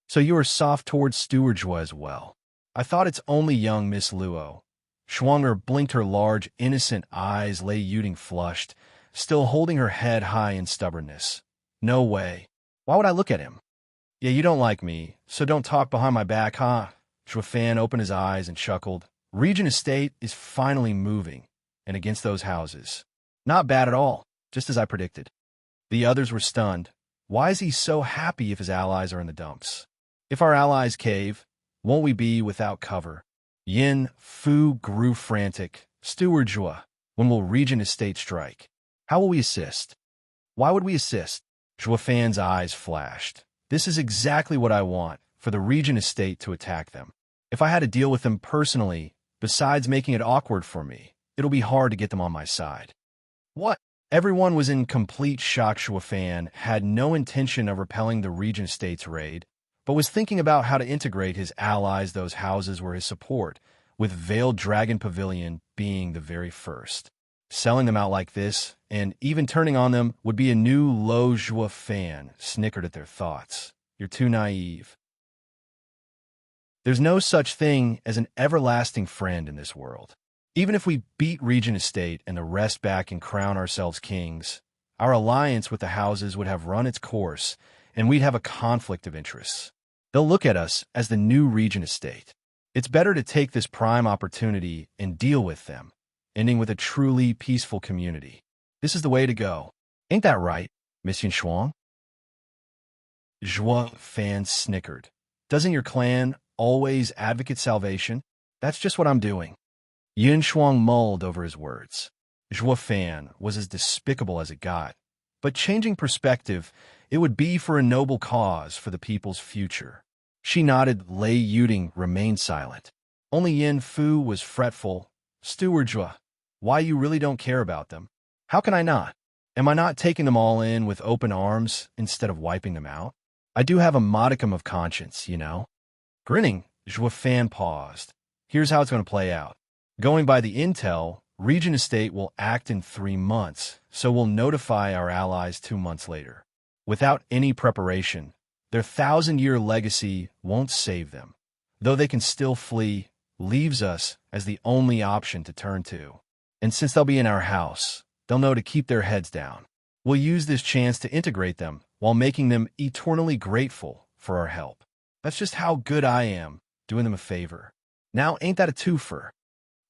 So you are soft towards Steward Zhuo as well. I thought it's only young Miss Luo. Shuanger blinked her large, innocent eyes. Lei Yuding flushed, still holding her head high in stubbornness. No way. Why would I look at him? Yeah, you don't like me, so don't talk behind my back, huh? Zhuo Fan opened his eyes and chuckled. Regent Estate is finally moving, and against those houses. Not bad at all, just as I predicted. The others were stunned. Why is he so happy if his allies are in the dumps? If our allies cave, won't we be without cover? Yin Fu grew frantic. Steward Zhuo, when will Regent Estate strike? How will we assist? Why would we assist? Zhuo Fan's eyes flashed. This is exactly what I want, for the Regent Estate to attack them. If I had to deal with them personally, besides making it awkward for me, it'll be hard to get them on my side. What? Everyone was in complete shock. Zhuo Fan had no intention of repelling the Regent Estate's raid, but was thinking about how to integrate his allies. Those houses were his support, with Veiled Dragon Pavilion being the very first. Selling them out like this, and even turning on them, would be a new low. Zhuo Fan snickered at their thoughts. You're too naive. There's no such thing as an everlasting friend in this world. Even if we beat Regent Estate and the rest back and crown ourselves kings, our alliance with the houses would have run its course, and we'd have a conflict of interests. They'll look at us as the new Regent Estate. It's better to take this prime opportunity and deal with them, ending with a truly peaceful community. This is the way to go. Ain't that right, Miss Yun Shuang? Zhuo Fan snickered. Doesn't your clan always advocate salvation? That's just what I'm doing. Yun Shuang mulled over his words. Zhuo Fan was as despicable as it got, but changing perspective, it would be for a noble cause for the people's future. She nodded. Lei Yuding remained silent. Only Yin Fu was fretful. Steward Zhuo, why you really don't care about them? How can I not? Am I not taking them all in with open arms instead of wiping them out? I do have a modicum of conscience, you know. Grinning, Zhuo Fan paused. Here's how it's going to play out. Going by the intel, Regent Estate will act in 3 months, so we'll notify our allies 2 months later. Without any preparation, their 1,000-year legacy won't save them. Though they can still flee, leaves us as the only option to turn to. And since they'll be in our house, they'll know to keep their heads down. We'll use this chance to integrate them while making them eternally grateful for our help. That's just how good I am, doing them a favor. Now, ain't that a twofer?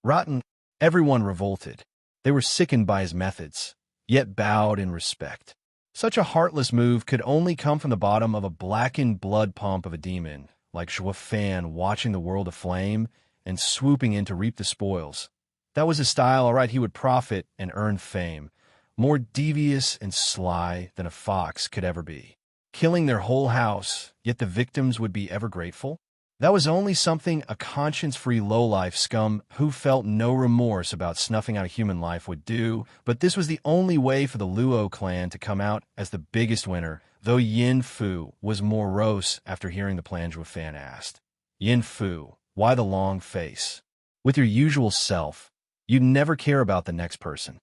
Rotten. Everyone revolted. They were sickened by his methods, yet bowed in respect. Such a heartless move could only come from the bottom of a blackened blood pump of a demon, like Zhuo Fan watching the world aflame and swooping in to reap the spoils. That was his style, all right, he would profit and earn fame, more devious and sly than a fox could ever be. Killing their whole house, yet the victims would be ever grateful? That was only something a conscience-free lowlife scum who felt no remorse about snuffing out a human life would do, but this was the only way for the Luo clan to come out as the biggest winner, though Yin Fu was morose after hearing the plan Zhuo Fan asked. Yin Fu, why the long face? With your usual self, you'd never care about the next person.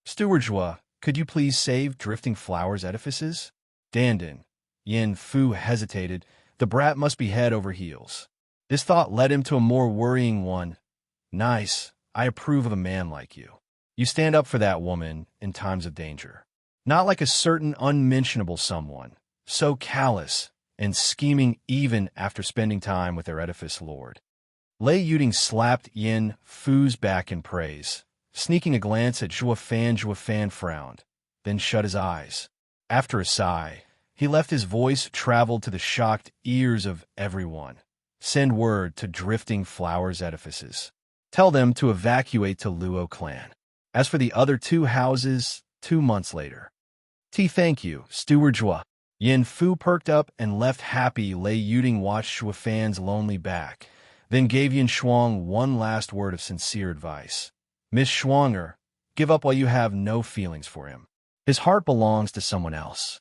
Steward Zhuo, could you please save Drifting Flowers edifices? Dandan. Yin Fu hesitated. The brat must be head over heels. This thought led him to a more worrying one. Nice. I approve of a man like you. You stand up for that woman in times of danger. Not like a certain unmentionable someone, so callous and scheming even after spending time with their edifice lord. Lei Yuding slapped Yin Fu's back in praise, sneaking a glance at Zhuo Fan. Zhuo Fan frowned, then shut his eyes. After a sigh, he left his voice traveled to the shocked ears of everyone. Send word to Drifting Flowers edifices. Tell them to evacuate to Luo clan. As for the other two houses, 2 months later. Thank you, Steward Zhuo. Yin Fu perked up and left happy. Lei Yuding watched Zhuo Fan's lonely back, then gave Yin Shuang one last word of sincere advice. Miss Shuanger, give up while you have no feelings for him. His heart belongs to someone else.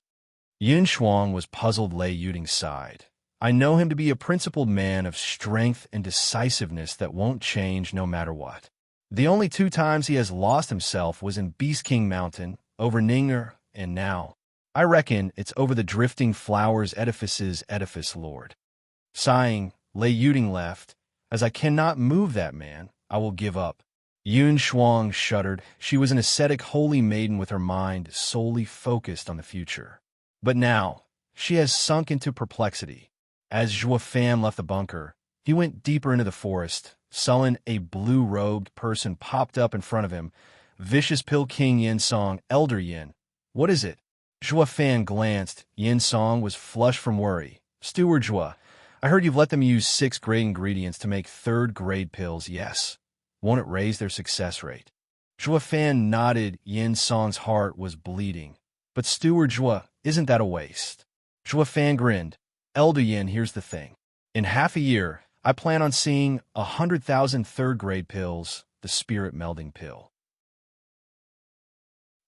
Yin Shuang was puzzled. Lei Yuding sighed. I know him to be a principled man of strength and decisiveness that won't change no matter what. The only 2 times he has lost himself was in Beast King Mountain, over Ninger, and now. I reckon it's over the Drifting Flowers edifice's edifice lord. Sighing, Lei Yuding left. As I cannot move that man, I will give up. Yun Shuang shuddered. She was an ascetic holy maiden with her mind solely focused on the future. But now, she has sunk into perplexity. As Zhuo Fan left the bunker, he went deeper into the forest. Sullen, a blue-robed person popped up in front of him. Vicious Pill King Yin Song, Elder Yin. What is it? Zhuo Fan glanced. Yin Song was flushed from worry. Steward Zhuo, I heard you've let them use 6th-grade ingredients to make 3rd-grade pills, yes. Won't it raise their success rate? Zhuo Fan nodded. Yin Song's heart was bleeding. But Steward Zhuo, isn't that a waste? Zhuo Fan grinned. Elder Yin, here's the thing. In half a year, I plan on seeing 100,000 3rd-grade pills, the spirit melding pill.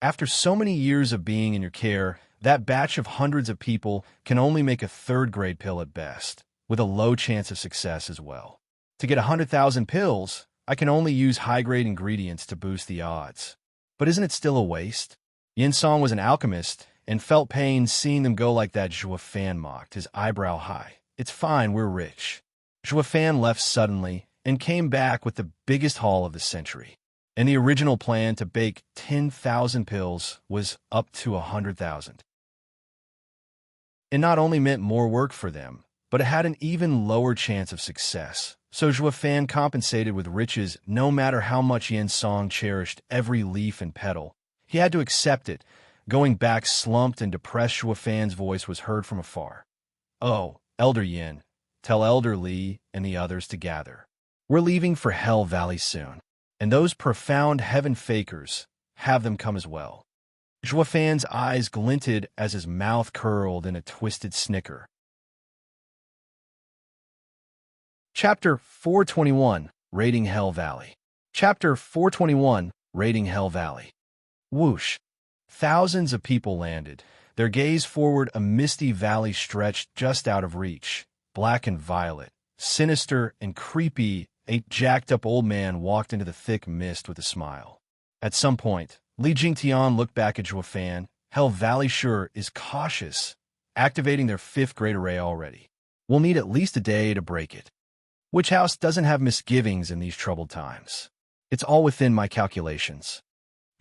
After so many years of being in your care, that batch of hundreds of people can only make a 3rd-grade pill at best, with a low chance of success as well. To get 100,000 pills, I can only use high-grade ingredients to boost the odds. But isn't it still a waste? Yin Song was an alchemist and felt pain seeing them go like that. Zhuo Fan mocked, his eyebrow high. It's fine, we're rich. Zhuo Fan left suddenly and came back with the biggest haul of the century. And the original plan to bake 10,000 pills was up to 100,000. It not only meant more work for them, but it had an even lower chance of success. So Zhuo Fan compensated with riches no matter how much Yin Song cherished every leaf and petal. He had to accept it. Going back slumped and depressed, Zhuo Fan's voice was heard from afar. Oh, Elder Yin, tell Elder Li and the others to gather. We're leaving for Hell Valley soon. And those profound heaven fakers, have them come as well. Zhuo Fan's eyes glinted as his mouth curled in a twisted snicker. Chapter 421, Raiding Hell Valley. Chapter 421, Raiding Hell Valley. Whoosh. Thousands of people landed, their gaze forward. A misty valley stretched just out of reach, black and violet, sinister and creepy. A jacked-up old man walked into the thick mist with a smile. At some point, Li Jingtian looked back at Zhuo Fan. Hell Valley sure is cautious, activating their 5th-grade array already. We'll need at least a day to break it. Which house doesn't have misgivings in these troubled times? It's all within my calculations.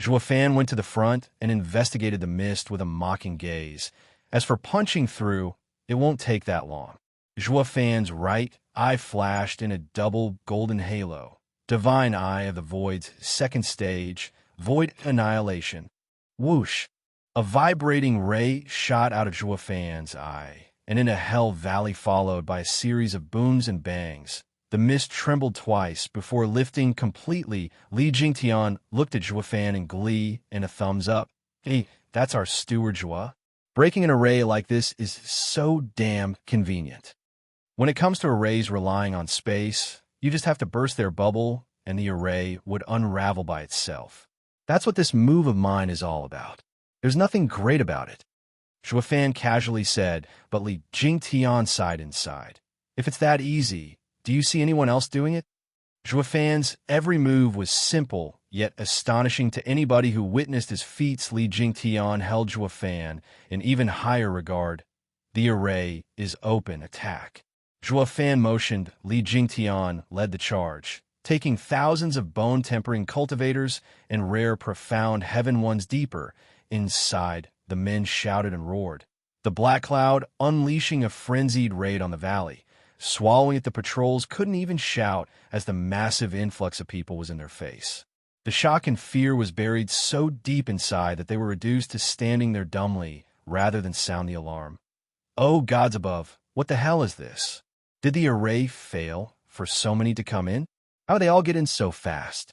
Zhuo Fan went to the front and investigated the mist with a mocking gaze. As for punching through, it won't take that long. Zhuo Fan's right eye flashed in a double golden halo. Divine Eye of the Void's 2nd stage, Void Annihilation. Whoosh! A vibrating ray shot out of Zhuo Fan's eye, and in a hell valley followed by a series of booms and bangs. The mist trembled twice before lifting completely. Li Jingtian looked at Zhuo Fan in glee and a thumbs up. Hey, that's our steward Zhuo. Breaking an array like this is so damn convenient. When it comes to arrays relying on space, you just have to burst their bubble and the array would unravel by itself. That's what this move of mine is all about. There's nothing great about it. Zhuo Fan casually said, but Li Jingtian sighed inside. If it's that easy, do you see anyone else doing it? Zhuo Fan's every move was simple, yet astonishing to anybody who witnessed his feats. Li Jingtian held Zhuo Fan in even higher regard. The array is open, attack. Zhuo Fan motioned. Li Jingtian led the charge, taking thousands of bone-tempering cultivators and rare profound heaven ones deeper. Inside, the men shouted and roared. The black cloud unleashing a frenzied raid on the valley, swallowing at the patrols couldn't even shout as the massive influx of people was in their face. The shock and fear was buried so deep inside that they were reduced to standing there dumbly rather than sound the alarm. Oh, gods above, what the hell is this? Did the array fail for so many to come in? How did they all get in so fast?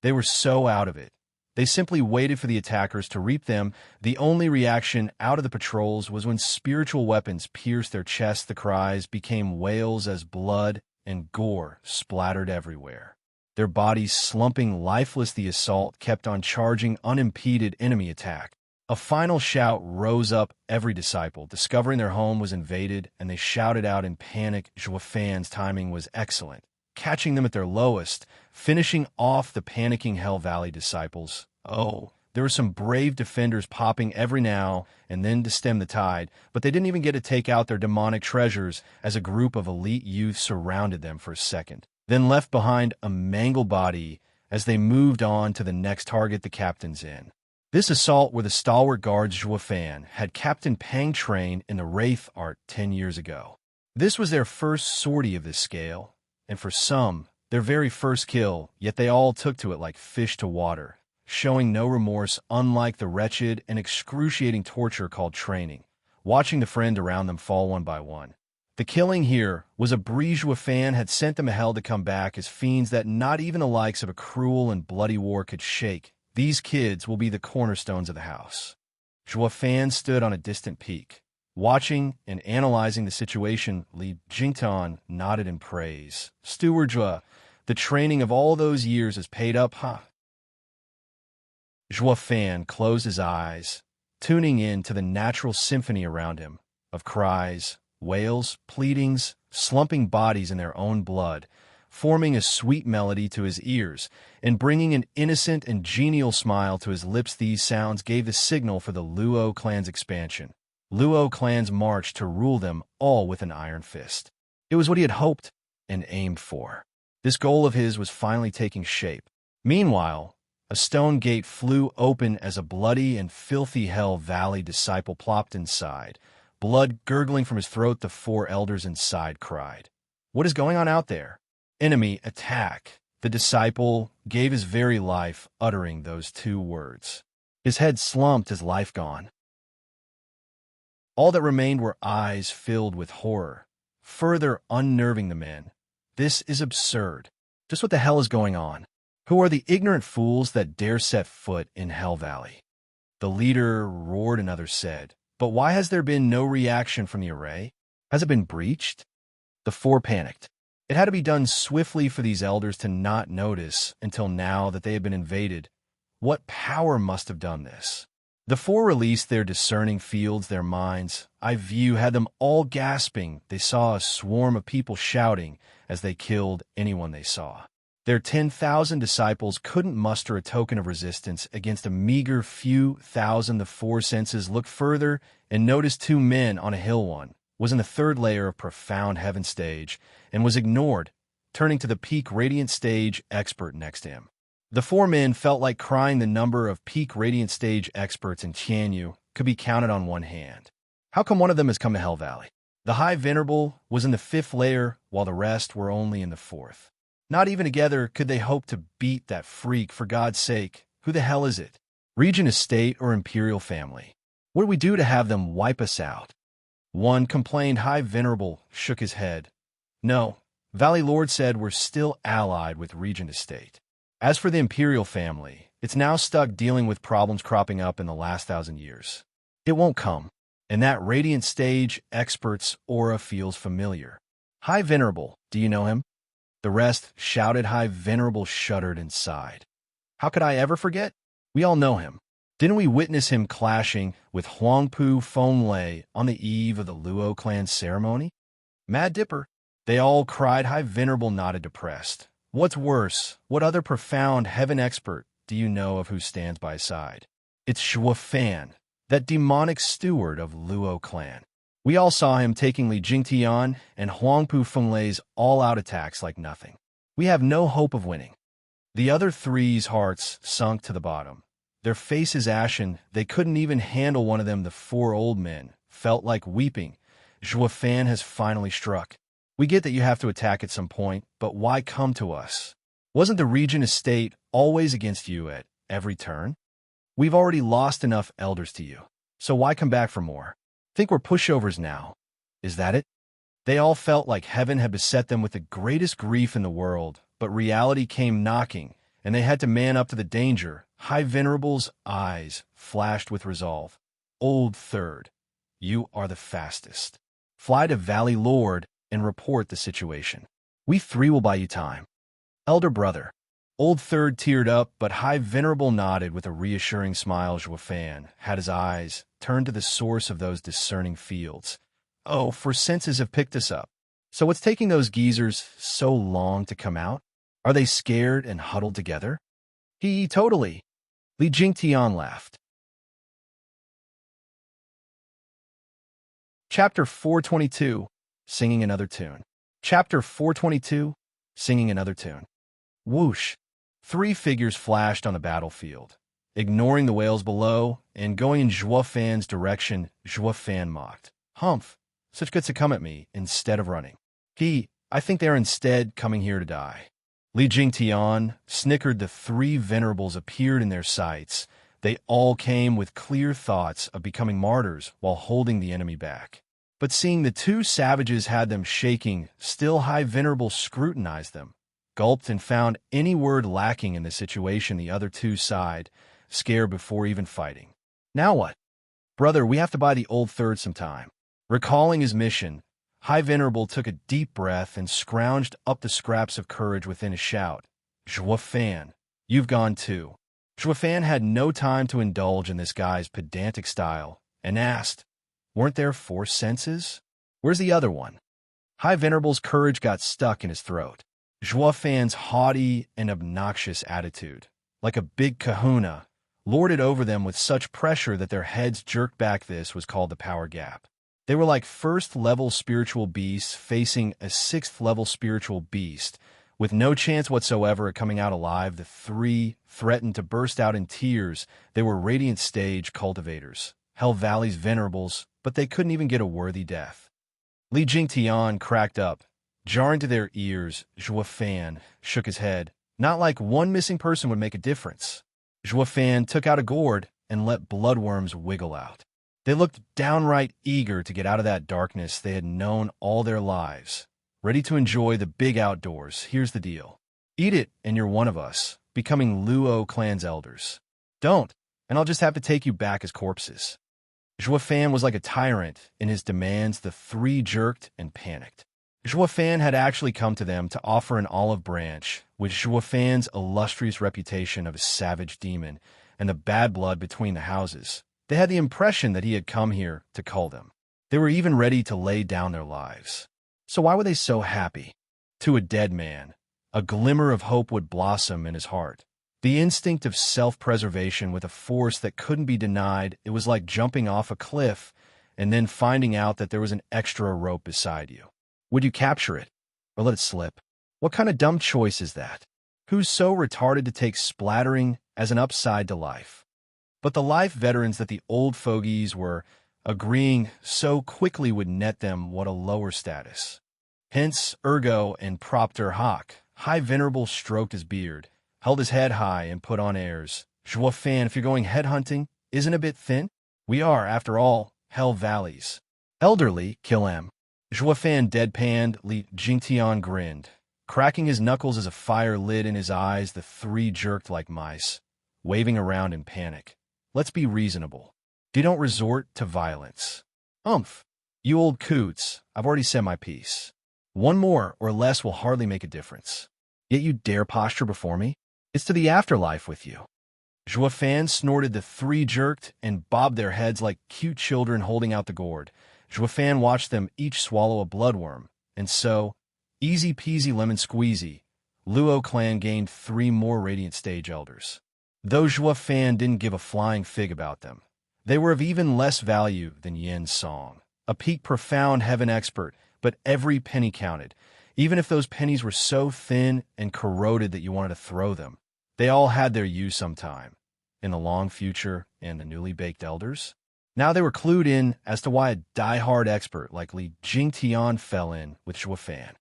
They were so out of it. They simply waited for the attackers to reap them. The only reaction out of the patrols was when spiritual weapons pierced their chests. The cries became wails as blood and gore splattered everywhere. Their bodies slumping lifeless, the assault kept on charging unimpeded. Enemy attack. A final shout rose up. Every disciple, discovering their home was invaded, and they shouted out in panic. Zhuo Fan's timing was excellent, catching them at their lowest, finishing off the panicking Hell Valley disciples. Oh, there were some brave defenders popping every now and then to stem the tide, but they didn't even get to take out their demonic treasures as a group of elite youth surrounded them for a second, then left behind a mangled body as they moved on to the next target, the captain's inn. This assault were the stalwart guards Zhuo Fan had Captain Pang trained in the Wraith art 10 years ago. This was their first sortie of this scale, and for some, their very first kill, yet they all took to it like fish to water, showing no remorse, unlike the wretched and excruciating torture called training, watching the friend around them fall one by one. The killing here was a breeze. Zhuo Fan had sent them a hell to come back as fiends that not even the likes of a cruel and bloody war could shake. These kids will be the cornerstones of the house. Zhuo Fan stood on a distant peak, watching and analyzing the situation. Li Jingtian nodded in praise. Steward Zhuo, the training of all those years is paid up, huh? Zhuo Fan closed his eyes, tuning in to the natural symphony around him, of cries, wails, pleadings, slumping bodies in their own blood, forming a sweet melody to his ears, and bringing an innocent and genial smile to his lips. These sounds gave the signal for the Luo clan's expansion. Luo clan's march to rule them all with an iron fist. It was what he had hoped and aimed for. This goal of his was finally taking shape. Meanwhile, a stone gate flew open as a bloody and filthy Hell Valley disciple plopped inside. Blood gurgling from his throat, the 4 elders inside cried, "What is going on out there?" "Enemy attack." The disciple gave his very life uttering those 2 words. His head slumped, his life gone. All that remained were eyes filled with horror, further unnerving the men. This is absurd. Just what the hell is going on? Who are the ignorant fools that dare set foot in Hell Valley? The leader roared and others said, "But why has there been no reaction from the array? Has it been breached?" The 4 panicked. It had to be done swiftly for these elders to not notice until now that they had been invaded. What power must have done this? The 4 released their discerning fields, their minds. Eye view had them all gasping. They saw a swarm of people shouting as they killed anyone they saw. Their 10,000 disciples couldn't muster a token of resistance against a meager few thousand. The 4 senses looked further and noticed 2 men on a hill. One was in the 3rd layer of profound heaven stage and was ignored, turning to the peak radiant stage expert next to him. The 4 men felt like crying. The number of peak radiant stage experts in Tianyu could be counted on one hand. How come one of them has come to Hell Valley? The High Venerable was in the 5th layer, while the rest were only in the 4th. Not even together could they hope to beat that freak. For God's sake, who the hell is it? Regent estate or imperial family? What do we do to have them wipe us out? One complained. High Venerable shook his head. No, Valley Lord said we're still allied with Regent estate. As for the imperial family, it's now stuck dealing with problems cropping up in the last 1,000 years. It won't come. And that radiant stage expert's aura feels familiar. High Venerable, do you know him? The rest shouted. High Venerable shuddered and sighed. How could I ever forget? We all know him. Didn't we witness him clashing with Huangpu Fenglei on the eve of the Luo clan ceremony? Mad Dipper. They all cried. High Venerable nodded depressed. What's worse, what other profound heaven expert do you know of who stands by his side? It's Zhuo Fan, that demonic steward of Luo clan. We all saw him taking Li Jingtian and Huangpu Fenglei's all-out attacks like nothing. We have no hope of winning. The other three's hearts sunk to the bottom. Their faces ashen, they couldn't even handle one of them. The four old men felt like weeping. Zhuo Fan has finally struck. We get that you have to attack at some point, but why come to us? Wasn't the Regent estate always against you at every turn? We've already lost enough elders to you, so why come back for more? Think we're pushovers now. Is that it? They all felt like heaven had beset them with the greatest grief in the world, but reality came knocking, and they had to man up to the danger. High Venerable's eyes flashed with resolve. Old Third, you are the fastest. Fly to Valley Lord and report the situation. We three will buy you time. Elder brother. Old Third teared up, but High Venerable nodded with a reassuring smile. Zhuo Fan had his eyes turned to the source of those discerning fields. Oh, for senses have picked us up. So what's taking those geezers so long to come out? Are they scared and huddled together? Totally. Li Jingtian laughed. Chapter 422, Singing Another Tune. Chapter 422, Singing Another Tune. Whoosh! 3 figures flashed on the battlefield. Ignoring the whales below and going in Zhuo Fan's direction, Zhuo Fan mocked. Humph! Such good to come at me instead of running. I think they're instead coming here to die. Li Jingtian snickered. The 3 venerables appeared in their sights. They all came with clear thoughts of becoming martyrs while holding the enemy back. But seeing the 2 savages had them shaking, still High Venerable scrutinized them, gulped, and found any word lacking in the situation. The other 2 sighed, scared before even fighting. Now what? Brother, we have to buy the Old Third some time. Recalling his mission, High Venerable took a deep breath and scrounged up the scraps of courage within a shout. Zhuo Fan, you've gone too. Zhuo Fan had no time to indulge in this guy's pedantic style and asked, weren't there 4 senses? Where's the other one? High Venerable's courage got stuck in his throat. Zhuo Fan's haughty and obnoxious attitude, like a big kahuna, lorded over them with such pressure that their heads jerked back. This was called the power gap. They were like 1st-level spiritual beasts facing a 6th-level spiritual beast, with no chance whatsoever of coming out alive. The 3 threatened to burst out in tears. They were radiant stage cultivators, Hell Valley's venerables, but they couldn't even get a worthy death. Li Jingtian cracked up, jarring to their ears. Zhuo Fan shook his head. Not like one missing person would make a difference. Zhuo Fan took out a gourd and let bloodworms wiggle out. They looked downright eager to get out of that darkness they had known all their lives, ready to enjoy the big outdoors. Here's the deal. Eat it and you're one of us, becoming Luo clan's elders. Don't, and I'll just have to take you back as corpses. Zhuo Fan was like a tyrant in his demands. The 3 jerked and panicked. Zhuo Fan had actually come to them to offer an olive branch, with Zhuo Fan's illustrious reputation of a savage demon and the bad blood between the houses. They had the impression that he had come here to cull them. They were even ready to lay down their lives. So why were they so happy? To a dead man, a glimmer of hope would blossom in his heart. The instinct of self-preservation with a force that couldn't be denied. It was like jumping off a cliff and then finding out that there was an extra rope beside you. Would you capture it or let it slip? What kind of dumb choice is that? Who's so retarded to take splattering as an upside to life? But the life veterans that the old fogies were agreeing so quickly would net them what a lower status. Hence, ergo and propter hoc. High Venerable stroked his beard, held his head high, and put on airs. Zhua Fan, if you're going headhunting, isn't a bit thin? We are, after all, Hell Valleys. Elderly, kill him. Zhua Fan deadpanned, Li Jingtian grinned. Cracking his knuckles as a fire lit in his eyes, the three jerked like mice, waving around in panic. Let's be reasonable. You don't resort to violence. Umph. You old coots, I've already said my piece. One more or less will hardly make a difference. Yet you dare posture before me? It's to the afterlife with you. Zhua Fan snorted. The three jerked and bobbed their heads like cute children holding out the gourd. Zhua Fan watched them each swallow a bloodworm, and so, easy peasy lemon squeezy, Luo clan gained 3 more Radiant Stage Elders. Though Zhua Fan didn't give a flying fig about them, they were of even less value than Yin Song, a peak profound heaven expert, but every penny counted, even if those pennies were so thin and corroded that you wanted to throw them. They all had their use sometime, in the long future and the newly baked elders. Now they were clued in as to why a die-hard expert like Li Jingtian fell in with Zhua Fan.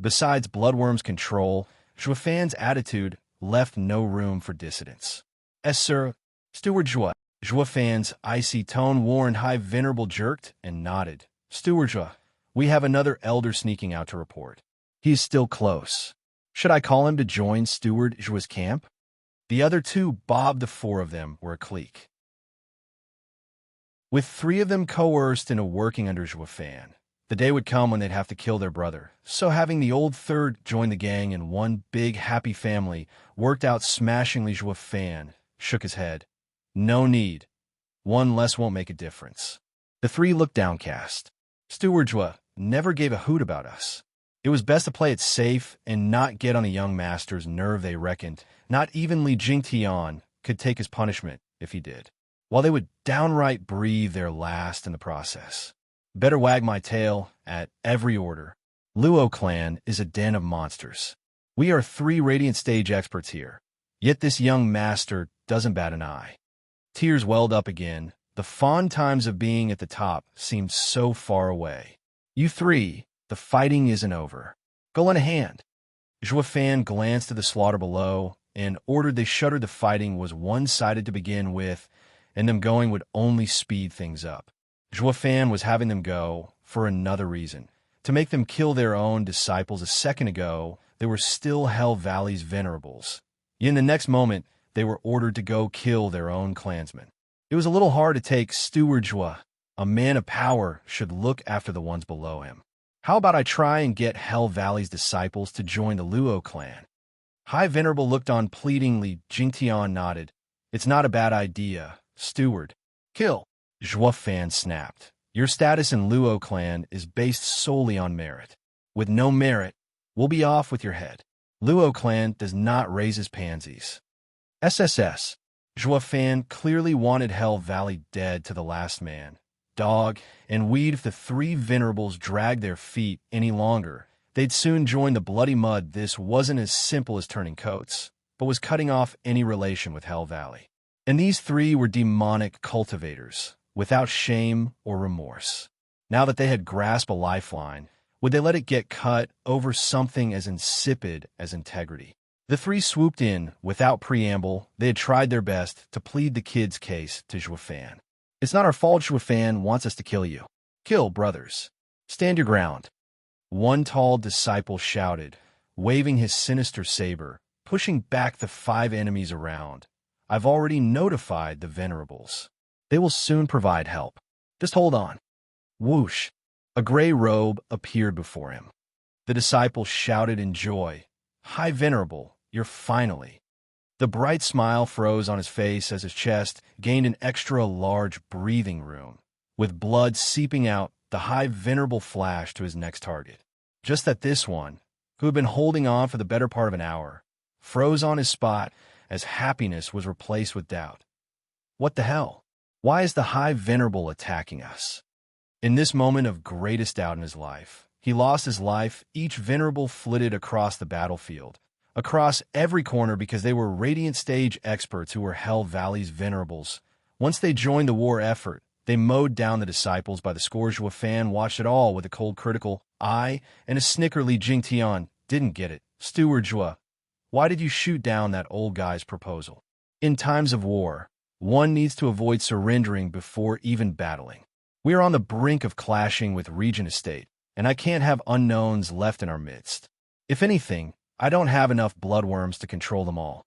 Besides Bloodworm's control, Zhua Fan's attitude left no room for dissidence. "Es sir, Steward Zhua." Zhua Fan's icy tone warned High Venerable jerked and nodded. "Steward Zhua, we have another elder sneaking out to report. He is still close. Should I call him to join Steward Zhua's camp?" The other two bobbed. The 4 of them were a clique, with 3 of them coerced into working under Zhua Fan. The day would come when they'd have to kill their brother, so having the old third join the gang in one big happy family worked out smashingly. Zhua Fan shook his head. "No need. One less won't make a difference." The 3 looked downcast. "Steward Zhua never gave a hoot about us. It was best to play it safe and not get on the young master's nerve. They reckoned not even Li Jingtian could take his punishment if he did, while they would downright breathe their last in the process. Better wag my tail at every order. Luo clan is a den of monsters. We are 3 Radiant Stage experts here, yet this young master doesn't bat an eye." Tears welled up again. The fond times of being at the top seemed so far away. "You 3, the fighting isn't over. Go lend a hand." Zhua Fan glanced at the slaughter below and ordered they shudder. The fighting was one-sided to begin with, and them going would only speed things up. Zhua Fan was having them go for another reason, to make them kill their own disciples. A second ago, they were still Hell Valley's venerables. In the next moment, they were ordered to go kill their own clansmen. It was a little hard to take. Steward Zhua, a man of power, should look after the ones below him. How about I try and get Hell Valley's disciples to join the Luo clan? High Venerable looked on pleadingly. Jingtian nodded. "It's not a bad idea, Steward." "Kill." Zhua Fan snapped. "Your status in Luo clan is based solely on merit. With no merit, we'll be off with your head. Luo clan does not raise his pansies." SSS. Zhua Fan clearly wanted Hell Valley dead to the last man, dog, and weed. If the 3 venerables dragged their feet any longer, they'd soon join the bloody mud. This wasn't as simple as turning coats, but was cutting off any relation with Hell Valley. And these 3 were demonic cultivators, without shame or remorse. Now that they had grasped a lifeline, would they let it get cut over something as insipid as integrity? The 3 swooped in without preamble. They had tried their best to plead the kid's case to Zhua Fan. "It's not our fault Zhua Fan wants us to kill you." "Kill, brothers. Stand your ground." One tall disciple shouted, waving his sinister saber, pushing back the 5 enemies around. "I've already notified the venerables. They will soon provide help. Just hold on." Whoosh! A gray robe appeared before him. The disciple shouted in joy, "High Venerable, you're finally." The bright smile froze on his face as his chest gained an extra large breathing room. With blood seeping out, the High Venerable flashed to his next target. Just that this one, who had been holding on for the better part of an hour, froze on his spot as happiness was replaced with doubt. What the hell? Why is the High Venerable attacking us? In this moment of greatest doubt in his life, he lost his life. Each Venerable flitted across the battlefield, across every corner, because they were Radiant Stage experts who were Hell Valley's venerables. Once they joined the war effort, they mowed down the disciples by the score. Zhua Fan watched it all with a cold critical eye and a snickerly. Jingtian didn't get it. "Steward Zhua, Why did you shoot down that old guy's proposal? In times of war, one needs to avoid surrendering before even battling. We are on the brink of clashing with Regent Estate, and I can't have unknowns left in our midst. If anything, I don't have enough bloodworms to control them all.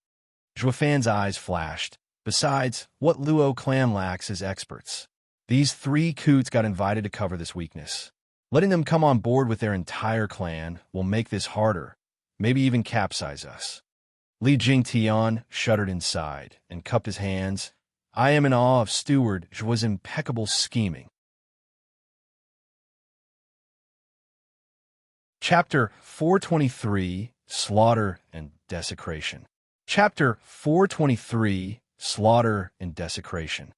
Zhuofan's eyes flashed. Besides, what Luo clan lacks is experts. These 3 coots got invited to cover this weakness. Letting them come on board with their entire clan will make this harder, maybe even capsize us. Li Jingtian shuddered inside and cupped his hands. I am in awe of Steward Zhuo's impeccable scheming. Chapter 423, Slaughter and Desecration. Chapter 423, Slaughter and Desecration.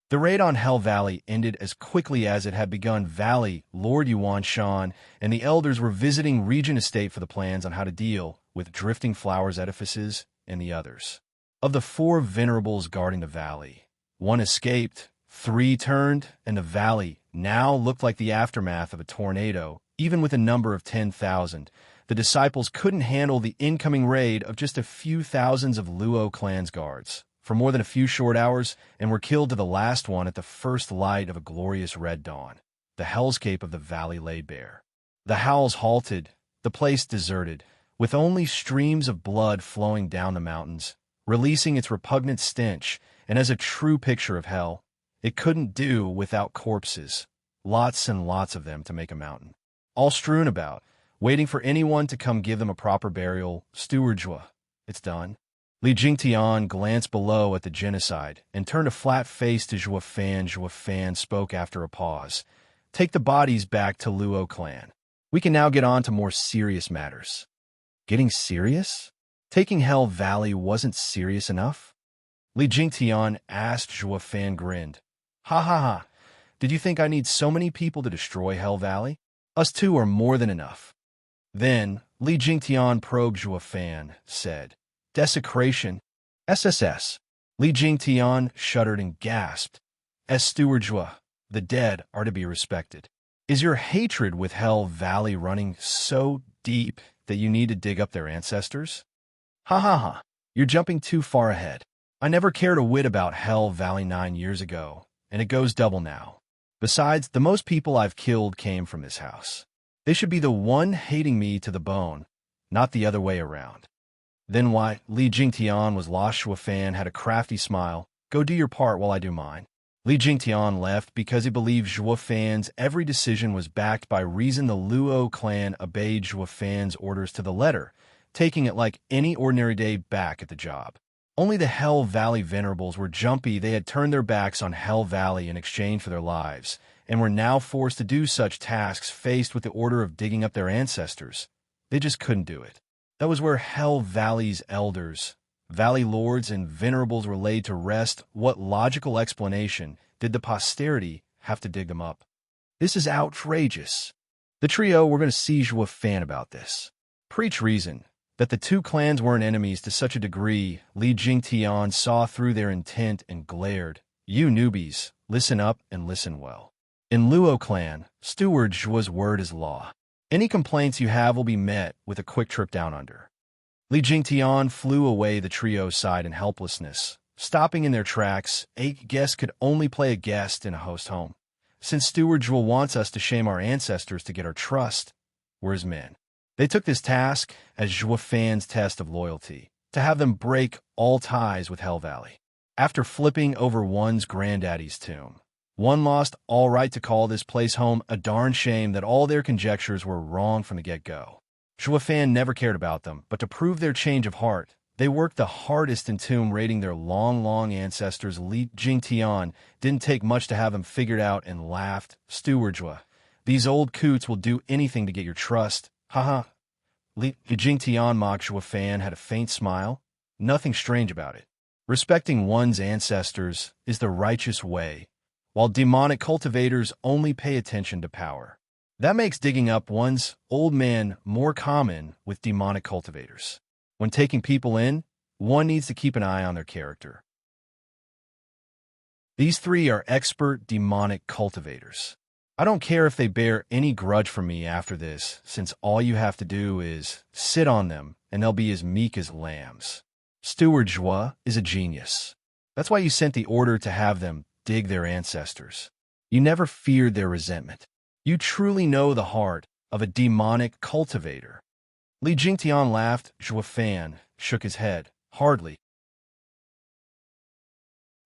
The raid on Hell Valley ended as quickly as it had begun. Valley, Lord Yuan Shan, and the elders were visiting Regent Estate for the plans on how to deal with Drifting Flowers edifices and the others. Of the 4 venerables guarding the valley, 1 escaped, 3 turned, and the valley now looked like the aftermath of a tornado. Even with a number of 10,000, the disciples couldn't handle the incoming raid of just a few thousands of Luo clan's guards for more than a few short hours, and were killed to the last one at the first light of a glorious red dawn. The hellscape of the valley lay bare. The howls halted, the place deserted, with only streams of blood flowing down the mountains, releasing its repugnant stench, and as a true picture of hell, it couldn't do without corpses, lots and lots of them to make a mountain, all strewn about, waiting for anyone to come give them a proper burial. Steward Zhuo, it's done. Li Jingtian glanced below at the genocide and turned a flat face to Zhuo Fan. Zhuo Fan spoke after a pause. Take the bodies back to Luo clan. We can now get on to more serious matters. Getting serious? Taking Hell Valley wasn't serious enough? Li Jingtian asked. Zhuo Fan grinned. Ha ha ha. Did you think I need so many people to destroy Hell Valley? Us 2 are more than enough. Then, Li Jingtian probed. Zhuo Fan said, Desecration. SSS. Li Jingtian shuddered and gasped. As Steward Zhuo, the dead are to be respected. Is your hatred with Hell Valley running so deep that you need to dig up their ancestors? Ha ha ha. You're jumping too far ahead. I never cared a whit about Hell Valley 9 years ago, and it goes double now. Besides, the most people I've killed came from this house. They should be the one hating me to the bone, not the other way around. Then why? Li Jingtian was lost. Zhuo Fan had a crafty smile. Go do your part while I do mine. Li Jingtian left because he believed Zhuo Fan's every decision was backed by reason. The Luo clan obeyed Zhuo Fan's orders to the letter, taking it like any ordinary day back at the job. Only the Hell Valley venerables were jumpy. They had turned their backs on Hell Valley in exchange for their lives, and were now forced to do such tasks faced with the order of digging up their ancestors. They just couldn't do it. That was where Hell Valley's elders, valley lords, and venerables were laid to rest. What logical explanation did the posterity have to dig them up? This is outrageous. The trio were going to see Zhuo Fan about this. Preach reason. That the 2 clans weren't enemies to such a degree, Li Jingtian saw through their intent and glared. You newbies, listen up and listen well. In Luo clan, Steward Zhuo's word is law. Any complaints you have will be met with a quick trip down under. Li Jingtian flew away. The trio sighed in helplessness, stopping in their tracks. A guest could only play a guest in a host home. Since Steward Zhuo wants us to shame our ancestors to get our trust, we're his men. They took this task as Zhuo Fan's test of loyalty, to have them break all ties with Hell Valley. After flipping over one's granddaddy's tomb, one lost all right to call this place home. A darn shame that all their conjectures were wrong from the get-go. Zhuo Fan never cared about them, but to prove their change of heart, they worked the hardest in tomb raiding their long ancestors. Li Jingtian didn't take much to have them figured out and laughed. Steward Zhuo, these old coots will do anything to get your trust. Haha. Li Jingtian mocked. Zhuo Fan had a faint smile. Nothing strange about it. Respecting one's ancestors is the righteous way, while demonic cultivators only pay attention to power. That makes digging up one's old man more common with demonic cultivators. When taking people in, one needs to keep an eye on their character. These 3 are expert demonic cultivators. I don't care if they bear any grudge from me after this, since all you have to do is sit on them and they'll be as meek as lambs. Steward Joie is a genius. That's why you sent the order to have them dig their ancestors. You never feared their resentment. You truly know the heart of a demonic cultivator. Li Jingtian laughed. Joie Fan shook his head. Hardly.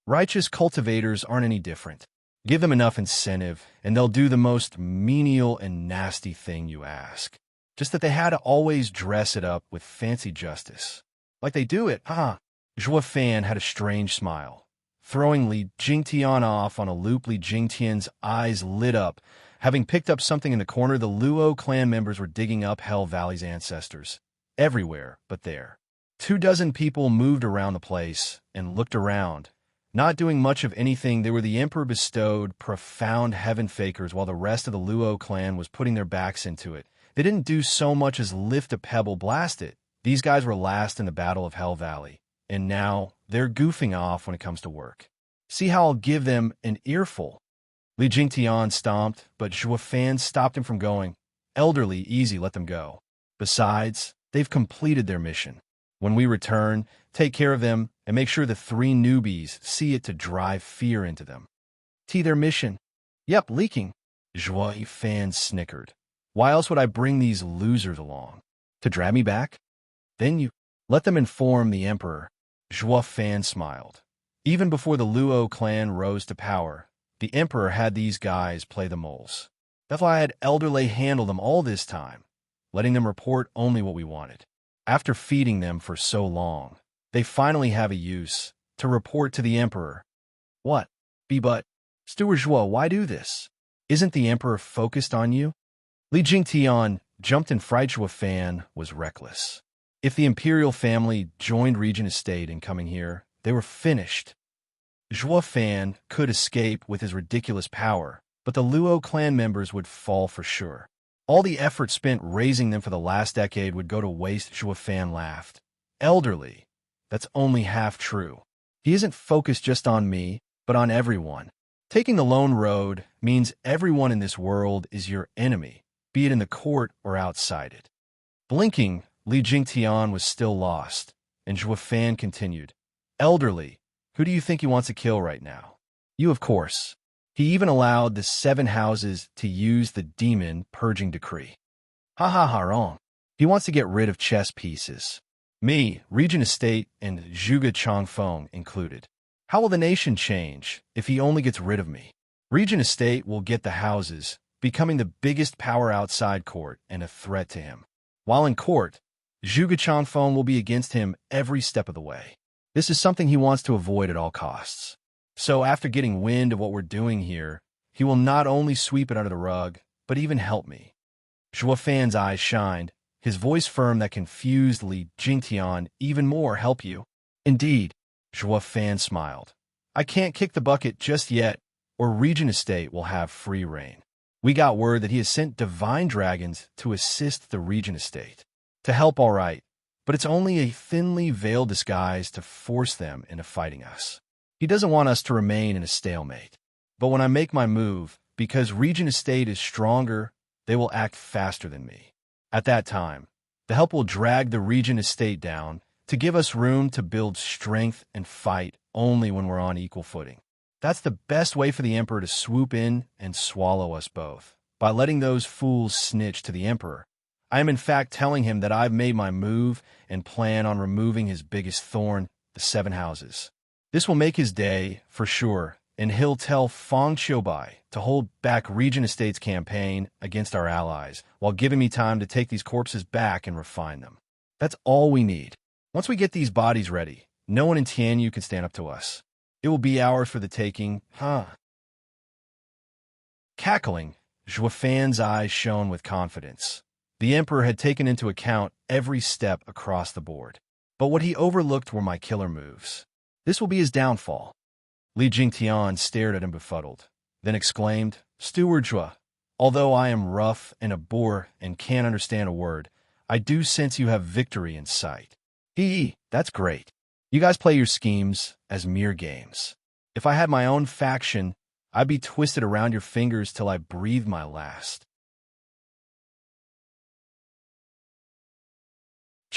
Righteous cultivators aren't any different. Give them enough incentive, and they'll do the most menial and nasty thing you ask. Just that they had to always dress it up with fancy justice. Like they do it, huh? Joie Fan had a strange smile. Throwing Li Jingtian off on a loop, Li Jingtian's eyes lit up. Having picked up something in the corner, the Luo clan members were digging up Hell Valley's ancestors. Everywhere but there. 24 people moved around the place and looked around. Not doing much of anything, they were the Emperor bestowed profound heaven fakers while the rest of the Luo clan was putting their backs into it. They didn't do so much as lift a pebble, blast it. These guys were last in the Battle of Hell Valley, and now they're goofing off when it comes to work. See how I'll give them an earful. Li Jingtian stomped, but Joie Fan stopped him from going. Elderly, easy, let them go. Besides, they've completed their mission. When we return, take care of them and make sure the 3 newbies see it to drive fear into them. Their mission? Yep, leaking. Joie Fan snickered. Why else would I bring these losers along? To drag me back? Then you let them inform the Emperor. Joie Fan smiled. Even before the Luo clan rose to power, the Emperor had these guys play the moles. That's why I had Elderly handle them all this time, letting them report only what we wanted. After feeding them for so long, they finally have a use to report to the Emperor. What? But, Steward Joie, why do this? Isn't the Emperor focused on you? Li Jingtian jumped in fright. Joie Fan was reckless. If the imperial family joined Regent Estate in coming here, they were finished. Joie Fan could escape with his ridiculous power, but the Luo clan members would fall for sure. All the effort spent raising them for the last decade would go to waste. Joie Fan laughed. Elderly. That's only half true. He isn't focused just on me, but on everyone. Taking the lone road means everyone in this world is your enemy, be it in the court or outside it. Blinking, Li Jingtian was still lost, and Joie Fan continued. Elderly, who do you think he wants to kill right now? You, of course. He even allowed the 7 houses to use the demon purging decree. Wrong. He wants to get rid of chess pieces. Me, Regent Estate, and Zhuge Changfeng included. How will the nation change if he only gets rid of me? Regent Estate will get the houses, becoming the biggest power outside court and a threat to him. While in court, Zhuge Changfeng will be against him every step of the way. This is something he wants to avoid at all costs. So after getting wind of what we're doing here, he will not only sweep it under the rug, but even help me. Joie Fan's eyes shined, his voice firm that confused Li Jingtian even more. Help you? Indeed, Joie Fan smiled. I can't kick the bucket just yet, or Regent Estate will have free reign. We got word that he has sent divine dragons to assist the Regent Estate. To help, all right, but it's only a thinly veiled disguise to force them into fighting us. He doesn't want us to remain in a stalemate. But when I make my move, because Regent Estate is stronger, they will act faster than me. At that time, the help will drag the Regent Estate down to give us room to build strength and fight only when we're on equal footing. That's the best way for the Emperor to swoop in and swallow us both, by letting those fools snitch to the Emperor. I am in fact telling him that I've made my move and plan on removing his biggest thorn, the 7 houses. This will make his day, for sure, and he'll tell Feng Qiubai to hold back Regent Estate's campaign against our allies, while giving me time to take these corpses back and refine them. That's all we need. Once we get these bodies ready, no one in Tianyu can stand up to us. It will be ours for the taking, Cackling, Joie Fan's eyes shone with confidence. The Emperor had taken into account every step across the board. But what he overlooked were my killer moves. This will be his downfall. Li Jingtian stared at him befuddled, then exclaimed, Steward Joie, although I am rough and a bore and can't understand a word, I do sense you have victory in sight. That's great. You guys play your schemes as mere games. If I had my own faction, I'd be twisted around your fingers till I breathe my last.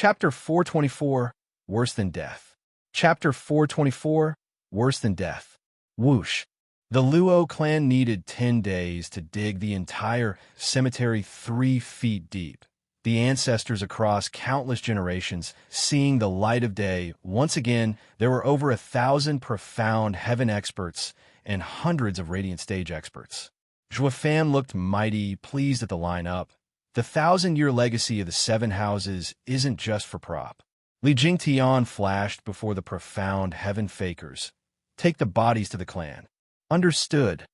Chapter 424, Worse Than Death. Chapter 424, Worse Than Death. Whoosh. The Luo clan needed 10 days to dig the entire cemetery 3 feet deep. The ancestors across countless generations seeing the light of day. Once again, there were over 1,000 profound heaven experts and hundreds of radiant stage experts. Zhuofan looked mighty pleased at the lineup. The 1,000-year legacy of the 7 houses isn't just for prop. Li Jingtian flashed before the profound heaven fakers. Take the bodies to the clan. Understood.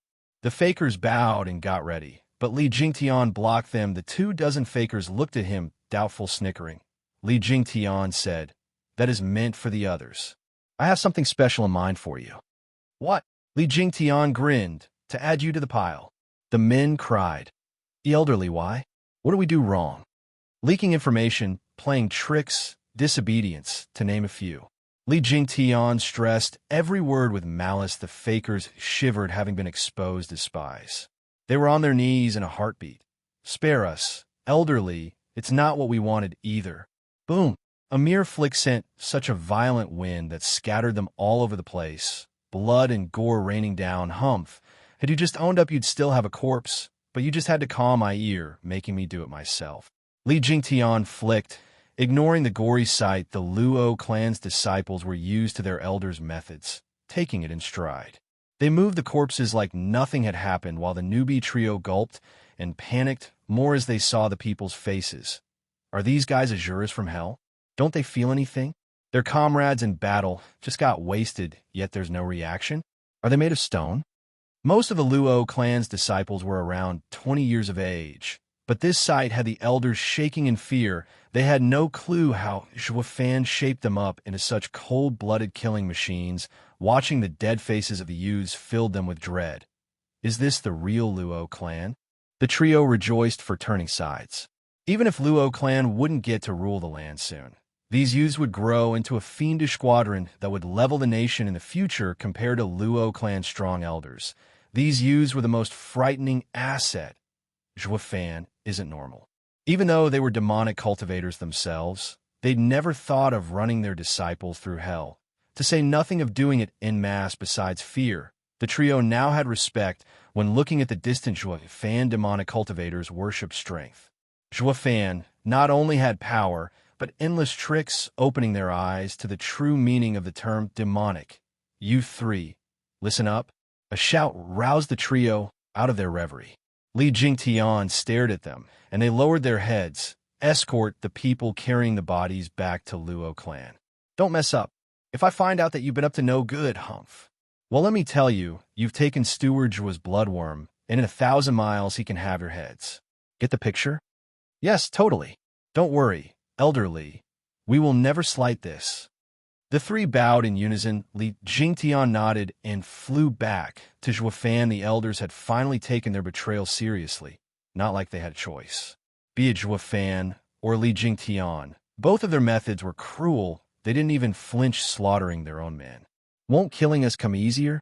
The fakers bowed and got ready, but Li Jingtian blocked them. The 24 fakers looked at him, doubtful snickering. Li Jingtian said, "That is meant for the others. I have something special in mind for you." "What?" Li Jingtian grinned. "To add you to the pile." The men cried. "The elderly, why? What do we do wrong?" "Leaking information, playing tricks, disobedience, to name a few." Li Jingtian stressed every word with malice. The fakers shivered, having been exposed as spies. They were on their knees in a heartbeat. "Spare us, elderly, it's not what we wanted either." Boom! A mere flick sent such a violent wind that scattered them all over the place. Blood and gore raining down. "Humph. Had you just owned up, you'd still have a corpse, but you just had to calm my ear, making me do it myself." Li Jingtian flicked. Ignoring the gory sight, the Luo clan's disciples were used to their elders' methods, taking it in stride. They moved the corpses like nothing had happened, while the newbie trio gulped and panicked more as they saw the people's faces. Are these guys Azuras from hell? Don't they feel anything? Their comrades in battle just got wasted, yet there's no reaction? Are they made of stone? Most of the Luo clan's disciples were around 20 years of age, but this sight had the elders shaking in fear. They had no clue how Zhuofan shaped them up into such cold-blooded killing machines. Watching the dead faces of the youths filled them with dread. Is this the real Luo clan? The trio rejoiced for turning sides. Even if Luo clan wouldn't get to rule the land soon, these youths would grow into a fiendish squadron that would level the nation in the future compared to Luo clan's strong elders. These youths were the most frightening asset. Zhuofan isn't normal. Even though they were demonic cultivators themselves, they'd never thought of running their disciples through hell, to say nothing of doing it en masse. Besides fear, the trio now had respect. When looking at the distant Zhuofan, demonic cultivators worshipped strength. Zhuofan not only had power, but endless tricks, opening their eyes to the true meaning of the term demonic. "You 3, listen up." A shout roused the trio out of their reverie. Li Jingtian stared at them, and they lowered their heads. "Escort the people carrying the bodies back to Luo clan. Don't mess up. If I find out that you've been up to no good, humph. Well, let me tell you, you've taken Steward Zhuo's bloodworm, and in 1,000 miles he can have your heads." Get the picture? Yes, totally. Don't worry, elderly. We will never slight this. The 3 bowed in unison. Li Jingtian nodded and flew back to Zhuofan. The elders had finally taken their betrayal seriously, not like they had a choice. Be it Zhuofan or Li Jingtian, both of their methods were cruel. They didn't even flinch slaughtering their own men. Won't killing us come easier?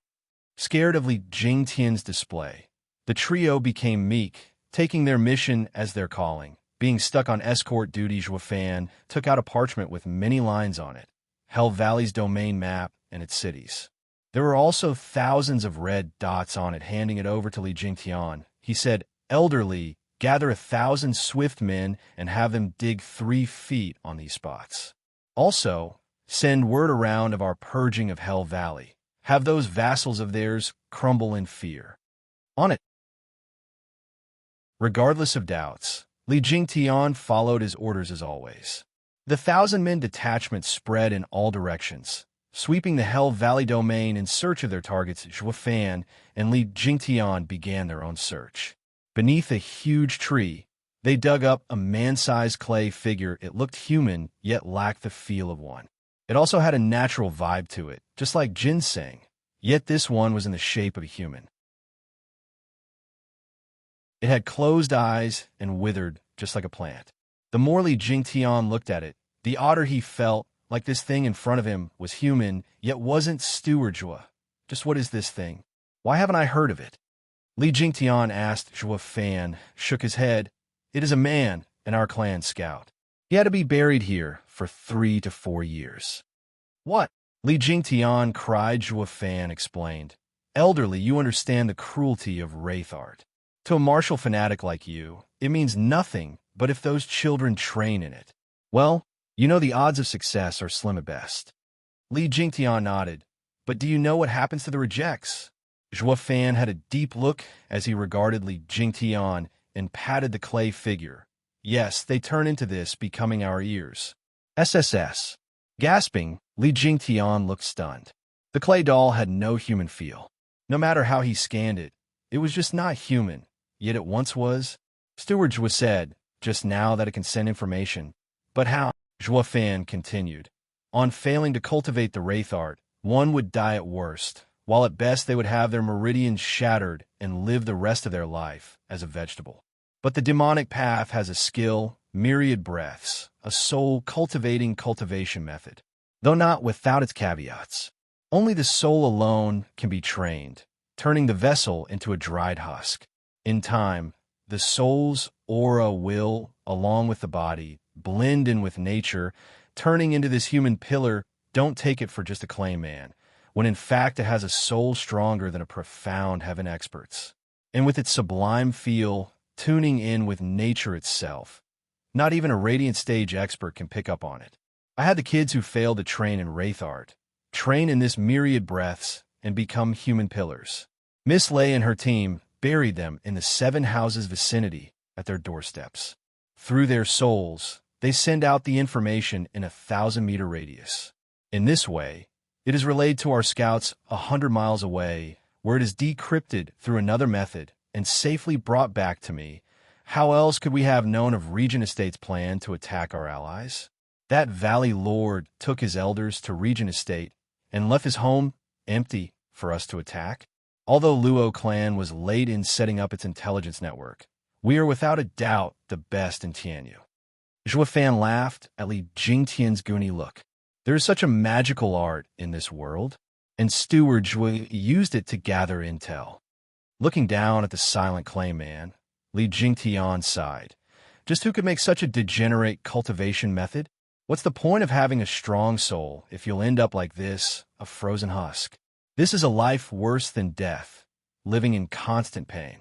Scared of Li Jingtian's display, the trio became meek, taking their mission as their calling. Being stuck on escort duty, Zhuofan took out a parchment with many lines on it. Hell Valley's domain map and its cities. There were also thousands of red dots on it. Handing it over to Li Jingtian, he said, "Elderly, gather 1,000 swift men and have them dig 3 feet on these spots. Also, send word around of our purging of Hell Valley. Have those vassals of theirs crumble in fear." On it. Regardless of doubts, Li Jingtian followed his orders as always. The 1,000-men detachment spread in all directions, sweeping the Hell Valley domain in search of their targets. Zhuofan and Li Jingtian began their own search. Beneath a huge tree, they dug up a man-sized clay figure. It looked human, yet lacked the feel of one. It also had a natural vibe to it, just like ginseng, yet this one was in the shape of a human. It had closed eyes and withered, just like a plant. The more Li Jingtian looked at it, the odder he felt, like this thing in front of him was human, yet wasn't Steward Zhuo. Just what is this thing? Why haven't I heard of it? Li Jingtian asked. Zhuofan shook his head. It is a man, and our clan scout. He had to be buried here, for 3 to 4 years. What? Li Jingtian cried. Zhua Fan explained. Elderly, you understand the cruelty of wraith art. To a martial fanatic like you, it means nothing but if those children train in it. Well, you know the odds of success are slim at best. Li Jingtian nodded. But do you know what happens to the rejects? Zhua Fan had a deep look as he regarded Li Jingtian and patted the clay figure. Yes, they turn into this, becoming our ears. SSS. Gasping, Li Jingtian looked stunned. The clay doll had no human feel. No matter how he scanned it, it was just not human, yet it once was. Steward Zhua said, just now that it can send information. But how? Zhua Fan continued. On failing to cultivate the wraith art, one would die at worst, while at best they would have their meridians shattered and live the rest of their life as a vegetable. But the demonic path has a skill, myriad breaths, a soul-cultivating cultivation method, though not without its caveats. Only the soul alone can be trained, turning the vessel into a dried husk. In time, the soul's aura will, along with the body, blend in with nature, turning into this human pillar. Don't take it for just a clay man, when in fact it has a soul stronger than a profound heaven expert's. And with its sublime feel, tuning in with nature itself, not even a radiant stage expert can pick up on it. I had the kids who failed to train in wraith art, train in this myriad breaths, and become human pillars. Miss Lay and her team buried them in the 7 houses vicinity at their doorsteps. Through their souls, they send out the information in a 1,000-meter radius. In this way, it is relayed to our scouts 100 miles away, where it is decrypted through another method and safely brought back to me. How else could we have known of Regent Estate's plan to attack our allies? That Valley Lord took his elders to Regent Estate and left his home empty for us to attack. Although Luo clan was late in setting up its intelligence network, we are without a doubt the best in Tianyu. Zhua Fan laughed at Li Jingtian's goony look. There is such a magical art in this world, and Steward Zhua used it to gather intel. Looking down at the silent clay man, Li Jingtian sighed. Just who could make such a degenerate cultivation method? What's the point of having a strong soul if you'll end up like this, a frozen husk? This is a life worse than death, living in constant pain.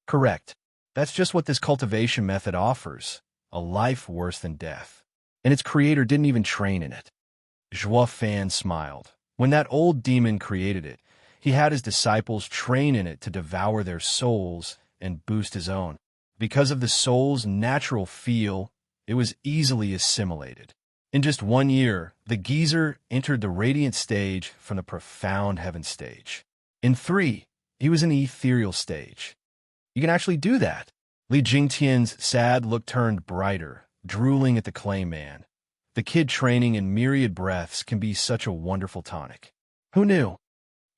Correct. That's just what this cultivation method offers, a life worse than death. And its creator didn't even train in it. Zhua Fan smiled. When that old demon created it, he had his disciples train in it to devour their souls and boost his own. Because of the soul's natural feel, it was easily assimilated. In just 1 year, the geezer entered the radiant stage from the profound heaven stage. In 3, he was in the ethereal stage. You can actually do that. Li Jingtian's sad look turned brighter, drooling at the clay man. The kid training in myriad breaths can be such a wonderful tonic. Who knew?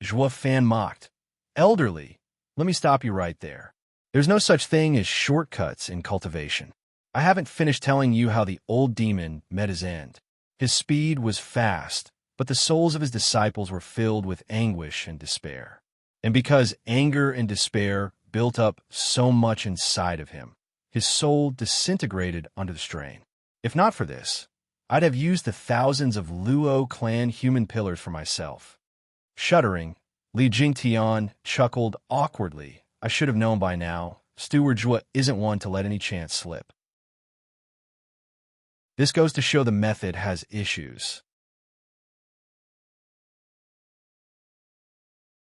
Zhua Fan mocked. Elderly, let me stop you right there. There's no such thing as shortcuts in cultivation. I haven't finished telling you how the old demon met his end. His speed was fast, but the souls of his disciples were filled with anguish and despair. And because anger and despair built up so much inside of him, his soul disintegrated under the strain. If not for this, I'd have used the thousands of Luo clan human pillars for myself. Shuddering, Li Jingtian chuckled awkwardly. I should have known by now. Steward Zhua isn't one to let any chance slip. This goes to show the method has issues.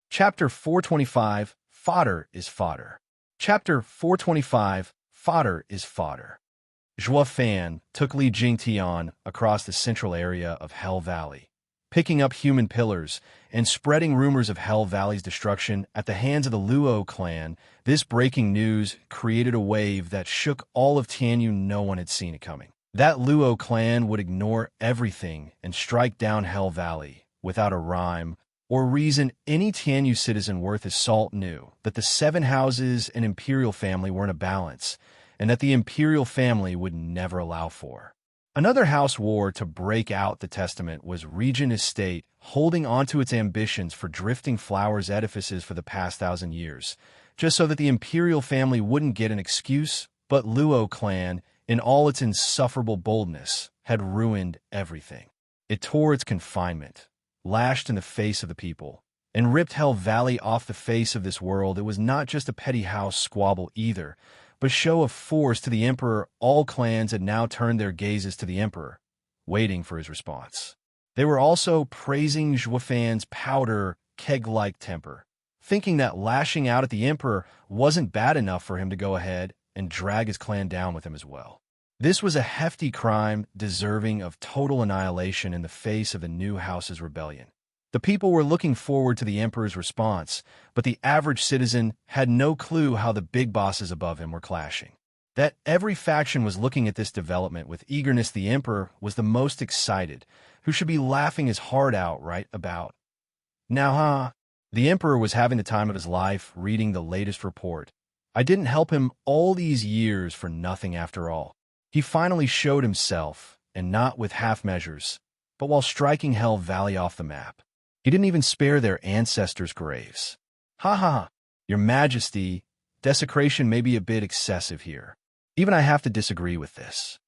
Chapter 425, Fodder is Fodder. Chapter 425, Fodder is Fodder. Zhua Fan took Li Jingtian across the central area of Hell Valley, picking up human pillars and spreading rumors of Hell Valley's destruction at the hands of the Luo clan. This breaking news created a wave that shook all of Tianyu. No one had seen it coming. That Luo clan would ignore everything and strike down Hell Valley without a rhyme or reason. Any Tianyu citizen worth his salt knew that the 7 houses and imperial family were in a balance, and that the imperial family would never allow for another house war to break out. The testament was Regent Estate holding onto its ambitions for Drifting Flowers edifices for the past 1,000 years, just so that the imperial family wouldn't get an excuse. But Luo clan, in all its insufferable boldness, had ruined everything. It tore its confinement, lashed in the face of the people, and ripped Hell Valley off the face of this world. It was not just a petty house squabble either, but a show of force to the Emperor. All clans had now turned their gazes to the Emperor, waiting for his response. They were also praising Zhuofan's powder keg-like temper, thinking that lashing out at the Emperor wasn't bad enough for him to go ahead and drag his clan down with him as well. This was a hefty crime deserving of total annihilation in the face of the new house's rebellion. The people were looking forward to the Emperor's response, but the average citizen had no clue how the big bosses above him were clashing. That every faction was looking at this development with eagerness. The Emperor was the most excited, who should be laughing his heart out right about now, huh? The Emperor was having the time of his life reading the latest report. I didn't help him all these years for nothing after all. He finally showed himself, and not with half measures, but while striking Hell Valley off the map. He didn't even spare their ancestors' graves. Ha ha, Your Majesty, desecration may be a bit excessive here. Even I have to disagree with this.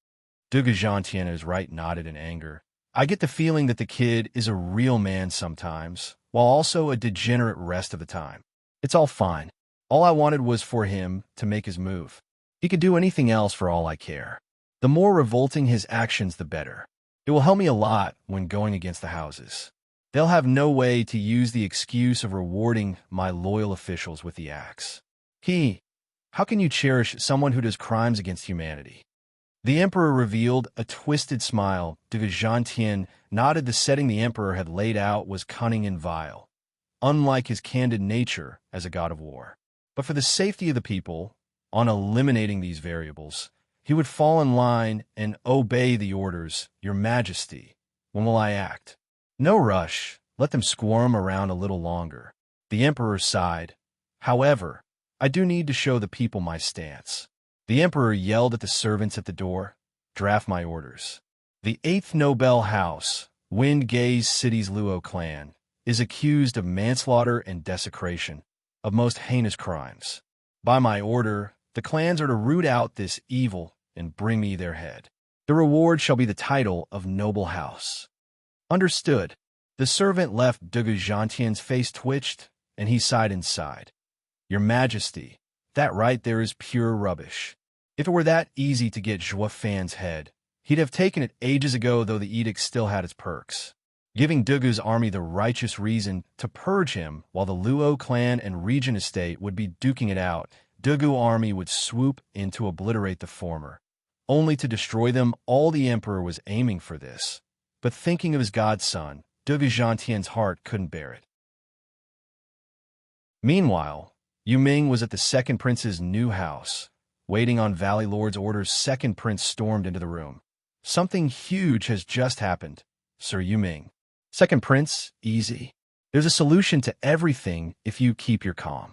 Dugujantiana's right nodded in anger. I get the feeling that the kid is a real man sometimes, while also a degenerate rest of the time. It's all fine. All I wanted was for him to make his move. He could do anything else for all I care. The more revolting his actions, the better. It will help me a lot when going against the houses. They'll have no way to use the excuse of rewarding my loyal officials with the axe. How can you cherish someone who does crimes against humanity? The Emperor revealed a twisted smile. Dugujantian nodded. The setting the Emperor had laid out was cunning and vile, unlike his candid nature as a god of war. But for the safety of the people, on eliminating these variables, he would fall in line and obey the orders. Your Majesty, when will I act? No rush. Let them squirm around a little longer. The Emperor sighed. However, I do need to show the people my stance. The Emperor yelled at the servants at the door. Draft my orders. The 8th Nobel House, Windgaze City's Luo clan, is accused of manslaughter and desecration, of most heinous crimes. By my order, the clans are to root out this evil and bring me their head. The reward shall be the title of noble house. Understood. The servant left. Dugujantian's face twitched, and he sighed inside. Your Majesty, that right there is pure rubbish. If it were that easy to get Zhuofan's head, he'd have taken it ages ago, though the edict still had its perks, giving Dugu's army the righteous reason to purge him while the Luo clan and Regent estate would be duking it out. Dugu army would swoop in to obliterate the former, only to destroy them all. The Emperor was aiming for this, but thinking of his godson, Dugujantian's heart couldn't bear it. Meanwhile, Yu Ming was at the second prince's new house, waiting on Valley Lord's orders. Second prince stormed into the room. Something huge has just happened, Sir Yu Ming. Second prince, easy. There's a solution to everything if you keep your calm.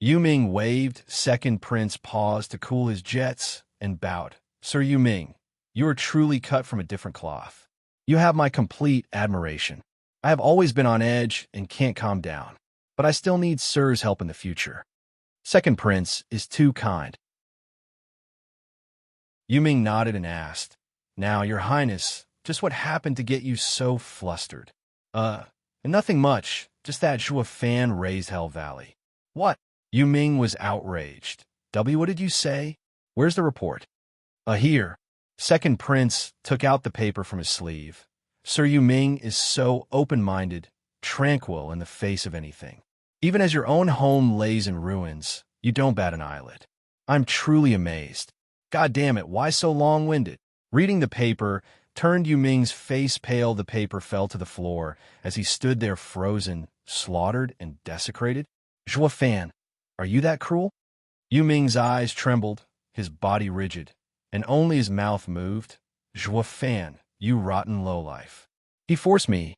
Yu Ming waved. Second prince paused to cool his jets and bowed. Sir Yu Ming, you are truly cut from a different cloth. You have my complete admiration. I have always been on edge and can't calm down, but I still need Sir's help in the future. Second prince is too kind. Yu Ming nodded and asked, Now, Your Highness, just what happened to get you so flustered? Nothing much, just that Zhuofan raised Hell Valley. What? Yu Ming was outraged. What did you say? Where's the report? Here. Second prince took out the paper from his sleeve. Sir Yu Ming is so open-minded, tranquil in the face of anything. Even as your own home lays in ruins, you don't bat an eyelid. I'm truly amazed. God damn it, why so long-winded? Reading the paper turned Yu Ming's face pale. The paper fell to the floor as he stood there frozen, slaughtered, and desecrated. Zhuofan, are you that cruel? Yu Ming's eyes trembled, his body rigid, and only his mouth moved. Zhuofan, you rotten lowlife. He forced me.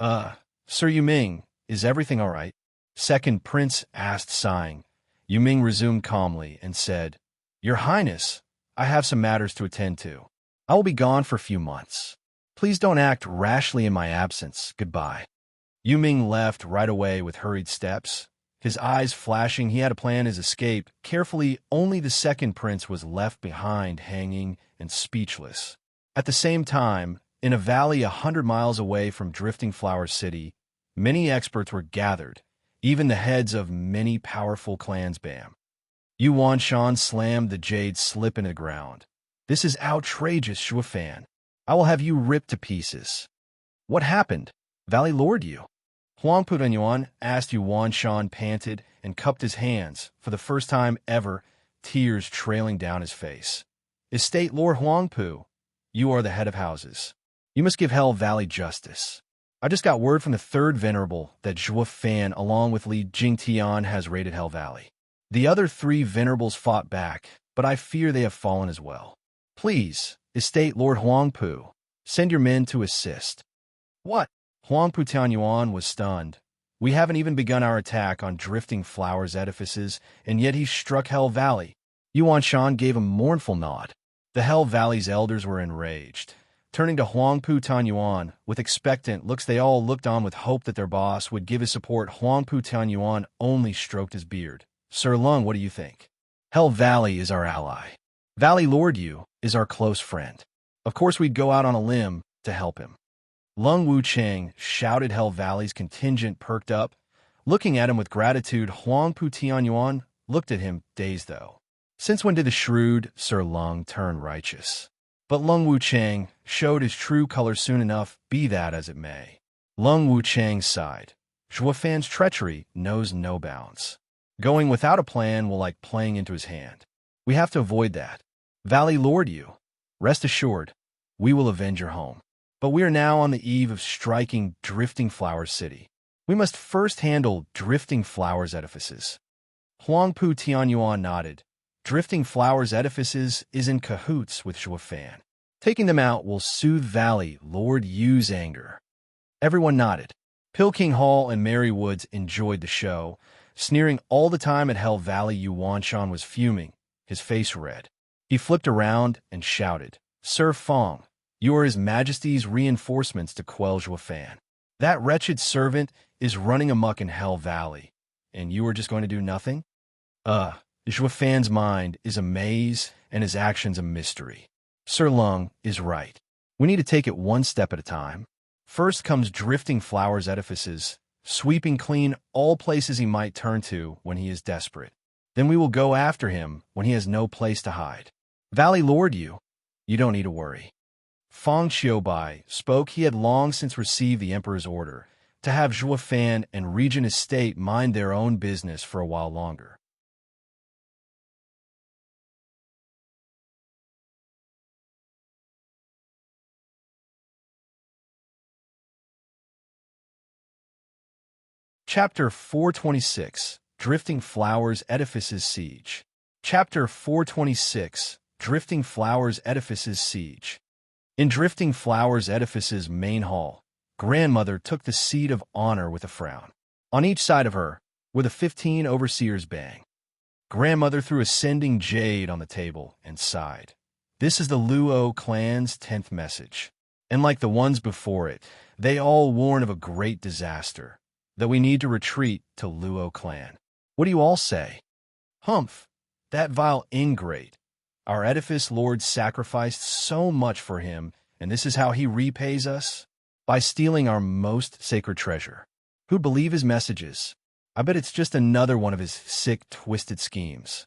Sir Yu Ming, is everything all right? Second prince asked, sighing. Yu Ming resumed calmly and said, Your Highness, I have some matters to attend to. I will be gone for a few months. Please don't act rashly in my absence. Goodbye. Yu Ming left right away with hurried steps, his eyes flashing. He had to plan his escape carefully. Only the second prince was left behind, hanging and speechless. At the same time, in a valley 100 miles away from Drifting Flower City, many experts were gathered, even the heads of many powerful clans. Bam! Yuan Shan slammed the jade slip into the ground. This is outrageous, Shuafan. I will have you ripped to pieces. What happened? Valley Lord you? Huangpu Yuan asked. Yuan Shan panted and cupped his hands, for the first time ever, tears trailing down his face. Estate Lord Huangpu, you are the head of houses. You must give Hell Valley justice. I just got word from the third venerable that Zhua Fan, along with Li Jingtian, has raided Hell Valley. The other three venerables fought back, but I fear they have fallen as well. Please, Estate Lord Huangpu, send your men to assist. What? Huangpu Tianyuan was stunned. We haven't even begun our attack on Drifting Flowers edifices, and yet he struck Hell Valley. Yuan Shan gave a mournful nod. The Hell Valley's elders were enraged. Turning to Huangpu Tianyuan, with expectant looks they all looked on with hope that their boss would give his support. Huangpu Tianyuan only stroked his beard. Sir Lung, what do you think? Hell Valley is our ally. Valley Lord Yu is our close friend. Of course we'd go out on a limb to help him. Lung Wu Cheng shouted. Hell Valley's contingent perked up. Looking at him with gratitude, Huangpu Tianyuan looked at him, dazed though. Since when did the shrewd Sir Lung turn righteous? But Lung Wu Cheng showed his true color soon enough, be that as it may. Lung Wu Cheng sighed. Zhuafan's treachery knows no bounds. Going without a plan will like playing into his hand. We have to avoid that. Valley Lord you, rest assured, we will avenge your home. But we are now on the eve of striking Drifting Flowers City. We must first handle Drifting Flowers edifices. Huangpu Tianyuan nodded. Drifting Flowers edifices is in cahoots with Zhuafan. Taking them out will soothe Valley Lord Yu's anger. Everyone nodded. Pilking Hall and Mary Woods enjoyed the show, sneering all the time at Hell Valley. Yuan Shan was fuming, his face red. He flipped around and shouted, Sir Fong, you are His Majesty's reinforcements to quell Zhuafan. That wretched servant is running amok in Hell Valley, and you are just going to do nothing? Zhuafan's mind is a maze and his actions a mystery. Sir Lung is right. We need to take it one step at a time. First comes Drifting Flowers edifices, sweeping clean all places he might turn to when he is desperate. Then we will go after him when he has no place to hide. Valley Lord you don't need to worry. Fong Xiaobai spoke. He had long since received the Emperor's order to have Zhuafan and Regent Estate mind their own business for a while longer. Chapter 426, Drifting Flowers Edifices Siege. Chapter 426, Drifting Flowers Edifices Siege. In Drifting Flowers Edifices' main hall, Grandmother took the seat of honor with a frown. On each side of her were the 15 overseers. Bang. Grandmother threw a sending jade on the table and sighed. This is the Luo clan's 10th message. And like the ones before it, they all warn of a great disaster, that we need to retreat to Luo clan. What do you all say? Humph, that vile ingrate. Our edifice lord sacrificed so much for him, and this is how he repays us? By stealing our most sacred treasure. Who'd believe his messages? I bet it's just another one of his sick, twisted schemes.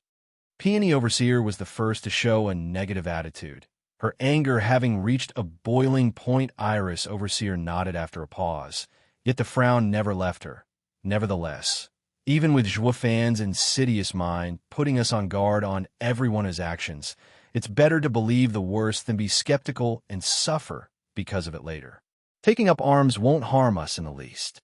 Peony Overseer was the first to show a negative attitude, her anger having reached a boiling point. Iris Overseer nodded after a pause, yet the frown never left her. Nevertheless, even with Zhuafan's insidious mind putting us on guard on every one of his actions, it's better to believe the worst than be skeptical and suffer because of it later. Taking up arms won't harm us in the least.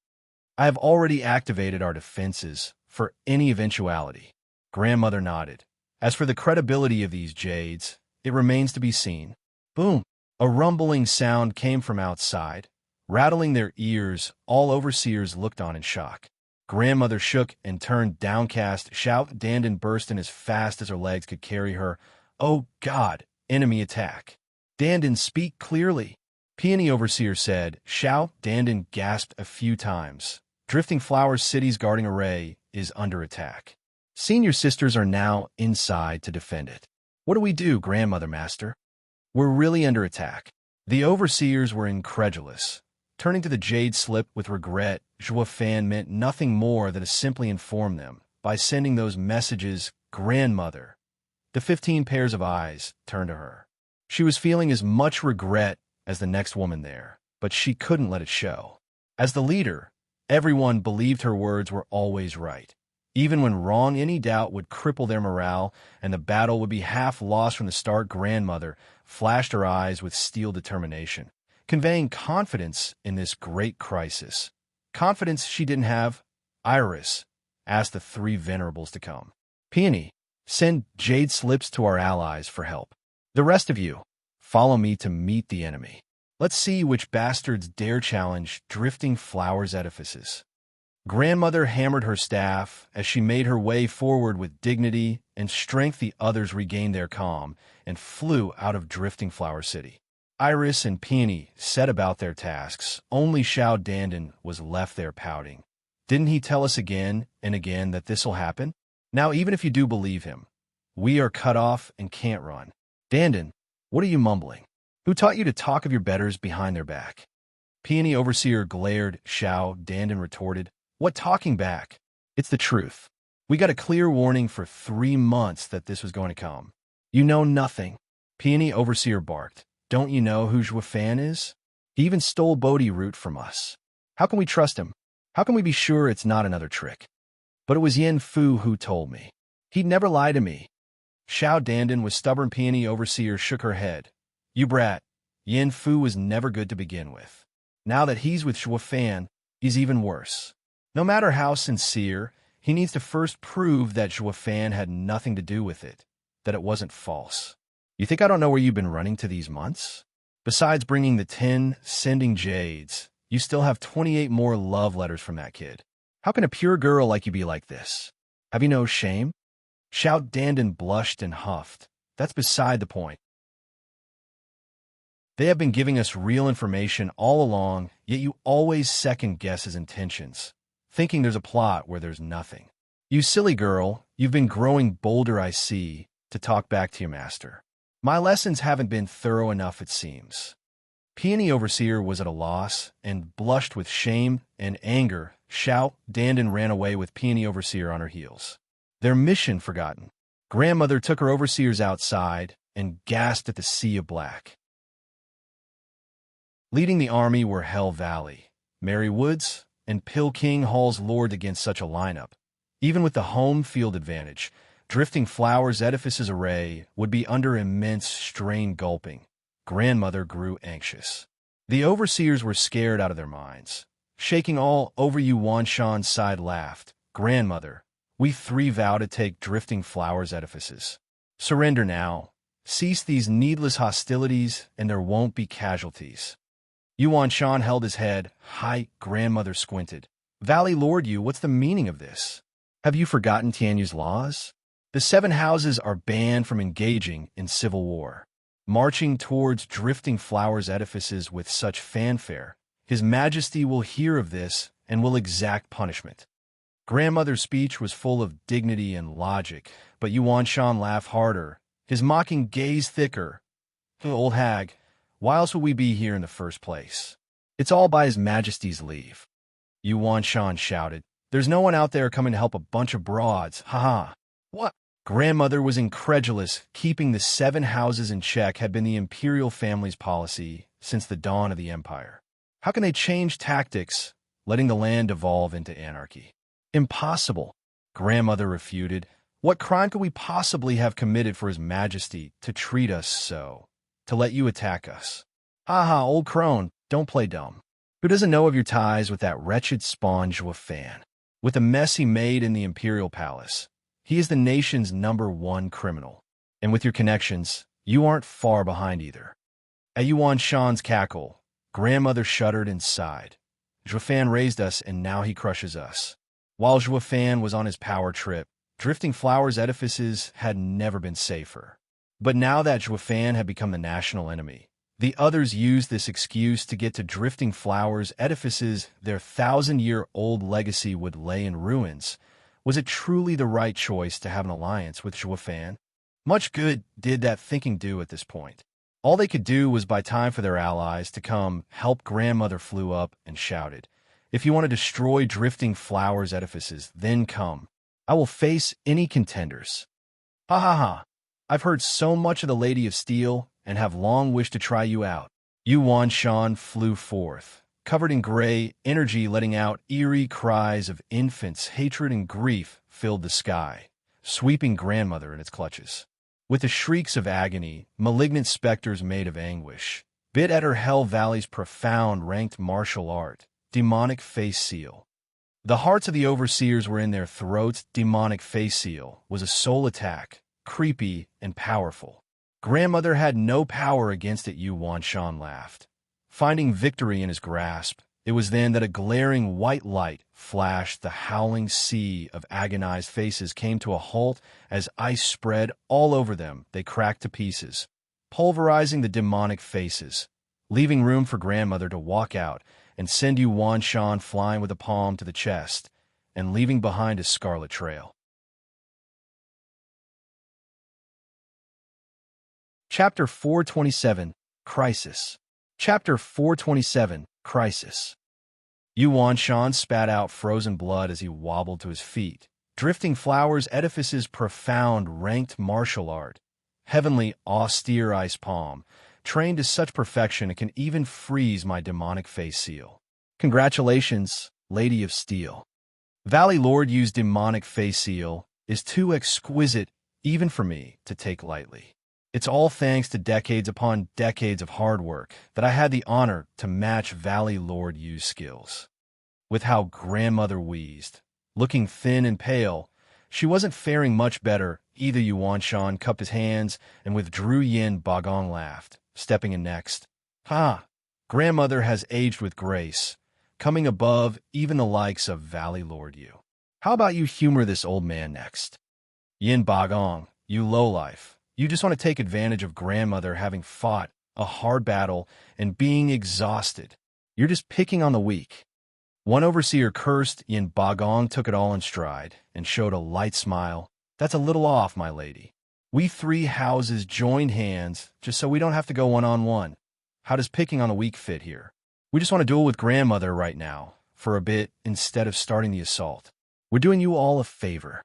I have already activated our defenses for any eventuality. Grandmother nodded. As for the credibility of these jades, it remains to be seen. Boom! A rumbling sound came from outside. Rattling their ears, all overseers looked on in shock. Grandmother shook and turned downcast. Shout! Dandan burst in as fast as her legs could carry her. Oh God! Enemy attack! Dandan, speak clearly! Peony Overseer said. Shout! Dandan gasped a few times. Drifting Flowers City's guarding array is under attack. Senior sisters are now inside to defend it. What do we do, Grandmother Master? We're really under attack. The overseers were incredulous. Turning to the jade slip with regret, Zhuofan meant nothing more than to simply inform them by sending those messages, "Grandmother." The 15 pairs of eyes turned to her. She was feeling as much regret as the next woman there, but she couldn't let it show. As the leader, everyone believed her words were always right. Even when wrong, any doubt would cripple their morale, and the battle would be half lost from the start. Grandmother flashed her eyes with steel determination, conveying confidence in this great crisis. Confidence she didn't have. Iris asked the 3 venerables to come. "Peony, send jade slips to our allies for help. The rest of you, follow me to meet the enemy. Let's see which bastards dare challenge drifting flowers edifices." Grandmother hammered her staff as she made her way forward with dignity and strength. The others regained their calm and flew out of Drifting Flower City. Iris and Peony set about their tasks. Only Xiao Dandan was left there pouting. Didn't he tell us again and again that this'll happen? Now, even if you do believe him, we are cut off and can't run. Dandan, what are you mumbling? Who taught you to talk of your betters behind their back? Peony Overseer glared. Xiao Dandan retorted, "What talking back? It's the truth. We got a clear warning for 3 months that this was going to come. You know nothing." Peony Overseer barked. "Don't you know who Zhuofan is? He even stole Bodhi root from us. How can we trust him? How can we be sure it's not another trick? But it was Yin Fu who told me. He'd never lie to me." Xiao Dandan was stubborn. Peony Overseer shook her head. "You brat, Yin Fu was never good to begin with. Now that he's with Zhuofan, he's even worse. No matter how sincere, he needs to first prove that Zhuofan had nothing to do with it, that it wasn't false. You think I don't know where you've been running to these months? Besides bringing the 10 sending jades, you still have 28 more love letters from that kid. How can a pure girl like you be like this? Have you no shame?" Xiao Dandan blushed and huffed. "That's beside the point. They have been giving us real information all along, yet you always second-guess his intentions, thinking there's a plot where there's nothing. You silly girl, you've been growing bolder, I see, to talk back to your master. My lessons haven't been thorough enough, it seems." Peony Overseer was at a loss and blushed with shame and anger. Xiao Dandan ran away with Peony Overseer on her heels. Their mission forgotten. Grandmother took her overseers outside and gasped at the sea of black. Leading the army were Hell Valley, Mary Woods, and Pill King Hall's lord. Against such a lineup, even with the home field advantage, Drifting Flowers Edifice's array would be under immense strain. Gulping, Grandmother grew anxious. The overseers were scared out of their minds. Shaking all over. Yuan Shan sighed, laughed. "Grandmother, we 3 vow to take Drifting Flowers Edifices. Surrender now. Cease these needless hostilities, and there won't be casualties." Yuan Shan held his head high. Grandmother squinted. "Valley Lord Yu, what's the meaning of this? Have you forgotten Tianyu's laws? The 7 houses are banned from engaging in civil war. Marching towards Drifting Flowers Edifices with such fanfare, His Majesty will hear of this and will exact punishment." Grandmother's speech was full of dignity and logic, but Yuan Shan laughed harder, his mocking gaze thicker. "Old hag, why else would we be here in the first place? It's all by His Majesty's leave." Yuan Shan shouted. "There's no one out there coming to help a bunch of broads. Ha-ha." "What?" Grandmother was incredulous. Keeping the 7 houses in check had been the imperial family's policy since the dawn of the empire. How can they change tactics, letting the land devolve into anarchy? "Impossible," Grandmother refuted. "What crime could we possibly have committed for His Majesty to treat us so, to let you attack us? Ha-ha, old crone, don't play dumb. Who doesn't know of your ties with that wretched spawn Zhuofan? With the mess he made in the imperial palace, he is the nation's #1 criminal. And with your connections, you aren't far behind either." At Yuan Shan's cackle, Grandmother shuddered and sighed. "Zhuofan raised us, and now he crushes us." While Zhuofan was on his power trip, Drifting Flowers Edifices had never been safer. But now that Zhuofan had become the national enemy, the others used this excuse to get to Drifting Flowers Edifices. Their 1,000-year-old legacy would lay in ruins. Was it truly the right choice to have an alliance with Zhuofan? Much good did that thinking do at this point. All they could do was buy time for their allies to come help. Grandmother flew up and shouted, "If you want to destroy drifting flowers' edifices, then come. I will face any contenders." Ha ha ha. I've heard so much of the Lady of Steel and have long wished to try you out. Yuan Shan flew forth, covered in gray energy, letting out eerie cries of infants. Hatred and grief filled the sky, sweeping grandmother in its clutches. With the shrieks of agony, malignant specters made of anguish, bit at her Hell Valley's profound ranked martial art, demonic face seal. The hearts of the overseers were in their throats. Demonic face seal was a soul attack, creepy and powerful. Grandmother had no power against it. Yuan Shan laughed, finding victory in his grasp. It was then that a glaring white light flashed. The howling sea of agonized faces came to a halt as ice spread all over them. They cracked to pieces, pulverizing the demonic faces, leaving room for grandmother to walk out and send Yuan Shan flying with a palm to the chest and leaving behind a scarlet trail. Chapter 427, Crisis. Chapter 427, Crisis. Yuan Shan spat out frozen blood as he wobbled to his feet. Drifting flowers' edifices, profound ranked martial art, heavenly austere ice palm, trained to such perfection it can even freeze my demonic face seal. Congratulations, Lady of Steel. Valley Lord Yu's demonic face seal is too exquisite even for me to take lightly. It's all thanks to decades upon decades of hard work that I had the honor to match Valley Lord Yu's skills. With how grandmother wheezed, looking thin and pale, she wasn't faring much better either. Yuan Shan cupped his hands and withdrew. Yin Bagong laughed, stepping in next. Ha! Grandmother has aged with grace, coming above even the likes of Valley Lord Yu. How about you humor this old man next? Yin Bagong, you lowlife. You just want to take advantage of grandmother having fought a hard battle and being exhausted. You're just picking on the weak. One overseer cursed. Yin Bagong took it all in stride and showed a light smile. That's a little off, my lady. We three houses joined hands just so we don't have to go one-on-one. How does picking on the weak fit here? We just want to duel with grandmother right now, for a bit, instead of starting the assault. We're doing you all a favor.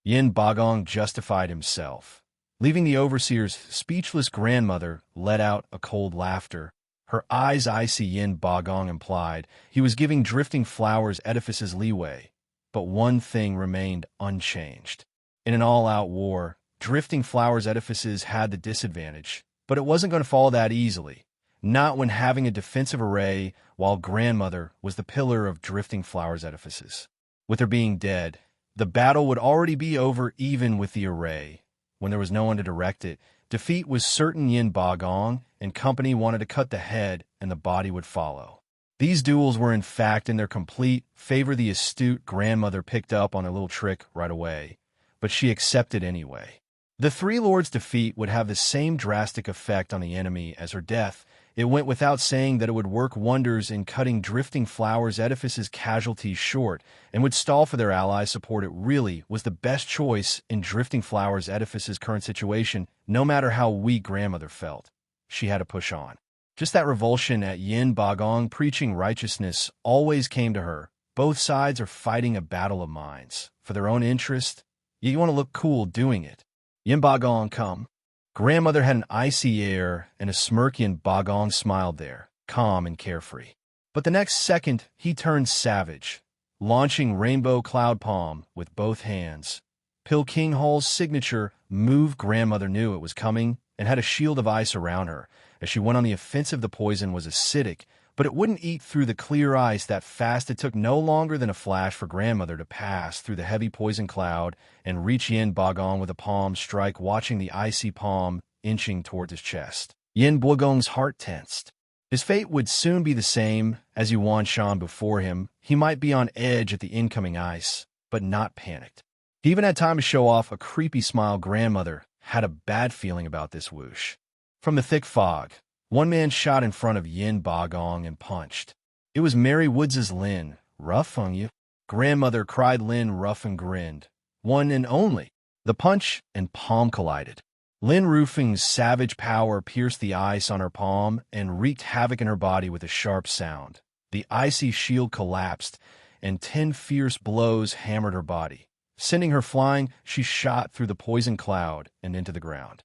Yin Bagong justified himself, leaving the overseer's speechless. Grandmother let out a cold laughter, her eyes icy. Yin Bagong implied he was giving drifting flowers' edifices leeway, but one thing remained unchanged. In an all-out war, drifting flowers' edifices had the disadvantage, but it wasn't going to fall that easily, not when having a defensive array while grandmother was the pillar of drifting flowers' edifices. With her being dead, the battle would already be over. Even with the array, when there was no one to direct it, defeat was certain. Yin Bagong and company wanted to cut the head and the body would follow. These duels were in fact in their complete favor. The astute grandmother picked up on their little trick right away, but she accepted anyway. The three lords' defeat would have the same drastic effect on the enemy as her death. It went without saying that it would work wonders in cutting drifting flowers' edifices' casualties short and would stall for their allies' support. It really was the best choice in drifting flowers' edifices' current situation. No matter how weak grandmother felt, she had to push on. Just that revulsion at Yin Bagong preaching righteousness always came to her. Both sides are fighting a battle of minds for their own interest. You want to look cool doing it. Yin Bagong, come. Grandmother had an icy air and a smirk. Yin Bagong smiled there, calm and carefree. But the next second, he turned savage, launching Rainbow Cloud Palm with both hands. Pil King Hall's signature move. Grandmother knew it was coming and had a shield of ice around her. As she went on the offensive, the poison was acidic, but it wouldn't eat through the clear ice that fast. It took no longer than a flash for grandmother to pass through the heavy poison cloud and reach Yin Bagong with a palm strike, watching the icy palm inching towards his chest. Yin Bagong's heart tensed. His fate would soon be the same as Yuan Shan before him. He might be on edge at the incoming ice, but not panicked. He even had time to show off a creepy smile. Grandmother had a bad feeling about this whoosh. From the thick fog, one man shot in front of Yin Bagong and punched. It was Mary Woods' Lin. Rough on you. Grandmother cried. Lin rough and grinned. One and only. The punch and palm collided. Lin Rufing's savage power pierced the ice on her palm and wreaked havoc in her body with a sharp sound. The icy shield collapsed, and 10 fierce blows hammered her body. Sending her flying, she shot through the poison cloud and into the ground.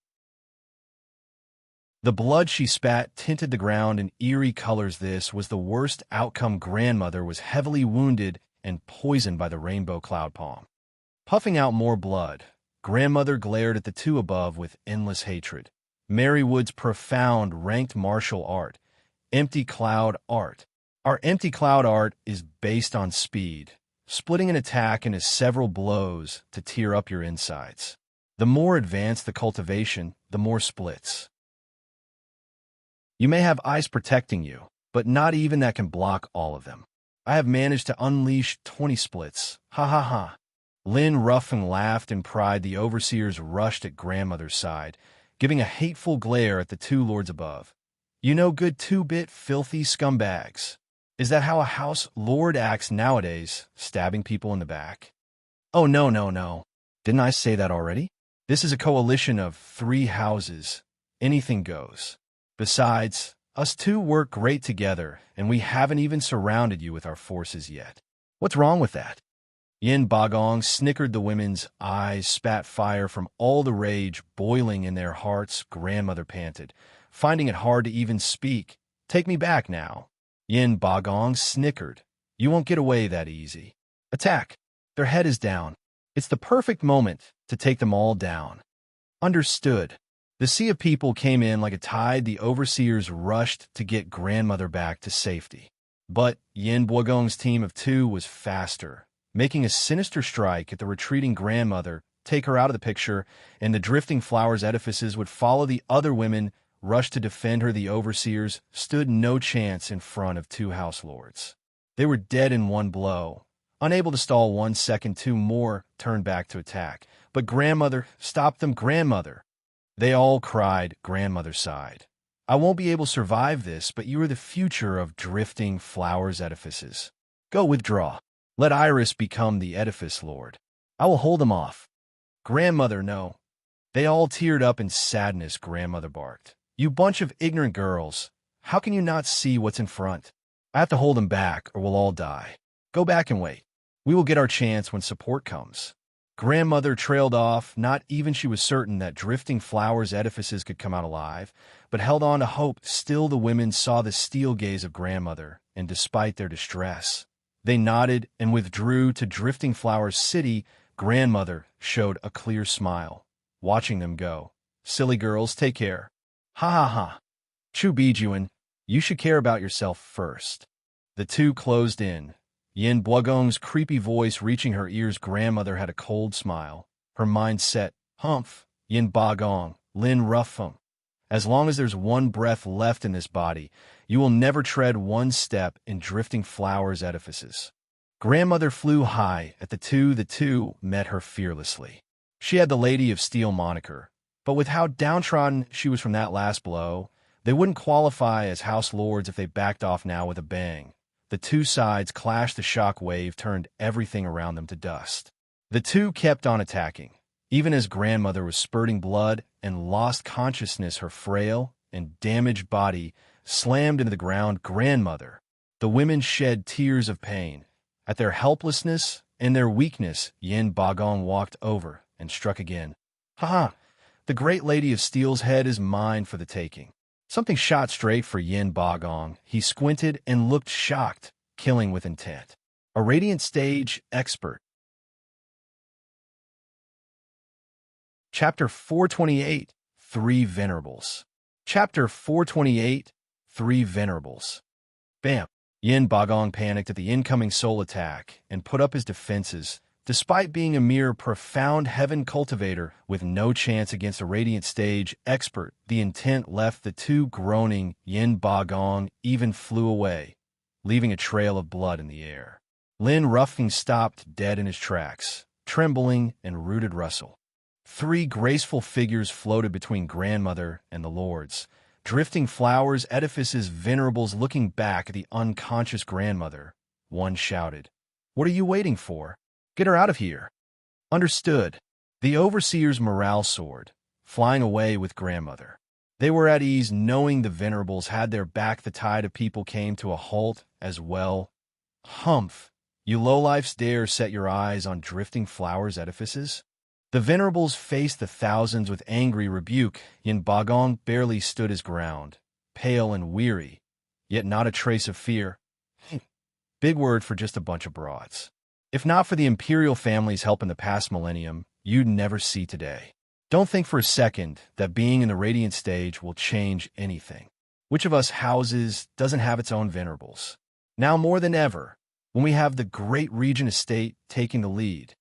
The blood she spat tinted the ground in eerie colors. This was the worst outcome. Grandmother was heavily wounded and poisoned by the rainbow cloud palm. Puffing out more blood, Grandmother glared at the two above with endless hatred. Mary Wood's profound ranked martial art, empty cloud art. Our empty cloud art is based on speed, splitting an attack into several blows to tear up your insides. The more advanced the cultivation, the more splits. You may have ice protecting you, but not even that can block all of them. I have managed to unleash 20 splits. Ha ha ha. Lin Ruffin laughed in pride. The overseers rushed at Grandmother's side, giving a hateful glare at the two lords above. You no good 2-bit filthy scumbags. Is that how a house lord acts nowadays, stabbing people in the back? Oh no, no, no. Didn't I say that already? This is a coalition of 3 houses. Anything goes. Besides, us two work great together, and we haven't even surrounded you with our forces yet. What's wrong with that? Yin Bagong snickered. The women's eyes spat fire from all the rage boiling in their hearts. Grandmother panted, finding it hard to even speak. Take me back now. Yin Bagong snickered. You won't get away that easy. Attack. Their head is down. It's the perfect moment to take them all down. Understood. The sea of people came in like a tide. The overseers rushed to get Grandmother back to safety. But Yin Bagong's team of 2 was faster, making a sinister strike at the retreating Grandmother, take her out of the picture, and the drifting flowers edifices would follow. The other women rushed to defend her. The overseers stood no chance in front of 2 house lords. They were dead in one blow. Unable to stall 1 second, 2 more turned back to attack. But Grandmother stopped them. Grandmother! They all cried. Grandmother sighed. I won't be able to survive this, but you are the future of drifting flowers edifices. Go withdraw. Let Iris become the edifice lord. I will hold them off. Grandmother, no. They all teared up in sadness. Grandmother barked. You bunch of ignorant girls. How can you not see what's in front? I have to hold them back or we'll all die. Go back and wait. We will get our chance when support comes. Grandmother trailed off. Not even she was certain that drifting flowers edifices could come out alive, but held on to hope. Still the women saw the steel gaze of Grandmother, and despite their distress, they nodded and withdrew to drifting flowers city. Grandmother showed a clear smile, watching them go. Silly girls, take care. Ha ha ha. Chu Bijuan, you should care about yourself first. The 2 closed in, Yin Bagong's creepy voice reaching her ears. Grandmother had a cold smile, her mind set. Humph, Yin Bagong, Lin Ruffum. As long as there's one breath left in this body, you will never tread 1 step in drifting flowers edifices. Grandmother flew high at the 2. The 2 met her fearlessly. She had the Lady of Steel moniker, but with how downtrodden she was from that last blow, they wouldn't qualify as house lords if they backed off now with a bang. The 2 sides clashed. The shock wave turned everything around them to dust. The 2 kept on attacking, even as Grandmother was spurting blood and lost consciousness. Her frail and damaged body slammed into the ground. Grandmother! The women shed tears of pain. At their helplessness and their weakness, Yin Bagong walked over and struck again. Ha ha! The great Lady of Steel's head is mine for the taking. Something shot straight for Yin Bagong. He squinted and looked shocked, killing with intent. A radiant stage expert. Chapter 428, 3 Venerables. Chapter 428, 3 Venerables. Bam! Yin Bagong panicked at the incoming soul attack and put up his defenses. Despite being a mere profound heaven cultivator with no chance against a radiant stage expert, the intent left the 2 groaning. Yin Bagong even flew away, leaving a trail of blood in the air. Lin Ruffing stopped dead in his tracks, trembling and rooted Russell. 3 graceful figures floated between Grandmother and the lords, drifting flowers edifices. Venerables looking back at the unconscious Grandmother. One shouted, "What are you waiting for? Get her out of here." Understood. The overseer's morale soared, flying away with grandmother. They were at ease knowing the venerables had their back. The tide of people came to a halt as well. Humph! You lowlifes dare set your eyes on drifting flowers' edifices? The venerables faced the thousands with angry rebuke. Yin Bagong barely stood his ground, pale and weary, yet not a trace of fear. Big word for just a bunch of broads. If not for the imperial family's help in the past millennium, you'd never see today. Don't think for a second that being in the Radiant stage will change anything. Which of us houses doesn't have its own venerables? Now more than ever, when we have the great Regent estate taking the lead.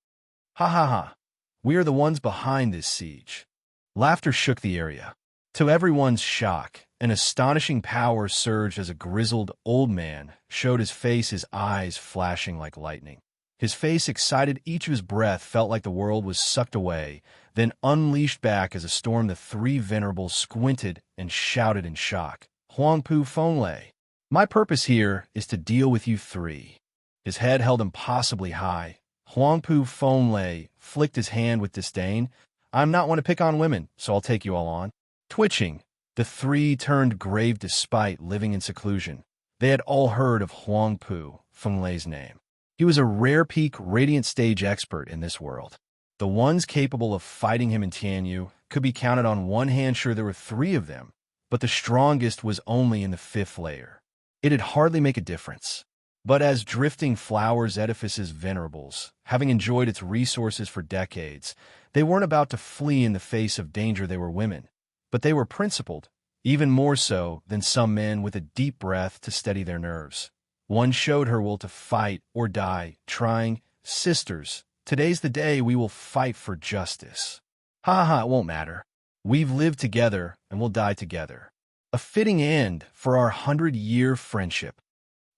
Ha ha ha. We are the ones behind this siege. Laughter shook the area. To everyone's shock, an astonishing power surged as a grizzled old man showed his face, his eyes flashing like lightning. His face excited, each of his breath felt like the world was sucked away, then unleashed back as a storm. The three venerables squinted and shouted in shock. Huangpu Fenglei, my purpose here is to deal with you three. His head held impossibly high. Huangpu Fenglei flicked his hand with disdain. I'm not one to pick on women, so I'll take you all on. Twitching, the three turned grave despite living in seclusion. They had all heard of Huangpu Fenglei's name. He was a rare peak Radiant stage expert in this world. The ones capable of fighting him in Tianyu could be counted on one hand. Sure, there were three of them, but the strongest was only in the fifth layer. It'd hardly make a difference. But as drifting flowers edifices venerables, having enjoyed its resources for decades, they weren't about to flee in the face of danger. They were women, but they were principled, even more so than some men, with a deep breath to steady their nerves. One showed her will to fight or die, trying, sisters, today's the day we will fight for justice. Ha ha, it won't matter. We've lived together and we'll die together. A fitting end for our 100-year friendship.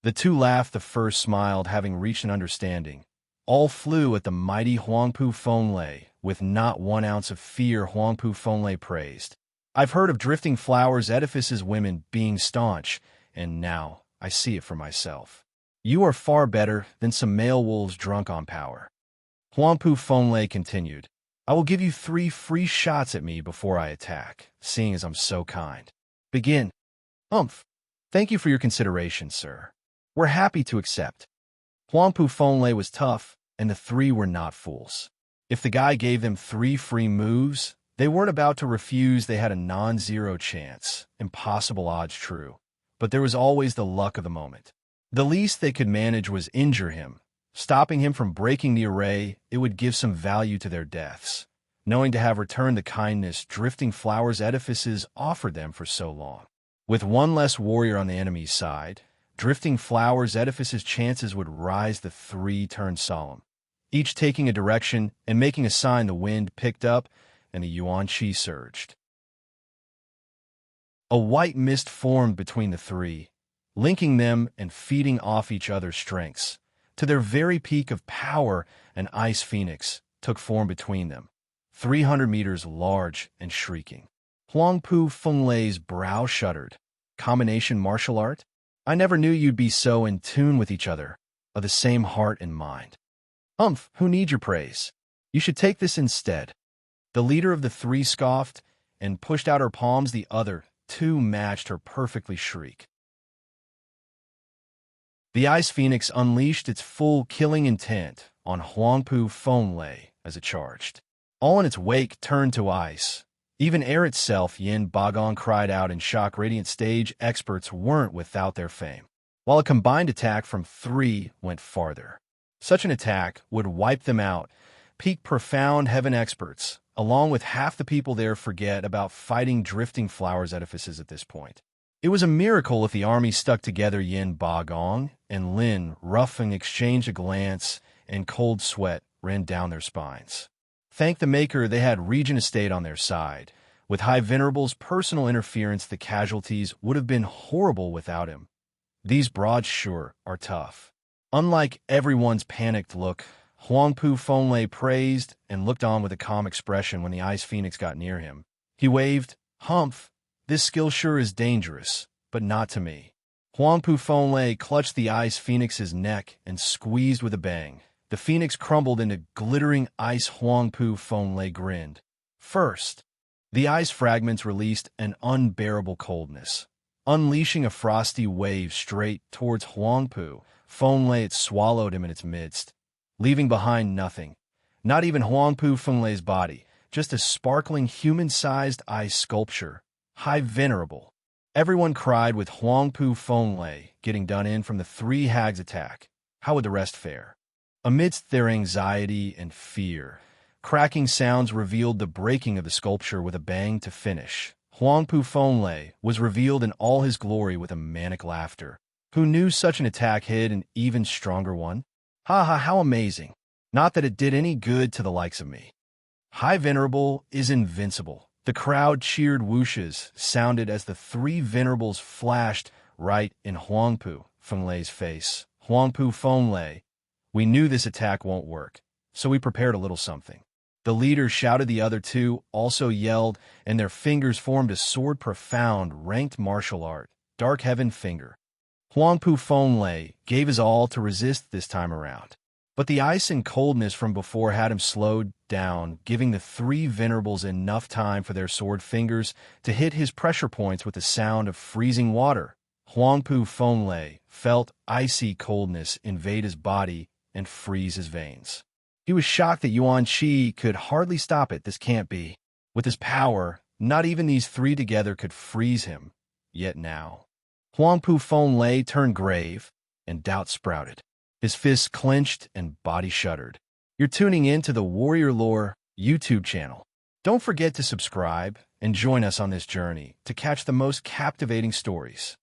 The two laughed. The first smiled, having reached an understanding. All flew at the mighty Huangpu Fenglei, with not 1 ounce of fear. Huangpu Fenglei praised. I've heard of drifting flowers edifices women being staunch, and now I see it for myself. You are far better than some male wolves drunk on power. Huangpu Fenglei continued. I will give you 3 free shots at me before I attack, seeing as I'm so kind. Begin. Umph. Thank you for your consideration, sir. We're happy to accept. Huangpu Fenglei was tough, and the three were not fools. If the guy gave them 3 free moves, they weren't about to refuse. They had a non-zero chance. Impossible odds true. But there was always the luck of the moment. The least they could manage was injure him. Stopping him from breaking the array, it would give some value to their deaths, knowing to have returned the kindness drifting flowers edifices offered them for so long. With one less warrior on the enemy's side, drifting flowers edifices' chances would rise. The three turned solemn, each taking a direction and making a sign. The wind picked up, and the yuan qi surged. A white mist formed between the three, linking them and feeding off each other's strengths. To their very peak of power, an ice phoenix took form between them, 300 meters large and shrieking. Huangpu Fenglei's brow shuddered. Combination martial art? I never knew you'd be so in tune with each other, of the same heart and mind. Humph, who needs your praise? You should take this instead. The leader of the three scoffed and pushed out her palms. The other two matched her perfectly. Shriek. The ice phoenix unleashed its full killing intent on Huangpu Fenglei as it charged. All in its wake turned to ice. Even air itself. Yin Bagong cried out in shock. Radiant stage experts weren't without their fame, while a combined attack from 3 went farther. Such an attack would wipe them out. Peak profound heaven experts, along with half the people there, forget about fighting drifting flowers edifices at this point. It was a miracle if the army stuck together. Yin Bagong and Lin, roughing, exchanged a glance, and cold sweat ran down their spines. Thank the Maker they had Regent Estate on their side. With High Venerable's personal interference, the casualties would have been horrible without him. These broads sure are tough. Unlike everyone's panicked look, Huangpu Fenglei praised and looked on with a calm expression when the ice phoenix got near him. He waved. Humph, this skill sure is dangerous, but not to me. Huangpu Fenglei clutched the ice phoenix's neck and squeezed with a bang. The phoenix crumbled into glittering ice. Huangpu Fenglei grinned. First. The ice fragments released an unbearable coldness, unleashing a frosty wave straight towards Huangpu. Fenglei swallowed him in its midst, leaving behind nothing, not even Huangpu Fenglei's body, just a sparkling human-sized ice sculpture, high venerable. Everyone cried with Huangpu Fenglei getting done in from the three hags' attack. How would the rest fare? Amidst their anxiety and fear, cracking sounds revealed the breaking of the sculpture with a bang to finish. Huangpu Fenglei was revealed in all his glory with a manic laughter. Who knew such an attack hid an even stronger one? Ha ha, how amazing. Not that it did any good to the likes of me. High Venerable is invincible. The crowd cheered whooshes sounded as the three venerables flashed right in Huangpu Fenglei's face. Huangpu Fenglei, we knew this attack won't work, so we prepared a little something. The leader shouted, the other two also yelled, and their fingers formed a sword profound ranked martial art, Dark Heaven Finger. Huangpu Fenglei gave his all to resist this time around. But the ice and coldness from before had him slowed down, giving the three venerables enough time for their sword fingers to hit his pressure points with the sound of freezing water. Huangpu Fenglei felt icy coldness invade his body and freeze his veins. He was shocked that Yuan Qi could hardly stop it. This can't be. With his power, not even these three together could freeze him. Yet now, Huangpu Fenglei turned grave, and doubt sprouted. His fists clenched and body shuddered. You're tuning in to the Warrior Lore YouTube channel. Don't forget to subscribe and join us on this journey to catch the most captivating stories.